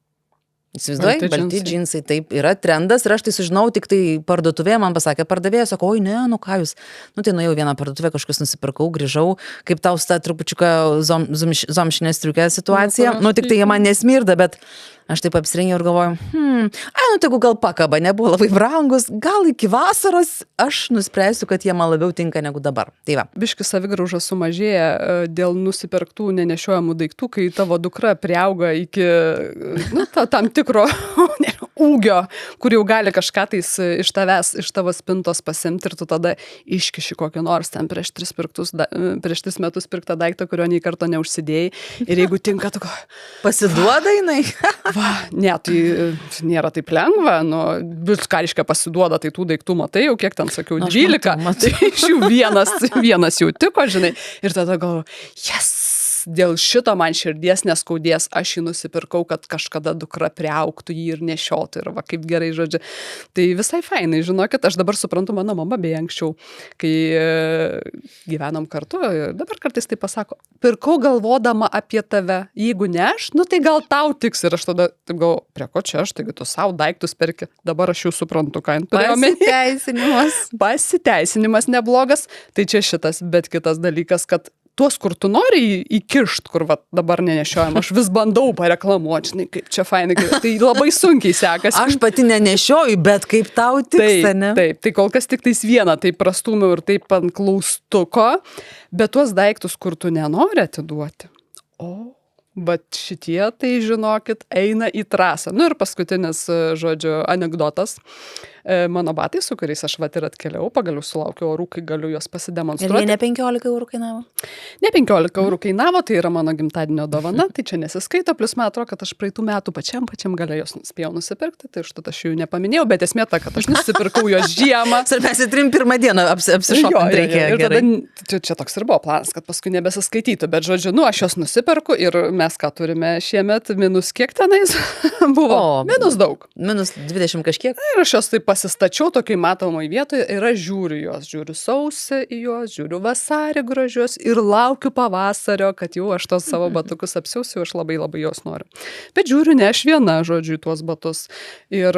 Įsivaizduoji, balti džinsai, taip, yra trendas ir aš tai sužinau tik tai parduotuvėje, man pasakė pardavėjas, sako, oi ne, ką jūs, tai nuėjau vieną parduotuvę, kažkas nusipirkau, grįžau, kaip tau sta trupučiuką zomšinės striukė situacija, tik tai jie man nesmirda, bet Aš taip apsirengiau ir galvoju, tegu gal pakaba, nebuvo labai brangus, gal iki vasaros aš nuspręsiu, kad jie man labiau tinka negu dabar. Tai va. Biški savigrauža sumažėja dėl nusipirktų nenešiojamų daiktų, kai tavo dukra priauga iki tam tikro ūgio, kur jau gali kažką tais iš tavo spintos pasimti ir tu tada iškiši kokį nors ten prieš 3 metus pirktą daiktą, kurio nei karto neužsidėjai. Ir jeigu tinka, tu pasiduoda jinai. Va, ne, tai nėra taip lengva, ką reiškia pasiduoda, tai tų daiktų matai, jau kiek ten sakiau, 12, tai iš jų vienas jau tiko, žinai, ir tada galvoju, dėl šito man širdies neskaudės, aš jį nusipirkau, kad kažkada dukra priaugtų jį ir nešiotų, ir va, kaip gerai, žodžiu. Tai visai fainai, žinokit, aš dabar suprantu, mano mama beje anksčiau, kai gyvenom kartu, dabar kartais tai pasako, pirkau galvodama apie tave, jeigu ne aš, tai gal tau tiks, ir aš tada taip galvoju, prie ko čia aš, taigi tu savo daiktus perki, dabar aš jau suprantu, ką turėjau omeny. Pasiteisinimas neblogas, tai čia šitas, bet kitas dalykas, kad tuos, kur tu nori įkišt, kur va, dabar nenešiojam, aš vis bandau pareklamuoti, žinai, kaip čia fainai, tai labai sunkiai sekasi. Aš pati nenešioju, bet kaip tau tiks, ne? Taip, tai kol kas tik tais vieną, tai prastūmiau ir taip ant klaustuko, bet tuos daiktus, kur tu nenori atiduoti. Bet šitie, tai žinokit, eina į trasą. Ir paskutinis, žodžiu, anekdotas. Mano batai, su kuriais aš vat ir atkeliau, pagaliau sulaukiau orų, kai galiu juos pasidemonstruoti. Ir jie ne 15 eurų kainavo? Ne 15 eurų kainavo, tai yra mano gimtadienio dovana, tai čia nesiskaito, plus man atrodo, kad aš praeitų metų pačiam gale jos spėjau nusipirkti, tai štai aš jų nepaminėjau, bet esmė ta, kad aš nusipirkau jos žiemą. Svarbiausia, 3 dieną apsišokant reikėjo. Ir tada čia toks ir buvo planas, kad paskui nebesiskaitytų, bet žodžiu, aš jos nusipirku ir mes ką turime šiemet, minus kiek tenais buvo? Minus daug. Minus 20 kažkiek. Ir aš jos taip pasistačiau tokiai matomai vietoje ir aš žiūriu sausį į juos, žiūriu vasarį gražius ir laukiu pavasario, kad jau aš tos savo batukus apsiausiu, aš labai jos noriu. Bet žiūriu ne aš viena, žodžiu, tuos batus. Ir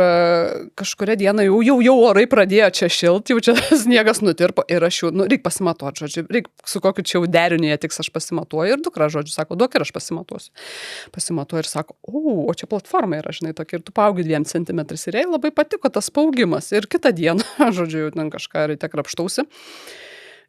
kažkuria diena jau orai pradėjo čia šilti, jau čia sniegas nutirpo ir aš jau, reik pasimatuoti, žodžiu, reik su kokiu čia jau deriniu jie tiks, aš pasimatuoju ir dukra, žodžiu, sako, duok ir aš pasimatuosiu. Pasimatuoju ir sako, o čia platforma yra, žinai, tokia ir tu paaugi 2 cm ir jai labai patiko tas paaugimas. Ir kitą dieną, žodžiu, jau ten kažką ryte krapštausi.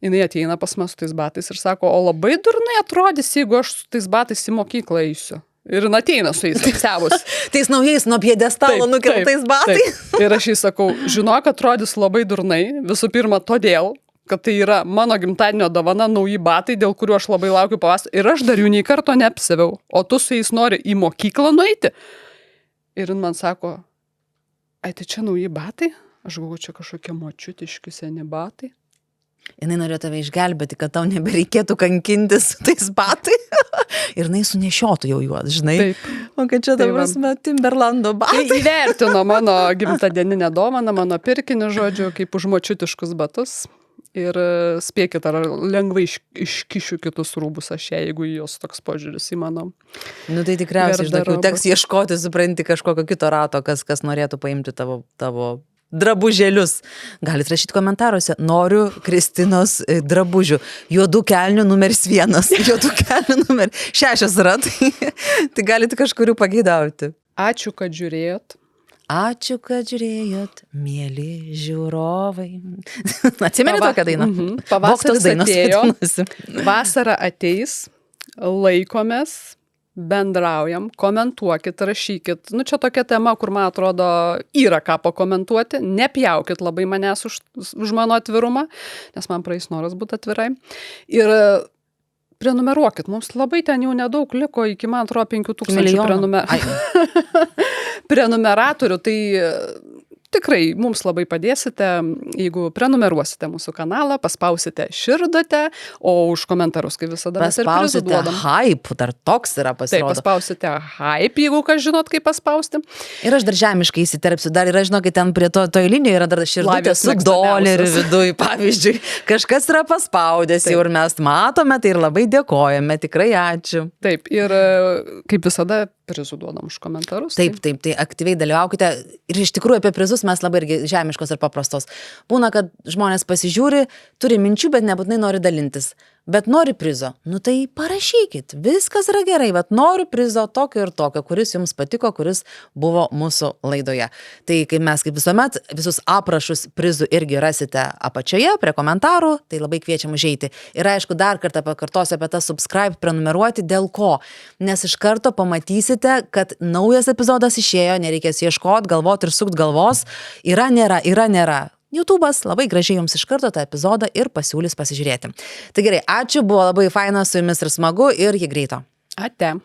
Jinai ateina pas mus su tais batais ir sako, o labai durnai atrodys, jeigu aš su tais batais į mokyklą eisiu. Ir jin ateina su jais apsiavus. Tais naujais nuo pjedestalo nukeltais batais. Ir aš jai sakau, žinok, atrodys labai durnai, visų pirma, todėl, kad tai yra mano gimtadienio dovana, nauji batai, dėl kurių aš labai laukiu pavasario. Ir aš dar jų nei karto neapsiaviau, o tu su jais nori į mokyklą nueiti. Ir jin man sako, ai, tai čia nauji batai? Aš galvoju, čia kažkokie močiutiški seni batai. Jinai norėjo tave išgelbėti, kad tau nebereikėtų kankintis su tais batai. Ir jinai sunešiotų jau juos, žinai. Taip. O kad čia dabar Timberlando batai. Tai įvertino mano gimtadieninę dovaną, mano pirkinį, žodžiu, kaip už močiutiškus batus. Ir spėkit, ar lengvai iškišiu kitus rūbus aš ją, jeigu jos toks požiūris į mano. Tai tikriausiai iš tokių teks ieškoti, supranti, kažkokio kito rato, kas norėtų paimti tavo drabužėlius. Galit rašyti komentaruose, noriu Kristinos drabužių. Juodų kelnių numeris 1, juodų kelnių numeris 6 yra, tai galite kažkurių pageidauti. Ačiū, kad žiūrėjot. Ačiū, kad žiūrėjot, mėly žiūrovai. Atsimeni tokią dainą? Pavasaris atėjo, vasara ateis, laikomės, bendraujam, komentuokit, rašykit. Čia tokia tema, kur man atrodo yra ką pakomentuoti. Nepjaukit labai manęs už mano atvirumą, nes man praeis noras būti atvirai. Ir prenumeruokit, mums labai ten jau nedaug liko, iki man atrodo 5000 prenumeratorių, tai tikrai mums labai padėsite, jeigu prenumeruosite mūsų kanalą, paspausite širdutę, o už komentarus, kaip visada mes ir prizų duodam. Hype, dar toks yra pasirodo. Taip, paspausite hype, jeigu kas žinot, kaip paspausti. Ir aš dar žemiškai įsiterpsiu, dar yra, žinokit, ten prie toj linijoje yra dar širdutė su doleriu viduj, pavyzdžiui. Kažkas yra paspaudęs jau ir mes matome, tai ir labai dėkojame, tikrai ačiū. Taip, ir kaip visada prizų duodam už komentarus. Taip, tai aktyviai dalyvaukite. Ir iš tikrųjų apie prizus mes labai irgi žemiškos ir paprastos. Būna, kad žmonės pasižiūri, turi minčių, bet nebūtinai nori dalintis. bet nori prizo. Nu tai parašykit, viskas yra gerai, bet noriu prizo tokio ir tokio, kuris jums patiko, kuris buvo mūsų laidoje. Tai kaip mes kaip visuomet, visus aprašus prizų irgi rasite apačioje, prie komentarų, tai labai kviečiam užeiti. Ir aišku, dar kartą pakartosiu apie tą subscribe, prenumeruoti, dėl ko. Nes iš karto pamatysite, kad naujas epizodas išėjo, nereikės ieškoti, galvoti ir sukt galvos. Yra, nėra. YouTube'as labai gražiai jums iš karto tą epizodą ir pasiūlys pasižiūrėti. Tai gerai, ačiū, buvo labai faina su jumis ir smagu ir iki greito. Ate.